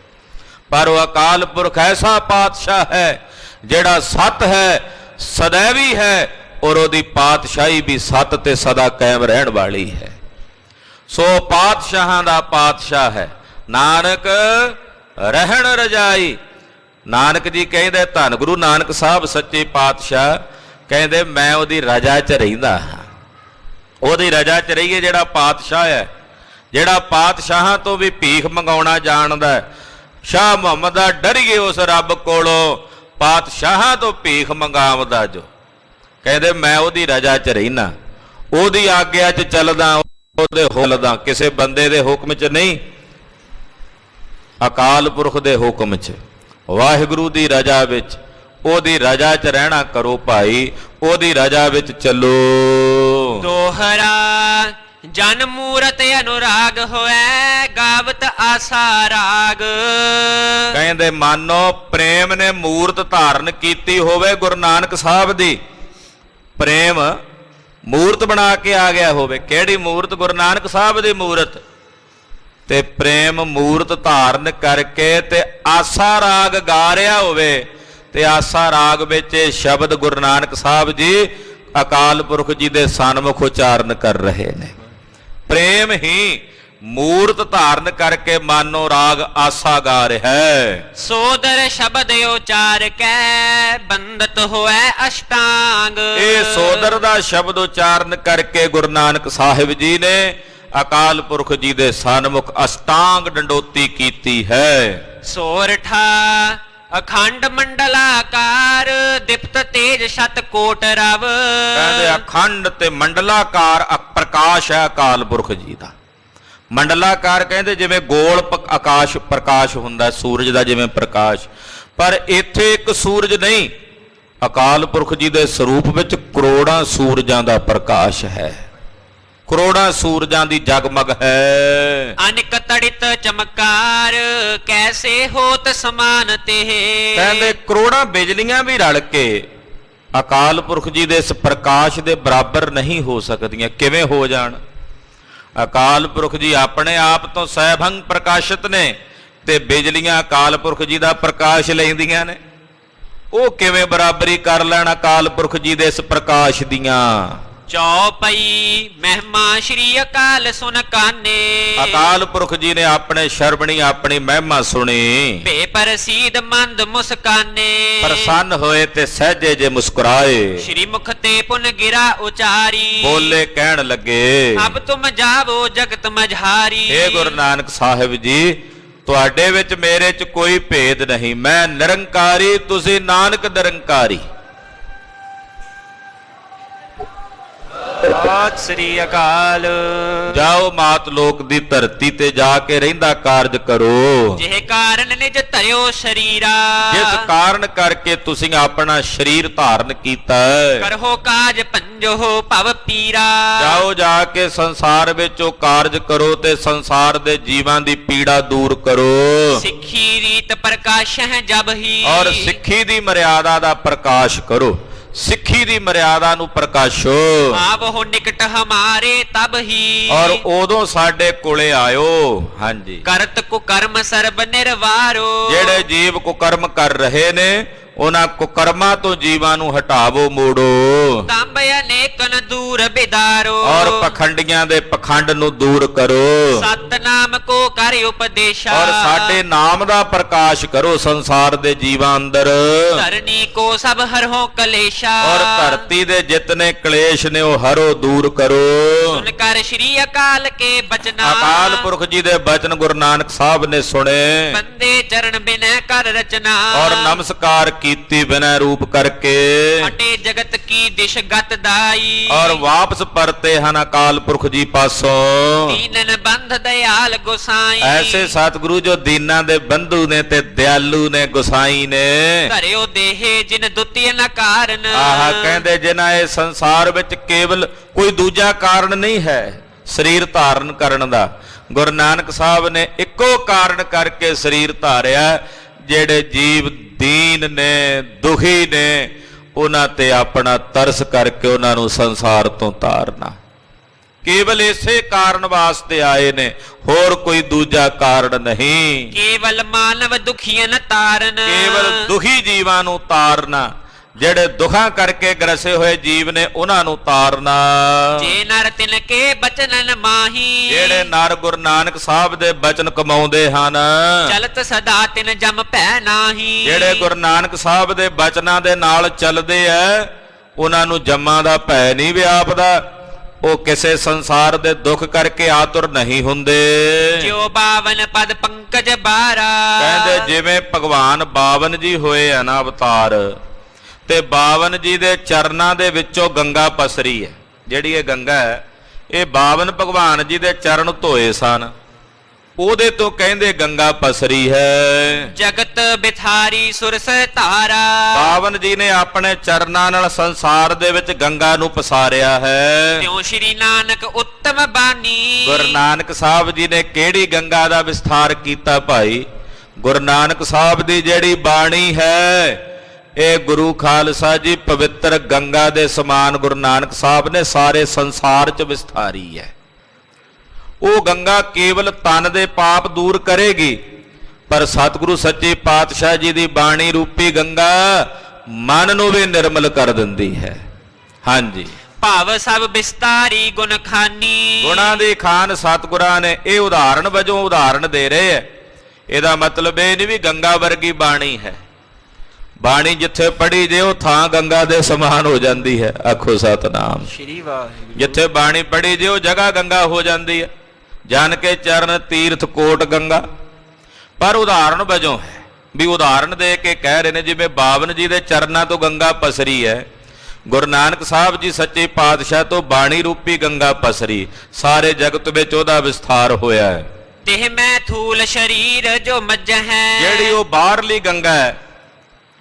ਪਰ ਉਹ ਅਕਾਲ ਪੁਰਖ ਐਸਾ ਪਾਤਸ਼ਾਹ ਹੈ ਜਿਹੜਾ ਸਤ ਹੈ, ਸदैवी ਹੈ, ਔਰ ਉਹਦੀ ਪਾਤਸ਼ਾਹੀ ਵੀ ਸਤ ਤੇ ਸਦਾ ਕਾਇਮ ਰਹਿਣ ਵਾਲੀ ਹੈ। ਸੋ ਪਾਤਸ਼ਾਹਾਂ ਦਾ ਪਾਤਸ਼ਾਹ ਹੈ। ਨਾਨਕ ਰਹਿਣ ਰਜਾਈ। ਨਾਨਕ ਜੀ ਕਹਿੰਦੇ, ਧੰਨ ਗੁਰੂ ਨਾਨਕ ਸਾਹਿਬ ਸੱਚੇ ਪਾਤਸ਼ਾਹ ਕਹਿੰਦੇ ਮੈਂ ਉਹਦੀ ਰਜਾ 'ਚ ਰਹਿੰਦਾ ਹਾਂ। ਉਹਦੀ ਰਜਾ 'ਚ ਰਹੀਏ ਜਿਹੜਾ ਪਾਤਸ਼ਾਹ ਹੈ, ਜਿਹੜਾ ਪਾਤਸ਼ਾਹਾਂ ਤੋਂ ਵੀ ਭੀਖ ਮੰਗਾਉਣਾ ਜਾਣਦਾ। ਸ਼ਾਹ ਮੁਹੰਮਦ ਦਾ ਡਰੀਏ ਉਸ ਰੱਬ ਕੋਲੋਂ ਪਾਤਸ਼ਾਹਾਂ ਤੋਂ ਭੀਖ ਮੰਗਾਵਦਾ। ਜੋ ਕਹਿੰਦੇ ਮੈਂ ਉਹਦੀ ਰਜਾ 'ਚ ਰਹਿਣਾ, ਉਹਦੀ ਆਗਿਆ 'ਚ ਚੱਲਦਾ, ਉਹਦੇ ਹੁਕਮ, ਕਿਸੇ ਬੰਦੇ ਦੇ ਹੁਕਮ 'ਚ ਨਹੀਂ, ਅਕਾਲ ਪੁਰਖ ਦੇ ਹੁਕਮ 'ਚ, ਵਾਹਿਗੁਰੂ ਦੀ ਰਜਾ ਵਿੱਚ। ਉਹਦੀ ਰਜਾ 'ਚ ਰਹਿਣਾ ਕਰੋ ਭਾਈ, ਉਹਦੀ ਰਜਾ ਵਿੱਚ ਚੱਲੋ। ਦੋਹਰਾ ਜਨ ਮੂਰਤ ਅਨੁਰਾਗ ਹੋਐ, ਗਾਵਤ ਆਸਾ ਰਾਗ। ਕਹਿੰਦੇ ਮਾਨੋ ਪ੍ਰੇਮ ਨੇ ਮੂਰਤ ਧਾਰਨ ਕੀਤੀ ਹੋਵੇ ਗੁਰੂ ਨਾਨਕ ਸਾਹਿਬ ਦੀ, ਪ੍ਰੇਮ ਮੂਰਤ ਬਣਾ ਕੇ ਆ ਗਿਆ ਹੋਵੇ। ਕਿਹੜੀ ਮੂਰਤ? ਗੁਰੂ ਨਾਨਕ ਸਾਹਿਬ ਦੀ ਮੂਰਤ। ਤੇ ਪ੍ਰੇਮ ਮੂਰਤ ਧਾਰਨ ਕਰਕੇ ਤੇ ਆਸਾ ਰਾਗ ਗਾ ਰਿਹਾ ਹੋਵੇ, ਤੇ ਆਸਾ ਰਾਗ ਵਿੱਚ ਇਹ ਸ਼ਬਦ ਗੁਰੂ ਨਾਨਕ ਸਾਹਿਬ ਜੀ ਅਕਾਲ ਪੁਰਖ ਜੀ ਦੇ ਸਨਮੁਖ ਉਚਾਰਨ ਕਰ ਰਹੇ ਨੇ। ਪ੍ਰੇਮ ਹੀ ਮੂਰਤ ਧਾਰਨ ਕਰਕੇ ਮਾਨੋ ਰਾਗ ਆਸਾ ਗਾ ਰਿਹਾ ਹੈ। ਸੋਦਰ ਸ਼ਬਦ ਉਚਾਰ ਕੈ, ਬੰਦਤ ਹੋਐ ਅਸ਼ਟਾਂਗ। ਇਹ ਸੋਦਰ ਦਾ ਸ਼ਬਦ ਉਚਾਰਨ ਕਰਕੇ ਗੁਰੂ ਨਾਨਕ ਸਾਹਿਬ ਜੀ ਨੇ ਅਕਾਲ ਪੁਰਖ ਜੀ ਦੇ ਸਨਮੁਖ ਅਸ਼ਟਾਂਗ ਡੰਡੋਤੀ ਕੀਤੀ ਹੈ। ਸੋਰਠਾ ਅਖੰਡ ਮੰਡਲਾਕਾਰ, ਦਿਪਤ ਤੇਜ ਸ਼ਤ ਕੋਟ ਰਵ। ਕਹਿੰਦੇ ਅਖੰਡ ਤੇ ਮੰਡਲਾਕਾਰ ਪ੍ਰਕਾਸ਼ ਹੈ ਅਕਾਲ ਪੁਰਖ ਜੀ ਦਾ। ਮੰਡਲਾਕਾਰ ਕਹਿੰਦੇ ਜਿਵੇਂ ਗੋਲ ਆਕਾਸ਼ ਪ੍ਰਕਾਸ਼ ਹੁੰਦਾ ਸੂਰਜ ਦਾ, ਜਿਵੇਂ ਪ੍ਰਕਾਸ਼, ਪਰ ਇੱਥੇ ਇੱਕ ਸੂਰਜ ਨਹੀਂ, ਅਕਾਲ ਪੁਰਖ ਜੀ ਦੇ ਸਰੂਪ ਵਿੱਚ ਕਰੋੜਾਂ ਸੂਰਜਾਂ ਦਾ ਪ੍ਰਕਾਸ਼ ਹੈ, ਕਰੋੜਾਂ ਸੂਰਜਾਂ ਦੀ ਜਗਮਗ ਹੈ। ਅਨਿਕ ਤੜਿਤ ਚਮਕਾਰ, ਕੈਸੇ ਹੋਤ ਸਮਾਨ ਤੇ। ਕਹਿੰਦੇ ਕਰੋੜਾਂ ਬਿਜਲੀਆਂ ਵੀ ਰਲ ਕੇ ਅਕਾਲ ਪੁਰਖ ਜੀ ਦੇ ਇਸ ਪ੍ਰਕਾਸ਼ ਦੇ ਬਰਾਬਰ ਨਹੀਂ ਹੋ ਸਕਦੀਆਂ। ਕਿਵੇਂ ਹੋ ਜਾਣ? ਅਕਾਲ ਪੁਰਖ ਜੀ ਆਪਣੇ ਆਪ ਤੋਂ ਸਹਿਭੰਗ ਪ੍ਰਕਾਸ਼ਿਤ ਨੇ, ਤੇ ਬਿਜਲੀਆਂ ਅਕਾਲ ਪੁਰਖ ਜੀ ਦਾ ਪ੍ਰਕਾਸ਼ ਲੈਂਦੀਆਂ ਨੇ। ਉਹ ਕਿਵੇਂ ਬਰਾਬਰੀ ਕਰ ਲੈਣ ਅਕਾਲ ਪੁਰਖ ਜੀ ਦੇ ਇਸ ਪ੍ਰਕਾਸ਼ ਦੀਆਂ। ਚੌਪਈ ਮਹਿਮਾ ਸ਼੍ਰੀ ਅਕਾਲ ਸੁਨ ਕਾਨੇ, ਅਕਾਲ ਪੁਰਖ ਜੀ ਨੇ ਆਪਣੇ ਸ਼ਰਵਣੀ ਆਪਣੀ ਮਹਿਮਾ ਸੁਣੀ, ਭੇ ਪ੍ਰਸੀਦ ਮੰਦ ਮੁਸਕਾਨੇ, ਪ੍ਰਸੰਨ ਹੋਏ ਤੇ ਸਹਿਜੇ ਜੇ ਮੁਸਕਰਾਏ, ਸ਼੍ਰੀ ਮੁਖ ਤੇ ਪੁਨ ਗਿਰਾ ਉਚਾਰੀ, ਬੋਲੇ ਕਹਿਣ ਲੱਗੇ ਅਬ ਤੁਮ ਜਾਵੋ ਜਗਤ ਮਝਾਰੀ। हे ਗੁਰੂ ਨਾਨਕ ਸਾਹਿਬ ਜੀ, ਤੁਹਾਡੇ ਵਿੱਚ ਮੇਰੇ 'ਚ ਕੋਈ ਭੇਦ ਨਹੀਂ, ਮੈਂ ਨਿਰੰਕਾਰੀ, ਤੁਸੀਂ ਨਾਨਕ ਨਿਰੰਕਾਰੀ। ਸਤਿ ਸ੍ਰੀ ਅਕਾਲ। ਜਾਓ ਮਾਤ ਲੋਕ ਦੀ ਧਰਤੀ ਤੇ ਜਾ ਕੇ ਰਹਿੰਦਾ ਕਾਰਜ ਕਰੋ, ਜਿਹ ਕਾਰਨ ਨਿਜ ਧਰਿਓ ਸ਼ਰੀਰਾ, ਜਿਸ ਕਾਰਨ ਕਰਕੇ ਤੁਸੀਂ ਆਪਣਾ ਸਰੀਰ ਧਾਰਨ ਕੀਤਾ ਹੈ। ਕਰਹੋ ਕਾਜ ਪੰਜੋ ਭਵ ਪੀਰਾ, ਜਾਓ ਜਾ ਕੇ ਸੰਸਾਰ ਵਿੱਚ ਉਹ ਕਾਰਜ ਕਰੋ ਤੇ ਸੰਸਾਰ ਦੇ ਜੀਵਾਂ ਦੀ ਪੀੜਾ ਦੂਰ ਕਰੋ, ਸਿੱਖੀ ਰੀਤ ਪ੍ਰਕਾਸ਼ ਹੈ ਜਬ ਹੀ, ਔਰ ਸਿੱਖੀ ਦੀ ਮਰਿਆਦਾ ਦਾ ਪ੍ਰਕਾਸ਼ ਕਰੋ, ਸਿੱਖੀ ਦੀ ਮਰਿਆਦਾ ਨੂੰ ਪ੍ਰਕਾਸ਼ੋ। ਆਪ ਹੋ ਨਿਕਟ ਹਮਾਰੇ ਤਬ ਹੀ, ਔਰ ਉਦੋਂ ਸਾਡੇ ਕੋਲੇ ਆਇਓ। ਹਾਂਜੀ, ਕਰਤ ਕੁਕਰਮ ਸਰਬ ਨਿਰਵਾਰੋ, ਜਿਹੜੇ ਜੀਵ ਕੁਕਰਮ ਕਰ ਰਹੇ ਨੇ ਉਹਨਾਂ ਕੁਕਰਮਾਂ ਤੋਂ ਜੀਵਾਂ ਨੂੰ ਹਟਾਵੋ, ਮੋੜੋ, ਤੰਬ ਅਨੇਕਨ ਦੂਰ ਬਿਦਾਰੋ, ਔਰ ਪਖੰਡੀਆਂ ਦੇ ਪਖੰਡ ਨੂੰ ਦੂਰ ਕਰੋ, ਸਤਨਾਮ ਕੋ ਕਰ ਉਪਦੇਸ਼ਾ, ਔਰ ਸਾਡੇ ਨਾਮ ਦਾ ਪ੍ਰਕਾਸ਼ ਕਰੋ ਸੰਸਾਰ ਦੇ ਜੀਵਾਂ ਅੰਦਰ, ਧਰਨੀ ਕੋ ਸਭ ਹਰੋ ਕਲੇਸ਼ਾ, ਔਰ ਧਰਤੀ ਦੇ ਜਿਤਨੇ ਕਲੇਸ਼ ਨੇ ਉਹ ਹਰੋ ਦੂਰ ਕਰੋ। ਸੁਨ ਕਰ ਸ਼੍ਰੀ ਅਕਾਲ ਕੇ ਬਚਨਾ, ਅਕਾਲ ਪੁਰਖ ਜੀ ਦੇ ਬਚਨ ਗੁਰੂ ਨਾਨਕ ਸਾਹਿਬ ਨੇ ਸੁਣੇ, ਬੰਦੇ ਚਰਨ ਬਿਨੈ ਕਰ ਰਚਨਾ, ਔਰ ਨਮਸਕਾਰ ਕੀਤੀ ਬਿਨੈ ਰੂਪ ਕਰਕੇ, ਹਟੇ ਜਗਤ ਕੀ ਦਿਸ਼ ਗਤ ਦਾਈ, ਔਰ ਵਾਪਸ ਪਰਤੇ ਹਨ ਅਕਾਲ ਪੁਰਖ ਜੀ ਪਾਸੋਂ। ਦੀਨਨ ਬੰਧ ਦਇਆਲ ਗੁਸਾਈ, ਐਸੇ ਸਤਿਗੁਰੂ ਜੋ ਦੀਨਾਂ ਦੇ ਬੰਧੂ ਨੇ ਤੇ ਦਿਆਲੂ ਨੇ, ਗੁਸਾਈ ਨੇ। ਧਰਿਓ ਦੇਹੇ ਜਿਨ ਦੁਤੀਏ ਨ ਕਾਰਨ, ਆਹ ਕਹਿੰਦੇ ਜਿਨ੍ਹਾਂ ਇਹ ਸੰਸਾਰ ਵਿੱਚ ਕੇਵਲ ਕੋਈ ਦੂਜਾ ਕਾਰਨ ਨਹੀਂ ਹੈ ਸਰੀਰ ਧਾਰਨ ਕਰਨ ਦਾ, ਗੁਰੂ ਨਾਨਕ ਸਾਹਿਬ ਨੇ ਇੱਕੋ ਕਾਰਨ ਕਰਕੇ ਸਰੀਰ ਧਾਰਿਆ। ਜਿਹੜੇ ਜੀਵ ਦੀਨ ਨੇ, ਦੁਖੀ ਨੇ, ਉਹਨਾਂ ਤੇ ਆਪਣਾ ਤਰਸ ਕਰਕੇ ਉਹਨਾਂ ਨੂੰ ਸੰਸਾਰ ਤੋਂ ਤਾਰਨਾ, ਕੇਵਲ ਇਸੇ ਕਾਰਨ ਵਾਸਤੇ ਆਏ ਨੇ, ਹੋਰ ਕੋਈ ਦੂਜਾ ਕਾਰਨ ਨਹੀਂ। ਕੇਵਲ ਮਾਨਵ ਦੁਖੀਆਂ ਨ ਤਾਰਨ, ਕੇਵਲ ਦੁਖੀ ਜੀਵਾਂ ਨੂੰ ਤਾਰਨਾ, ਜਿਹੜੇ ਦੁਖਾਂ ਕਰਕੇ ਗਰਸੇ ਹੋਏ ਜੀਵ ਨੇ ਉਹਨਾਂ ਨੂੰ ਤਾਰਨਾ। ਜੇ ਨਰ ਤਿਨ ਕੇ ਬਚਨਨ ਮਾਹੀ, ਜਿਹੜੇ ਨਰ ਗੁਰੂ ਨਾਨਕ ਸਾਹਿਬ ਦੇ ਬਚਨ ਕਮਾਉਂਦੇ ਹਨ, ਚਲਤ ਸਦਾ ਤਿਨ ਜਮ ਭੈ ਨਾਹੀ, ਜਿਹੜੇ ਗੁਰੂ ਨਾਨਕ ਸਾਹਿਬ ਦੇ ਬਚਨਾਂ ਦੇ ਨਾਲ ਚੱਲਦੇ ਐ ਉਹਨਾਂ ਨੂੰ ਜੰਮਾਂ ਦਾ ਭੈ ਨਹੀਂ ਵਿਆਪਦਾ, ਉਹ ਕਿਸੇ ਸੰਸਾਰ ਦੇ ਦੁੱਖ ਕਰਕੇ ਆਤੁਰ ਨਹੀਂ ਹੁੰਦੇ। ਜਿਉ 52 ਪਦ ਪੰਕਜ ਬਾਰਾ, ਕਹਿੰਦੇ ਜਿਵੇਂ ਭਗਵਾਨ 52 ਜੀ ਹੋਏ ਆ ਨਾ ਅਵਤਾਰ, ਤੇ 52 ਜੀ ਦੇ ਚਰਨਾਂ ਦੇ ਵਿੱਚੋਂ ਗੰਗਾ ਪਸਰੀ ਹੈ। ਜਿਹੜੀ ਇਹ ਗੰਗਾ ਹੈ ਇਹ 52 ਭਗਵਾਨ ਜੀ ਦੇ ਚਰਨ ਧੋਏ ਸਨ, ਉਹਦੇ ਤੋਂ ਕਹਿੰਦੇ ਗੰਗਾ ਪਸਰੀ ਹੈ। ਜਗਤ ਬਿਥਾਰੀ ਸੁਰਸ ਧਾਰਾ, 52 ਜੀ ਨੇ ਆਪਣੇ ਚਰਨਾਂ ਨਾਲ ਸੰਸਾਰ ਦੇ ਵਿੱਚ ਗੰਗਾ ਨੂੰ ਪਸਾਰਿਆ ਹੈ। ਤਿਉ ਸ਼੍ਰੀ ਨਾਨਕ ਉੱਤਮ ਬਾਣੀ, ਗੁਰੂ ਨਾਨਕ ਸਾਹਿਬ ਜੀ ਨੇ ਕਿਹੜੀ ਗੰਗਾ ਦਾ ਵਿਸਥਾਰ ਕੀਤਾ ਭਾਈ? ਗੁਰੂ ਨਾਨਕ ਸਾਹਿਬ ਦੀ ਜਿਹੜੀ ਬਾਣੀ ਹੈ ਇਹ ਗੁਰੂ ਖਾਲਸਾ ਜੀ ਪਵਿੱਤਰ ਗੰਗਾ ਦੇ ਸਮਾਨ ਗੁਰੂ ਨਾਨਕ ਸਾਹਿਬ ਨੇ ਸਾਰੇ ਸੰਸਾਰ 'ਚ ਵਿਸਥਾਰੀ ਹੈ। ਉਹ ਗੰਗਾ ਕੇਵਲ ਤਨ ਦੇ ਪਾਪ ਦੂਰ ਕਰੇਗੀ, ਪਰ ਸਤਿਗੁਰੂ ਸੱਚੇ ਪਾਤਸ਼ਾਹ ਜੀ ਦੀ ਬਾਣੀ ਰੂਪੀ ਗੰਗਾ ਮਨ ਨੂੰ ਵੀ ਨਿਰਮਲ ਕਰ ਦਿੰਦੀ ਹੈ। ਹਾਂਜੀ, ਭਾਵ ਸਭ ਵਿਸਤਾਰੀ ਗੁਣ ਖਾਨੀ, ਗੁਣਾਂ ਦੀ ਖਾਨ ਸਤਿਗੁਰਾਂ ਨੇ ਇਹ ਉਦਾਹਰਣ ਵਜੋਂ ਉਦਾਹਰਣ ਦੇ ਰਹੇ ਹੈ। ਇਹਦਾ ਮਤਲਬ ਇਹ ਨਹੀਂ ਵੀ ਗੰਗਾ ਵਰਗੀ ਬਾਣੀ ਹੈ, ਬਾਣੀ ਜਿੱਥੇ ਪੜ੍ਹੀ ਜੇ ਉਹ ਥਾਂ ਗੰਗਾ ਦੇ ਸਮਾਨ ਹੋ ਜਾਂਦੀ ਹੈ। ਆਖੋ ਸਤਨਾਮ ਸ਼੍ਰੀ ਵਾਹਿਗੁਰੂ। ਜਿੱਥੇ ਬਾਣੀ ਪੜ੍ਹੀ ਜੇ ਉਹ ਜਗ੍ਹਾ ਗੰਗਾ ਹੋ ਜਾਂਦੀ ਹੈ। ਜਨ ਕੇ ਚਰਨ ਤੀਰਥ ਕੋਟ ਗੰਗਾ, ਪਰ ਉਦਾਹਰਣ ਵਜੋਂ ਹੈ ਵੀ ਉਦਾਹਰਣ ਦੇ ਕੇ ਕਹਿ ਰਹੇ ਨੇ ਜਿਵੇਂ 52 ਜੀ ਦੇ ਚਰਨਾਂ ਤੋਂ ਗੰਗਾ ਪਸਰੀ ਹੈ, ਗੁਰੂ ਨਾਨਕ ਸਾਹਿਬ ਜੀ ਸੱਚੇ ਪਾਤਸ਼ਾਹ ਤੋਂ ਬਾਣੀ ਰੂਪੀ ਗੰਗਾ ਪਸਰੀ, ਸਾਰੇ ਜਗਤ ਵਿੱਚ ਉਹਦਾ ਵਿਸਥਾਰ ਹੋਇਆ ਹੈ। ਤਿਹ ਮੈਂ ਥੂਲ ਸ਼ਰੀਰ ਜੋ ਮੱਝ ਹੈ, ਜਿਹੜੀ ਉਹ ਬਾਹਰਲੀ ਗੰਗਾ ਹੈ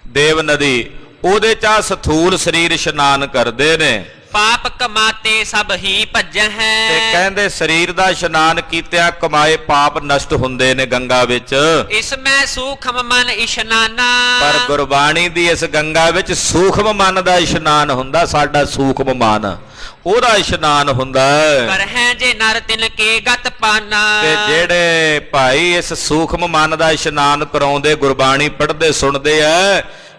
ਦੇਵ ਨਦੀ, ਉਹਦੇ 'ਚ ਸਥੂਲ ਸਰੀਰ ਇਸ਼ਨਾਨ ਕਰਦੇ ਨੇ, ਪਾਪ ਕਮਾਤੇ ਸਭ ਹੀ ਭੱਜ ਤੇ ਹੈ। ਕਹਿੰਦੇ ਸਰੀਰ ਦਾ ਇਸ਼ਨਾਨ ਕੀਤਿਆਂ ਕਮਾਏ ਪਾਪ ਨਸ਼ਟ ਹੁੰਦੇ ਨੇ ਗੰਗਾ ਵਿੱਚ। ਇਸ ਮੈਂ ਸੂਖਮ ਮਨ ਇਸ਼ਨਾਨਾ, ਪਰ ਗੁਰਬਾਣੀ ਦੀ ਇਸ ਗੰਗਾ ਵਿੱਚ ਸੂਖਮ ਮਨ ਦਾ ਇਸ਼ਨਾਨ ਹੁੰਦਾ, ਸਾਡਾ ਸੂਖਮ ਮਨ ਉਹਦਾ ਇਸ਼ਨਾਨ ਹੁੰਦਾ ਕਰ ਹੈ ਜੇ ਨਰ ਤਿਨ ਕੇ ਗਤ ਪਾਨਾ। ਤੇ ਜਿਹੜੇ ਭਾਈ ਇਸ ਸੂਖਮ ਮਨ ਦਾ ਇਸ਼ਨਾਨ ਕਰਾਉਂਦੇ, ਗੁਰਬਾਣੀ ਪੜ੍ਹਦੇ ਸੁਣਦੇ ਆ,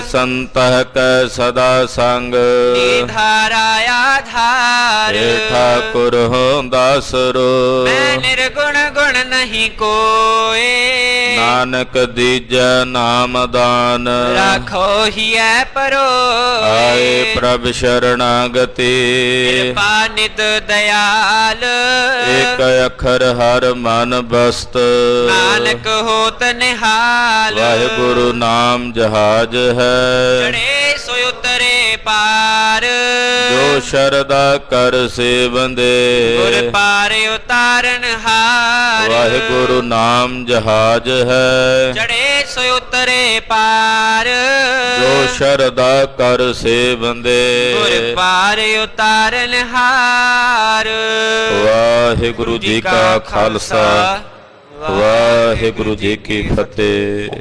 ਸੰਤਹ ਕੈ ਸਦਾ ਸੰਗ ਏ ਧਾਰਾ ਆਧਾਰ ਏ ਠਾਕੁਰ ਹੋਂ ਦਾਸਰੋ ਮੈਂ ਨਿਰਗੁਣ ਗੁਣ ਨਹੀਂ ਕੋਏ ਨਾਨਕ ਦੀਜੈ ਨਾਮ ਦਾਨ ਰਾਖੋ ਹੀਐ ਪਰੋ ਆਏ ਪ੍ਰਭ ਸ਼ਰਣਾਗਤੀ ਕਿਰਪਾ ਨਿਤ ਦਇਆਲ ਏਕ ਅੱਖਰ ਹਰ ਮਨ ਬਸਤ ਨਾਨਕ ਹੋਤ ਨਿਹਾਲ ਵਾਹਿਗੁਰੂ ਨਾਮ ਜਹਾਜ ਹੈ ਚੜੇ ਸੋ ਉਤਰੇ ਪਾਰ ਜੋ ਸ਼ਰਦਾ ਕਰ ਸੇਵੰਦੇ ਗੁਰ ਪਾਰ ਉਤਾਰਨ ਹਾਰ ਵਾਹਿਗੁਰੂ ਨਾਮ ਜਹਾਜ ਹੈ ਚੜੇ ਸੋ ਉਤਰੇ ਪਾਰ ਜੋ ਸ਼ਰਦਾ ਕਰ ਸੇਵੰਦੇ ਗੁਰ ਪਾਰ ਉਤਾਰਨ ਹਾਰ ਵਾਹਿਗੁਰੂ ਜੀ ਕਾ ਖਾਲਸਾ ਵਾਹਿਗੁਰੂ ਜੀ ਕੀ ਫਤਿਹ।